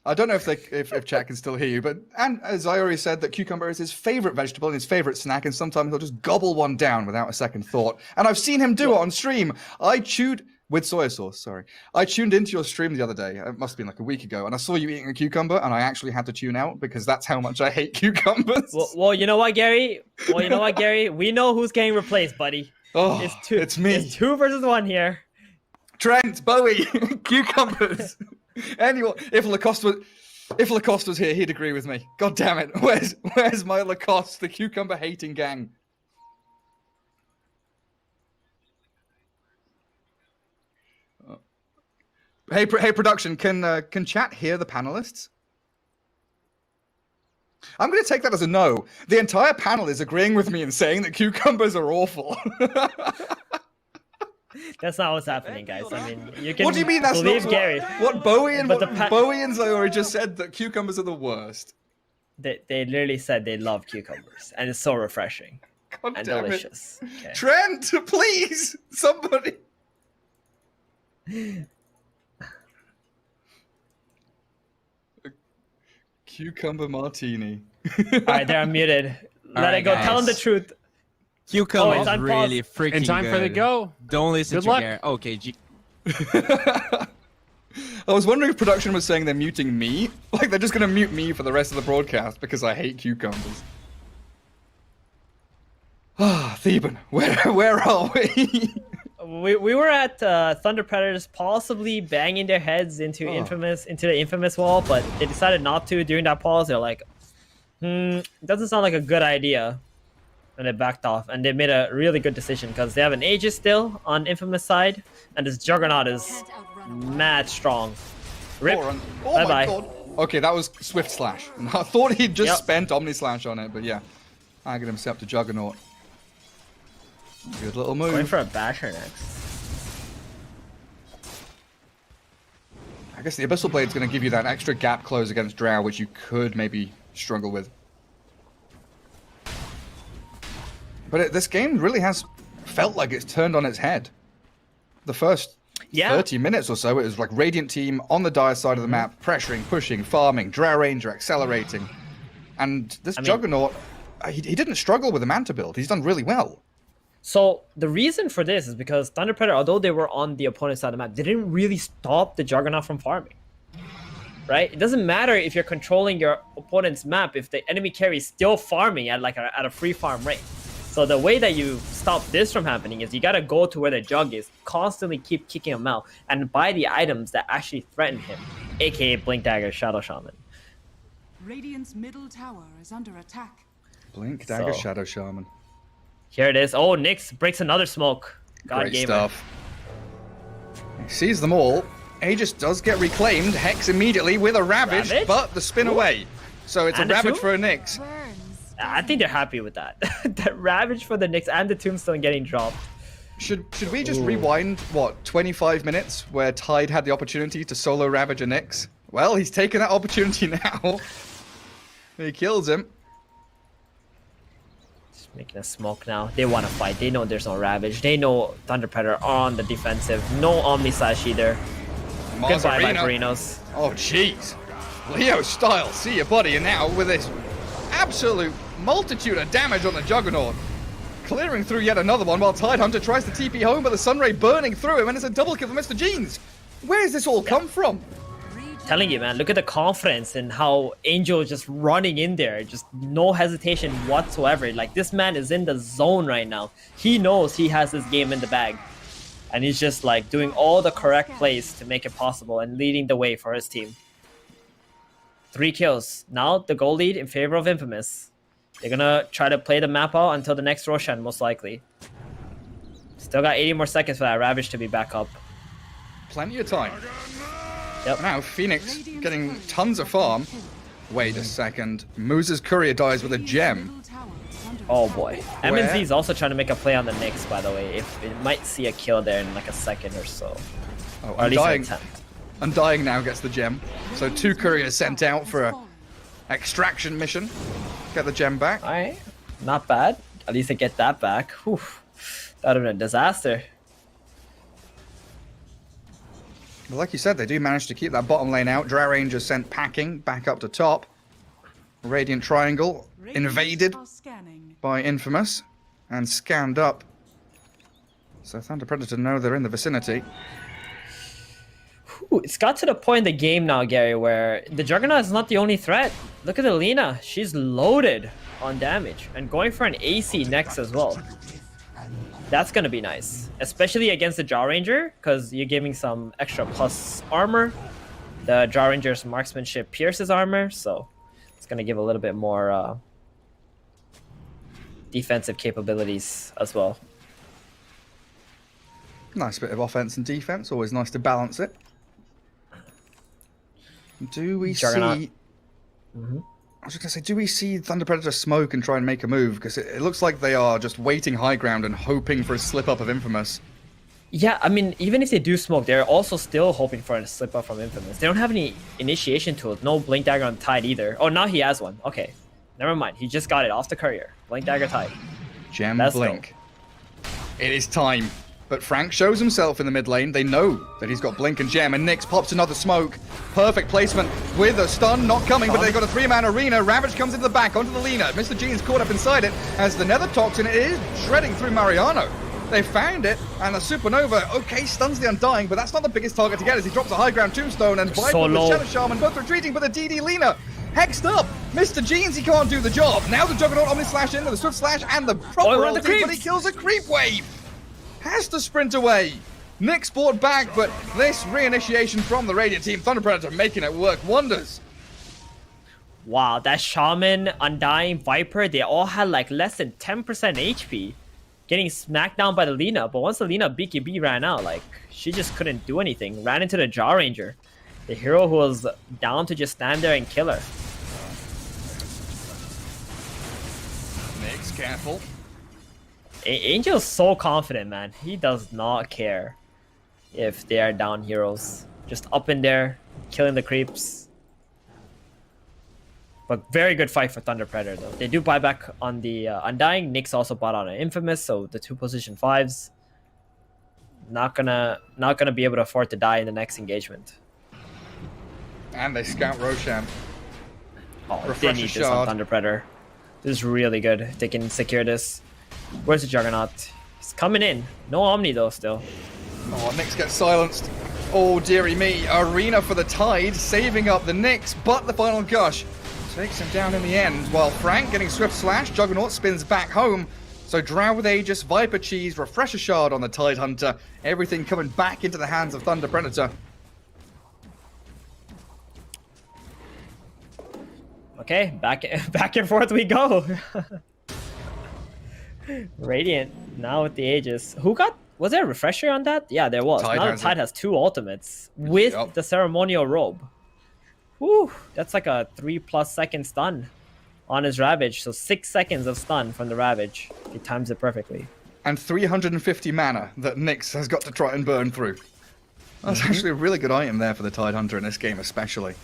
I don't know if chat can still hear you, but Zyori said that cucumber is his favorite vegetable and his favorite snack, and sometimes he'll just gobble one down without a second thought. And I've seen him do it on stream. With soy sauce, sorry. I tuned into your stream the other day. It must have been like a week ago, and I saw you eating a cucumber, and I actually had to tune out because that's how much I hate cucumbers. Well, you know what, Gary? We know who's getting replaced, buddy. Oh, it's me. It's 2 versus 1 here. Trent, Bowie, cucumbers. Anyone, if Lacoste was here, he'd agree with me. God damn it! Where's my Lacoste, the cucumber hating gang? Hey, production, can chat hear the panelists? I'm going to take that as a no. The entire panel is agreeing with me and saying that cucumbers are awful. That's not what's happening, guys. I mean, you can. What do you mean that's believe not Gary? What Bowie and Zyori just said that cucumbers are the worst. They literally said they love cucumbers, and it's so refreshing God and damn delicious. It. Okay. Trent, please, somebody. Cucumber martini. All right, they're unmuted. Let it go. guys. Tell them the truth. Cucumber it's is unpaused. really freaking In time good. for the go. Don't listen Good to luck. Gary. Okay, I was wondering if production was saying they're muting me. Like they're just going to mute me for the rest of the broadcast because I hate cucumbers. Ah, Theban, where are we? We were at Thunder Predators possibly banging their heads into the infamous wall, but they decided not to during that pause. They're like, doesn't sound like a good idea. And they backed off, and they made a really good decision because they have an Aegis still on infamous side, and this Juggernaut is mad strong. Rip. Oh Bye my bye. god. Okay, that was Swift Slash. I thought he'd just spent Omni Slash on it, but yeah. I get himself to Juggernaut. Good little move. Going for a basher next. I guess the Abyssal Blade's going to give you that extra gap close against Drow, which you could maybe struggle with. But this game really has felt like it's turned on its head. The first 30 minutes or so, it was like Radiant team on the dire side of the map, pressuring, pushing, farming, Drow Ranger accelerating. And this Juggernaut, he didn't struggle with the Manta build. He's done really well. So the reason for this is because Thunder Predator, although they were on the opponent's side of the map, they didn't really stop the Juggernaut from farming. Right? It doesn't matter if you're controlling your opponent's map if the enemy carry is still farming at at a free farm rate. So the way that you stop this from happening is you gotta go to where the Jug is, constantly keep kicking him out, and buy the items that actually threaten him, aka Blink Dagger, Shadow Shaman. Radiant's middle tower is under attack. Blink Dagger, Shadow Shaman. Here it is. Oh, Nyx breaks another smoke. God Great gave stuff. He sees them all. Aegis does get reclaimed. Hex immediately with a Ravage, but the spin away. So it's And a a Ravage tomb? for a Nyx. I think they're happy with that. That Ravage for the Nyx and the Tombstone getting dropped. Should we just rewind, 25 minutes where Tide had the opportunity to solo Ravage a Nyx? Well, he's taken that opportunity now. He kills him. Just making a smoke now. They want to fight. They know there's no Ravage. They know Thunder Predator are on the defensive. No Omni Slash either. Goodbye, Viperinos. Oh, jeez. Leo style, see your buddy, and now with this absolute multitude of damage on the Juggernaut. Clearing through yet another one while Tidehunter tries to TP home, but the Sunray burning through him, and it's a double kill for Mr. Jeans. Where does this all come from? Telling you, man, look at the confidence and how Angel is just running in there. Just no hesitation whatsoever. Like, this man is in the zone right now. He knows he has this game in the bag. And he's just, like, doing all the correct plays to make it possible and leading the way for his team. 3 kills. Now, the goal lead in favor of Infamous. They're gonna try to play the map out until the next Roshan, most likely. Still got 80 more seconds for that Ravage to be back up. Plenty of time. Yep. Now, Phoenix getting tons of farm. Wait a second. Moose's courier dies with a gem. Oh boy. MNZ is also trying to make a play on the Nyx, by the way. If it might see a kill there in like a second or so. Oh, or at least an attempt. Undying now gets the gem. So 2 couriers sent out for a extraction mission. Get the gem back. Alright. Not bad. At least they get that back. Whew. That would have been a disaster. Well, like you said, they do manage to keep that bottom lane out. Drow Ranger sent packing back up to top. Radiant Triangle invaded by Infamous and scanned up. So Thunder Predator know they're in the vicinity. Ooh, it's got to the point in the game now, Gary, where the Juggernaut is not the only threat. Look at the Lina. She's loaded on damage and going for an AC next as well. That's going to be nice, especially against the Jaw Ranger, because you're giving some extra plus armor. The Jaw Ranger's marksmanship pierces armor, so it's going to give a little bit more defensive capabilities as well. Nice bit of offense and defense. Always nice to balance it. Do we Juggernaut. see... I was just going to say, do we see Thunder Predator smoke and try and make a move? Because it looks like they are just waiting high ground and hoping for a slip-up of Infamous. Yeah, I mean, even if they do smoke, they're also still hoping for a slip-up from Infamous. They don't have any initiation tools. No Blink Dagger on Tide either. Oh, now he has one. Okay. Never mind. He just got it off the courier. Blink Dagger Tide. Gem That's Blink. It is time. But Frank shows himself in the mid lane. They know that he's got Blink and Gem, and Nyx pops another smoke. Perfect placement with a stun, not coming, but they've got a 3-man arena. Ravage comes into the back, onto the Lina. Mr. Gene's caught up inside it as the Nether Toxin is shredding through Mariano. They found it, and the Supernova, okay, stuns the Undying, but that's not the biggest target to get as he drops a high ground tombstone, and Viper with Shadow Shaman both retreating, but the DD Lina hexed up. Mr. Genes, he can't do the job. Now the Juggernaut Omni Slash in with the Swift Slash and the proper ulti, but he kills a creep wave. Has to sprint away. Nyx brought back, but this reinitiation from the Radiant team, Thunder Predator making it work wonders. Wow, that Shaman, Undying, Viper, they all had like less than 10% HP. Getting smacked down by the Lina, but once the Lina BKB ran out, like, she just couldn't do anything. Ran into the Jaw Ranger. The hero who was down to just stand there and kill her. Nyx, careful. Angel's so confident, man. He does not care if they are down heroes. Just up in there, killing the creeps. But very good fight for Thunder Predator, though. They do buy back on the Undying. Nyx also bought on an Infamous, so the 2 position 5s. Not gonna be able to afford to die in the next engagement. And they scout Roshan. Oh, they need this on Thunder Predator. This is really good. If they can secure this. Where's the Juggernaut? He's coming in. No Omni though still. Oh, Nyx gets silenced. Oh, dearie me. Arena for the Tide, saving up the Nyx, but the final gush takes him down in the end, while Frank getting Swift Slash, Juggernaut spins back home. So Drow with Aegis, Viper Cheese, Refresher Shard on the Tide Hunter. Everything coming back into the hands of Thunder Predator. Okay, back and forth we go. Radiant now with the Aegis. Was there a refresher on that? Yeah, there was. Now the Tide has 2 ultimates with the ceremonial robe. Whew, that's like a 3+ second stun on his Ravage. So 6 seconds of stun from the Ravage. He times it perfectly. And 350 mana that Nyx has got to try and burn through. That's actually a really good item there for the Tide Hunter in this game especially.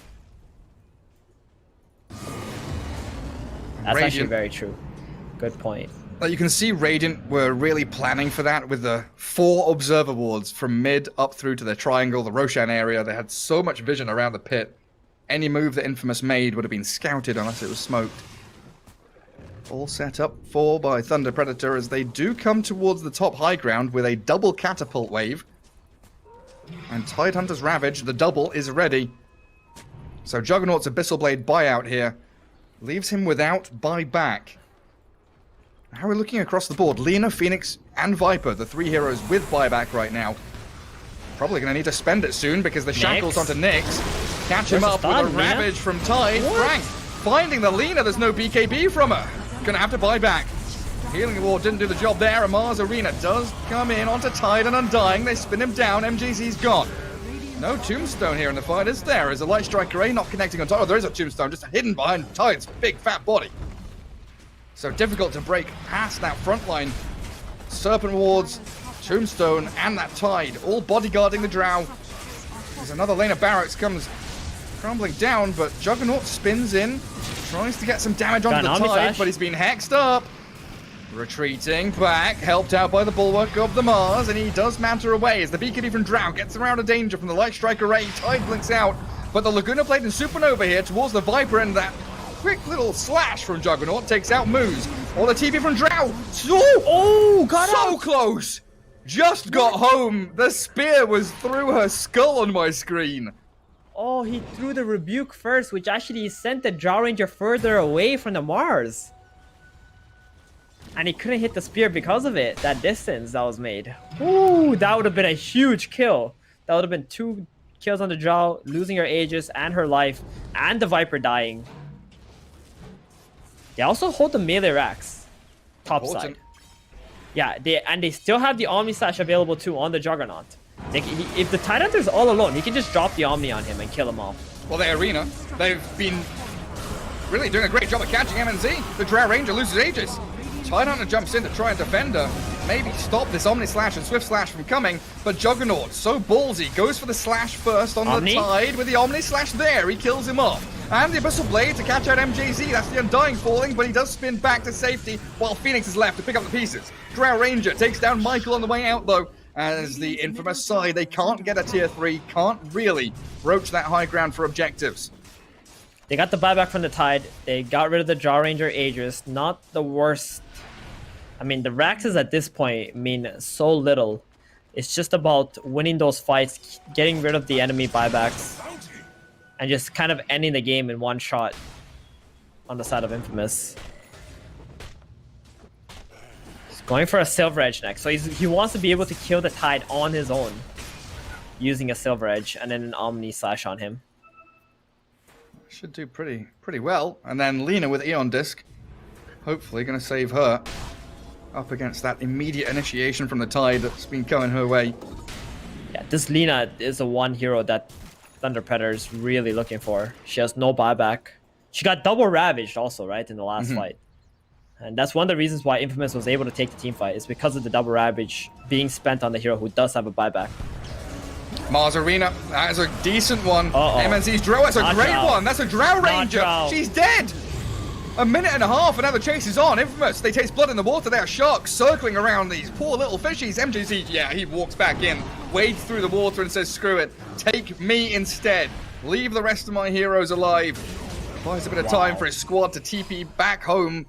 That's actually very true. Good point. You can see Radiant were really planning for that with the 4 observer wards from mid up through to the triangle, the Roshan area. They had so much vision around the pit. Any move that Infamous made would have been scouted unless it was smoked. All set up for by Thunder Predator as they do come towards the top high ground with a double catapult wave. And Tidehunter's Ravage, the double, is ready. So Juggernaut's Abyssal Blade buyout here leaves him without buyback. How are we looking across the board? Lina, Phoenix, and Viper, the 3 heroes with buyback right now. Probably going to need to spend it soon because the shackles onto Nyx. Catch him up with a Ravage from Tide. Frank finding the Lina. There's no BKB from her. Gonna have to buy back. Healing Ward didn't do the job there, and Mars Arena does come in onto Tide and Undying. They spin him down, MJZ's gone. No tombstone here in the fight, is there? Is a Light Strike Array not connecting on Tide? Oh, there is a tombstone just hidden behind Tide's big fat body. So difficult to break past that front line. Serpent Wards, Tombstone, and that Tide, all bodyguarding the Drow. There's another lane of barracks comes crumbling down, but Juggernaut spins in, tries to get some damage onto the Tide, but he's been hexed up. Retreating back, helped out by the bulwark of the Mars, and he does manter away as the BKB from Drow gets around a danger from the Light Strike Array. Tide blinks out, but the Laguna Blade and Supernova here towards the Viper, and that quick little slash from Juggernaut takes out Moose. Or the TP from Drow. Oh, got so close! Just got home. The spear was through her skull on my screen. Oh, he threw the Rebuke first, which actually sent the Drow Ranger further away from the Mars. And he couldn't hit the spear because of it, that distance that was made. Ooh, that would have been a huge kill. That would have been 2 kills on the Drow, losing her Aegis and her life, and the Viper dying. They also hold the melee racks, top side. Yeah, they still have the Omni Slash available too on the Juggernaut. If the Tide Hunter's all alone, he can just drop the Omni on him and kill him off. Well, the Arena, they've been really doing a great job of catching MNZ. The Drow Ranger loses Aegis. Tide Hunter jumps in to try and defend her. Maybe stop this Omni Slash and Swift Slash from coming, but Juggernaut, so ballsy, goes for the Slash first on the Tide with the Omni Slash there. He kills him off. And the Abyssal Blade to catch out MJZ. That's the Undying falling, but he does spin back to safety while Phoenix is left to pick up the pieces. Drow Ranger takes down Michael on the way out, though, as the infamous side, they can't get a tier 3, can't really broach that high ground for objectives. They got the buyback from the Tide. They got rid of the Drow Ranger Aegis. Not the worst. I mean, the Raxes at this point mean so little. It's just about winning those fights, getting rid of the enemy buybacks, and just kind of ending the game in one shot on the side of Infamous. He's going for a Silver Edge next. So he wants to be able to kill the Tide on his own using a Silver Edge and then an Omni Slash on him. Should do pretty well. And then Lina with Eon Disc. Hopefully going to save her up against that immediate initiation from the Tide that's been coming her way. Yeah, this Lina is the one hero that Thunder Predator is really looking for. She has no buyback. She got double ravaged also, right, in the last fight. And that's one of the reasons why Infamous was able to take the team fight, is because of the double ravage being spent on the hero who does have a buyback. Mars Arena, that is a decent one. MNZ's Drow, that's a great one. That's a Drow Ranger. She's dead. A minute and a half, and now the chase is on. Infamous, they taste blood in the water. They are sharks circling around these poor little fishies. MJZ, yeah, he walks back in, wades through the water and says, screw it. Take me instead. Leave the rest of my heroes alive. Buys a bit of time for his squad to TP back home.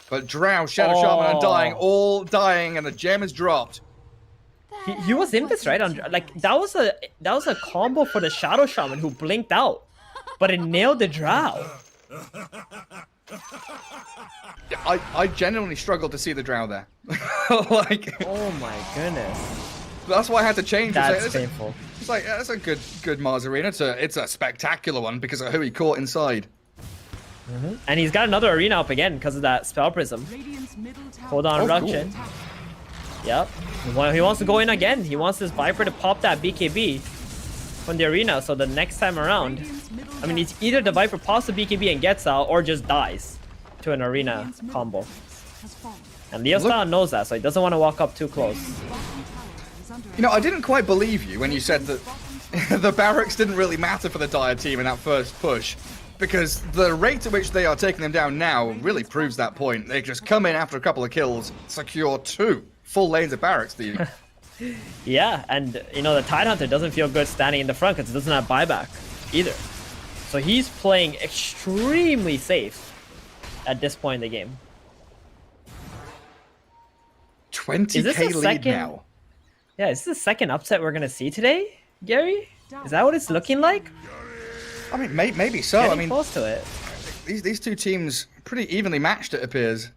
But Drow, Shadow Shaman, Undying, all dying, and the gem is dropped. He was Infamous, right? Like, that was a combo for the Shadow Shaman who blinked out. But it nailed the Drow. I genuinely struggled to see the Drow there. Like, oh my goodness. That's why I had to change. That's painful. It's like, that's a good Mars Arena. It's a spectacular one because of who he caught inside. And he's got another arena up again because of that Spell Prism. Hold on, Ruction. Cool. Yep. He wants to go in again. He wants this Viper to pop that BKB from the arena, so the next time around, I mean, it's either the Viper pops the BKB and gets out, or just dies to an arena combo. And Leo Style knows that, so he doesn't want to walk up too close. You know, I didn't quite believe you when you said that the barracks didn't really matter for the Dire team in that first push, because the rate at which they are taking them down now really proves that point. They just come in after a couple of kills, secure 2 full lanes of barracks to you. Yeah, and you know, the Tide Hunter doesn't feel good standing in the front because it doesn't have buyback either. So he's playing extremely safe at this point in the game. 20k lead now. Yeah, is this the second upset we're going to see today, Gary? Is that what it's looking like? I mean, maybe so. Getting close to it. These two teams pretty evenly matched, it appears.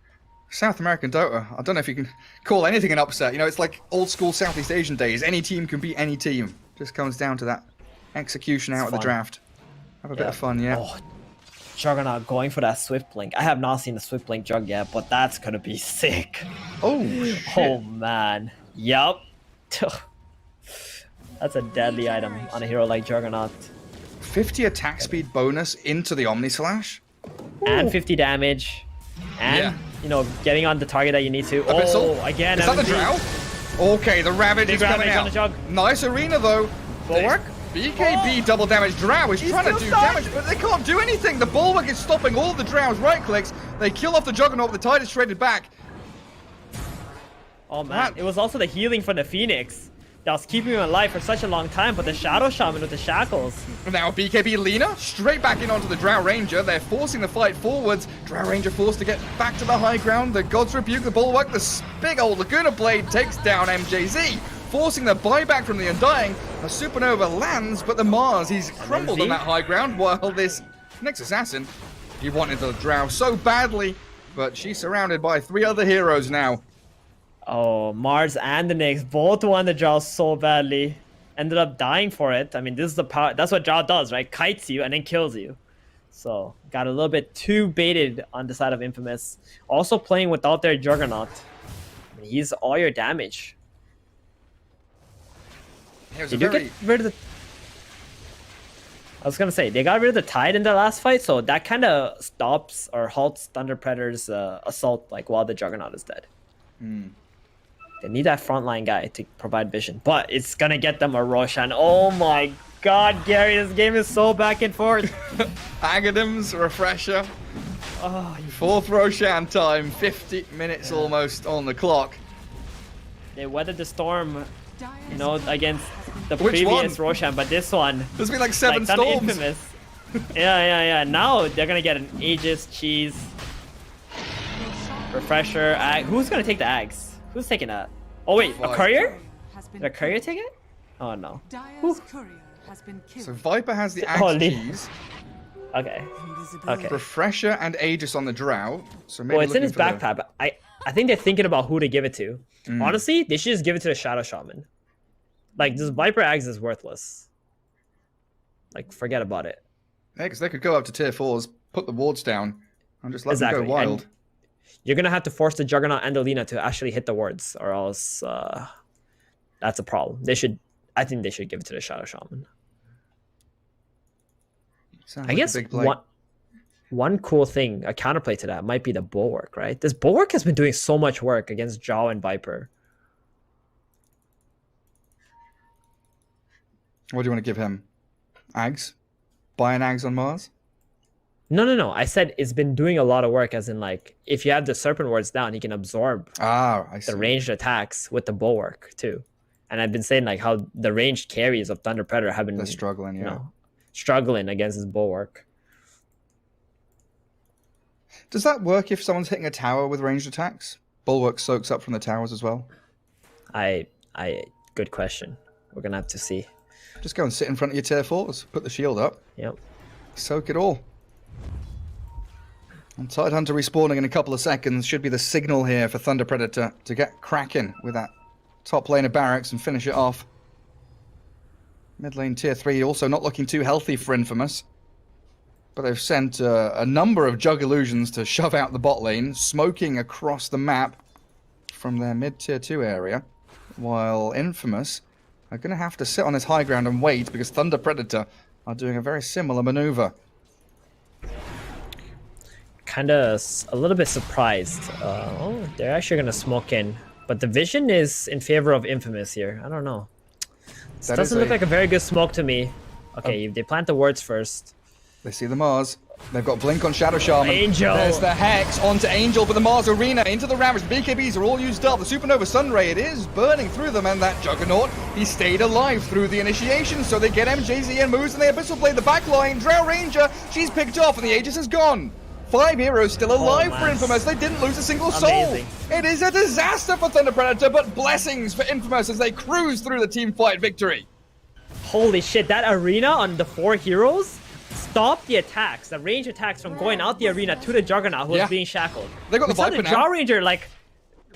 South American Dota, I don't know if you can call anything an upset. You know, it's like old school Southeast Asian days. Any team can beat any team. Just comes down to that execution out of the draft. Have a bit of fun, yeah. Juggernaut going for that Swift Blink. I have not seen the Swift Blink Jug yet, but that's gonna be sick. Oh, shit. Oh man. Yup. That's a deadly item on a hero like Juggernaut. 50 attack speed bonus into the Omni Slash. And 50 damage. And, you know, getting on the target that you need to. Abyssal. Oh, again. Is that the MSD. Drow? Okay, the Ravage Big is coming Ravage on out. the jug. Nice arena, though. Bulwark? BKB double damage. Drow is trying to do still damage, but they can't do anything. The Bulwark is stopping all the Drow's right clicks. They kill off the Juggernaut, the tide is traded back. Oh man, it was also the healing from the Phoenix that was keeping him alive for such a long time, but the Shadow Shaman with the shackles. Now BKB Lina straight back in onto the Drow Ranger. They're forcing the fight forwards. Drow Ranger forced to get back to the high ground. The God's Rebuke, the Bulwark, the big old Laguna Blade takes down MJZ, forcing the buyback from the Undying. A Supernova lands, but the Mars, he's crumbled on that high ground, while this next Assassin, he wanted the Drow so badly, but she's surrounded by 3 other heroes now. Oh, Mars and the Nyx both won the draw so badly. Ended up dying for it. I mean, this is the power. That's what draw does, right? Kites you and then kills you. So, got a little bit too baited on the side of Infamous. Also playing without their Juggernaut. I mean, he's all your damage. Did you get rid of the... I was gonna say, they got rid of the Tide in the last fight, so that kind of stops or halts Thunder Predator's assault, like, while the Juggernaut is dead. They need that frontline guy to provide vision, but it's gonna get them a Roshan. Oh my god, Gary, this game is so back and forth. Agadam's Refresher. Oh, 4th Roshan time, 50 minutes almost on the clock. they weathered the storm, you know, against the Which previous one? Roshan, but this one, There's been like 7 like, storms. Infamous. Yeah. Now they're gonna get an Aegis, Cheese, Refresher, Ag. Who's gonna take the Ags? Who's taking that? Oh wait, a Courier? Did a Courier take it? Oh no. Dire's courier has been killed. So Viper has the Oh, Axe Lee. Cheese, Okay. Okay. Refresher and Aegis on the Drow. So maybe Well, it's in looking his for the- backpack. But I think they're thinking about who to give it to. Honestly, they should just give it to the Shadow Shaman. Like, this Viper Axe is worthless. Like, forget about it. Yeah, because they could go up to tier 4s, put the wards down, and just let them Exactly. go wild. And you're gonna have to force the Juggernaut and the Lina to actually hit the wards, or else that's a problem. I think they should give it to the Shadow Shaman. Sounds I like a guess big play. one cool thing, a counterplay to that, might be the Bulwark, right? This Bulwark has been doing so much work against Jaw and Viper. What do you want to give him? Ags? Buy an Ags on Mars? No. I said it's been doing a lot of work, as in, like, if you have the Serpent Wards down, he can absorb Ah, I see. the ranged attacks with the Bulwark too. And I've been saying, like, how the ranged carries of Thunder Predator have been They're struggling, yeah. Struggling against his Bulwark. Does that work if someone's hitting a tower with ranged attacks? Bulwark soaks up from the towers as well. Good question. We're gonna have to see. Just go and sit in front of your tier 4s. Put the shield up. Yep. Soak it all. And Tidehunter respawning in a couple of seconds should be the signal here for Thunder Predator to get cracking with that top lane of barracks and finish it off. Mid lane tier 3 also not looking too healthy for Infamous. But they've sent a number of Jug Illusions to shove out the bot lane, smoking across the map from their mid tier 2 area. While Infamous are going to have to sit on this high ground and wait because Thunder Predator are doing a very similar maneuver. Kind of a little bit surprised. They're actually gonna smoke in, but the vision is in favor of Infamous here. I don't know. This That doesn't is look a- like a very good smoke to me. Okay, they plant the wards first. They see the Mars. They've got Blink on Shadow Shaman. Angel. There's the Hex onto Angel, but the Mars Arena into the Ravage. BKBs are all used up. The Supernova Sunray, it is burning through them, and that Juggernaut, he stayed alive through the initiation, so they get MJZ and moves, and the Abyssal Blade, the backline. Drow Ranger, she's picked off, and the Aegis is gone. 5 heroes still alive for man. Infamous. They didn't lose a single soul. Amazing. It is a disaster for Thunder Predator, but blessings for Infamous as they cruise through the team fight victory. Holy shit, that arena on the 4 heroes stopped the attacks, the range attacks from going out the arena to the Juggernaut who was being shackled. They got We the saw Viper the now. Jaw Ranger, like,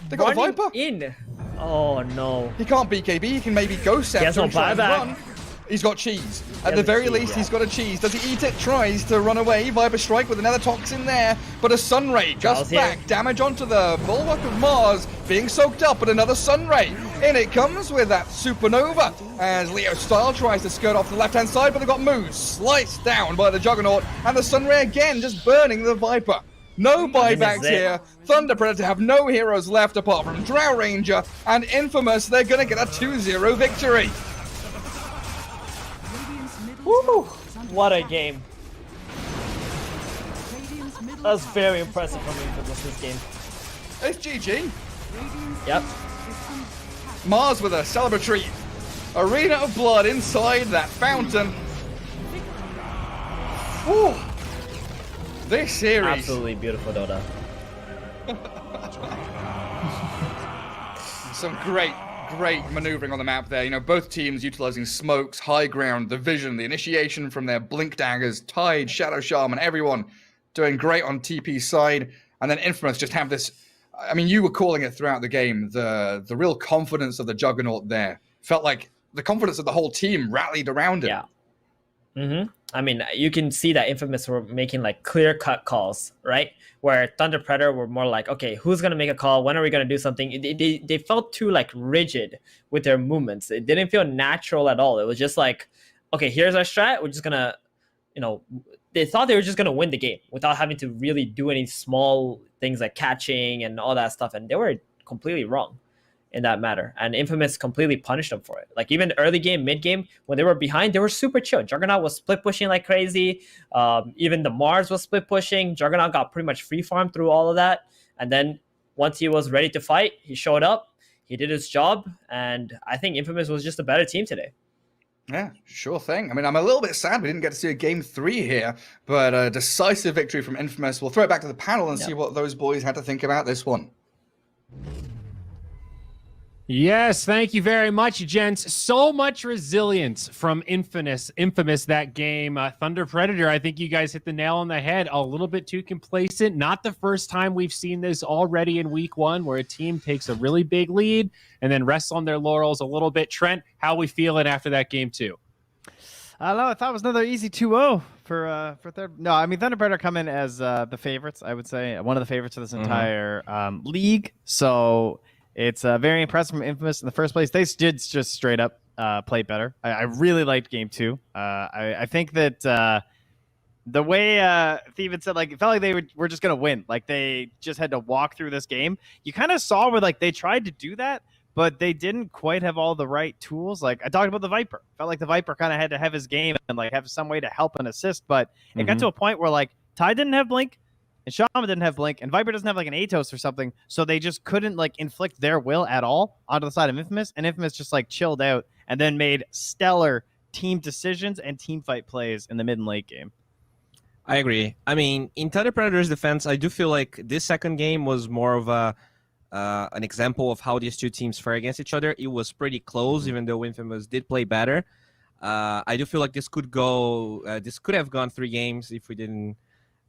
They got the running Viper. in. Oh no. He can't BKB, he can maybe Ghost Scepter has no and try and buyback. run. He's got cheese. At has the a very cheese, least, yeah. he's got a cheese. Does he eat it? Tries to run away. Viper Strike with another Toxin there. But a Sunray just Charles here. back. Damage onto the Bulwark of Mars. Being soaked up, but another Sunray. In it comes with that Supernova. As Leo Style tries to skirt off the left-hand side, but they've got Moose sliced down by the Juggernaut. And the Sunray again just burning the Viper. No buybacks it. here. Thunder Predator have no heroes left apart from Drow Ranger and Infamous. They're going to get a 2-0 victory. Radiant's middle Woo! tower is under What a attack. game. Radiant's middle That was tower very is impressive under from Infamous this game. It's GG. Radiant's Yep. is under attack. Mars with a celebratory arena of blood inside that fountain. Whew. This series. Absolutely beautiful, Dota. Some great maneuvering on the map there. You know, both teams utilizing smokes, high ground, the vision, the initiation from their blink daggers, Tide, Shadow Shaman, everyone doing great on TP's side. And then Infamous just have this. I mean, you were calling it throughout the game, the real confidence of the Juggernaut there. Felt like the confidence of the whole team rallied around it. Yeah. Mm-hmm. I mean, you can see that Infamous were making like clear-cut calls, right? Where Thunder Predator were more like, okay, who's gonna make a call? When are we gonna do something? They felt too like rigid with their movements. It didn't feel natural at all. It was just like, okay, here's our strat. We're just gonna, they thought they were just gonna win the game without having to really do any small things like catching and all that stuff, and they were completely wrong in that matter. And Infamous completely punished them for it. Like even early game, mid game, when they were behind, they were super chill. Juggernaut was split pushing like crazy. Even the Mars was split pushing. Juggernaut got pretty much free farm through all of that. And then once he was ready to fight, he showed up. He did his job. And I think Infamous was just a better team today. Yeah, sure thing. I mean, I'm a little bit sad we didn't get to see a game 3 here, but a decisive victory from Infamous. We'll throw it back to the panel and see what those boys had to think about this one. Yes, thank you very much, gents. So much resilience from Infamous that game. Thunder Predator, I think you guys hit the nail on the head. A little bit too complacent. Not the first time we've seen this already in week 1, where a team takes a really big lead and then rests on their laurels a little bit. Trent, how we feeling after that game 2? I don't know. I thought it was another easy 2-0 for third. No, I mean, Thunder Predator come in as the favorites, I would say. One of the favorites of this entire league. So it's very impressive from Infamous in the first place. They did just straight up play better. I really liked game 2. I think that the way Thievin said, like, it felt like they were just going to win. Like, they just had to walk through this game. You kind of saw where, like, they tried to do that, but they didn't quite have all the right tools. Like, I talked about the Viper. Felt like the Viper kind of had to have his game and, like, have some way to help and assist. But it got to a point where, like, Ty didn't have Blink, and Shaman didn't have Blink, and Viper doesn't have, like, an Atos or something. So they just couldn't, like, inflict their will at all onto the side of Infamous. And Infamous just, like, chilled out and then made stellar team decisions and team fight plays in the mid and late game. I agree. I mean, in Thunder Predator's defense, I do feel like this second game was more of an example of how these two teams fare against each other. It was pretty close, even though Infamous did play better. I do feel like this could have gone 3 games if we didn't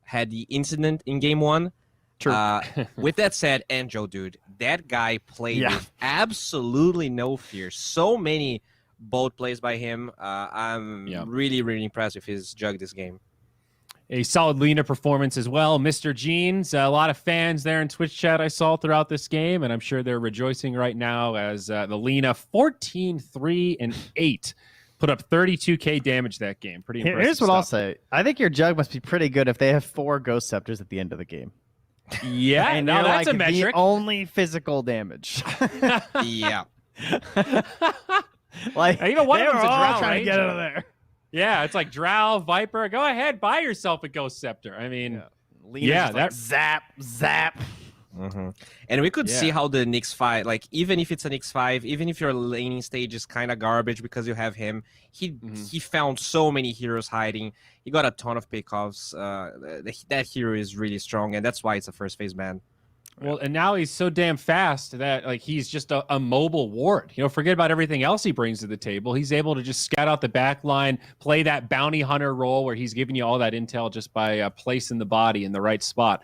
had the incident in game 1. True. With that said, Anjo, dude, that guy played with absolutely no fear. So many bold plays by him. I'm really, really impressed with his jug this game. A solid Lina performance as well. Mr. Jeans, a lot of fans there in Twitch chat I saw throughout this game, and I'm sure they're rejoicing right now as the Lina 14-3-8 put up 32k damage that game. Pretty impressive. Here's what I'll say. I think your jug must be pretty good if they have 4 Ghost Scepters at the end of the game. Yeah, and now that's like a metric. The only physical damage. Yeah. Like, even one they of were them's a all Drow trying to get Ranger. out of there. Yeah, it's like Drow, Viper. Go ahead, buy yourself a Ghost Scepter. I mean, Lena's just like, zap. Mm-hmm. And we could see how the Nyx fight, like, even if it's an X5, even if your laning stage is kind of garbage because you have him, he found so many heroes hiding. He got a ton of pickoffs. That hero is really strong, and that's why it's a first phase ban. Well, and now he's so damn fast that, like, he's just a mobile ward. You know, forget about everything else he brings to the table. He's able to just scout out the back line, play that bounty hunter role where he's giving you all that intel just by placing the body in the right spot.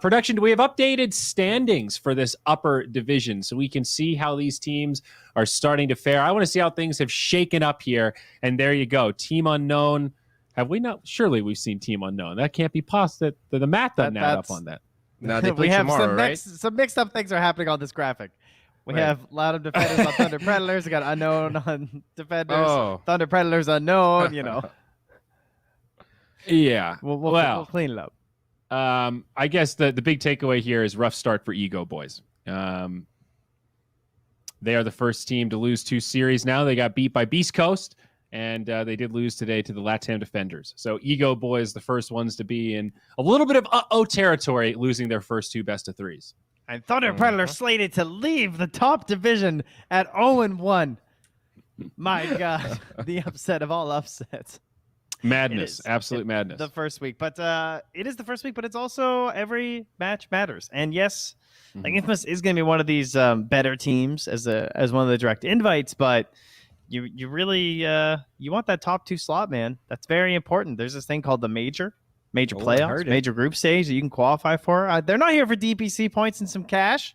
Production, do we have updated standings for this upper division so we can see how these teams are starting to fare? I want to see how things have shaken up here. And there you go. Team Unknown. Have we not? Surely we've seen Team Unknown. That can't be possible. The math doesn't add up on that. No, they play we have tomorrow, right? some mixed up things are happening on this graphic. We have Loud Defenders on Thunder Predators. We got Unknown on Defenders. Oh. Thunder Predators Unknown, you know. Yeah. We'll clean it up. I guess the big takeaway here is rough start for Ego Boys. They are the first team to lose 2 series now. They got beat by Beast Coast, and they did lose today to the LATAM Defenders. So Ego Boys, the first ones to be in a little bit of uh-oh territory, losing their first 2 best-of-3s. And Thunder Predators slated to leave the top division at 0-1. My God, the upset of all upsets. Madness, absolute madness. The first week, but it is the first week, but it's also every match matters. And yes, like Infamous is going to be one of these better teams as one of the direct invites, but you really you want that top 2 slot, man. That's very important. There's this thing called the major playoffs, major group stage that you can qualify for. They're not here for DPC points and some cash.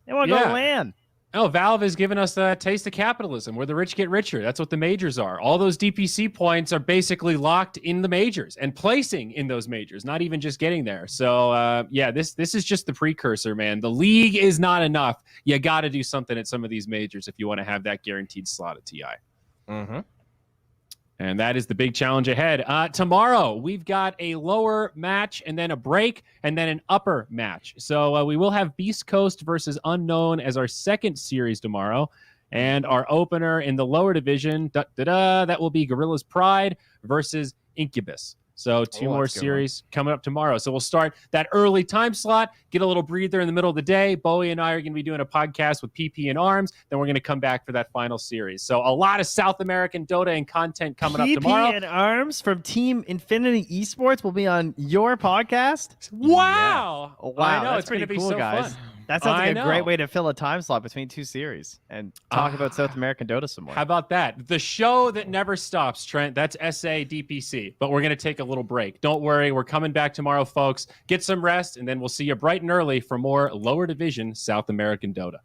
They want to go LAN. Oh, Valve has given us a taste of capitalism where the rich get richer. That's what the majors are. All those DPC points are basically locked in the majors and placing in those majors, not even just getting there. So, this is just the precursor, man. The league is not enough. You got to do something at some of these majors if you want to have that guaranteed slot at TI. Mm-hmm. And that is the big challenge ahead. Tomorrow, we've got a lower match and then a break and then an upper match. So we will have Beast Coast versus Unknown as our second series tomorrow. And our opener in the lower division, that will be Gorilla's Pride versus Incubus. So 2 more series coming up tomorrow. So we'll start that early time slot, get a little breather in the middle of the day. Bowie and I are going to be doing a podcast with PP and Arms. Then we're going to come back for that final series. So a lot of South American Dota and content coming up tomorrow. PP and Arms from Team Infinity Esports will be on your podcast. Wow. Yeah. Wow. I know. That's it's going to pretty be cool, so guys. fun. That sounds like a great way to fill a time slot between 2 series and talk about South American Dota some more. How about that? The show that never stops, Trent. That's SA DPC. But we're going to take a little break. Don't worry. We're coming back tomorrow, folks. Get some rest, and then we'll see you bright and early for more lower division South American Dota.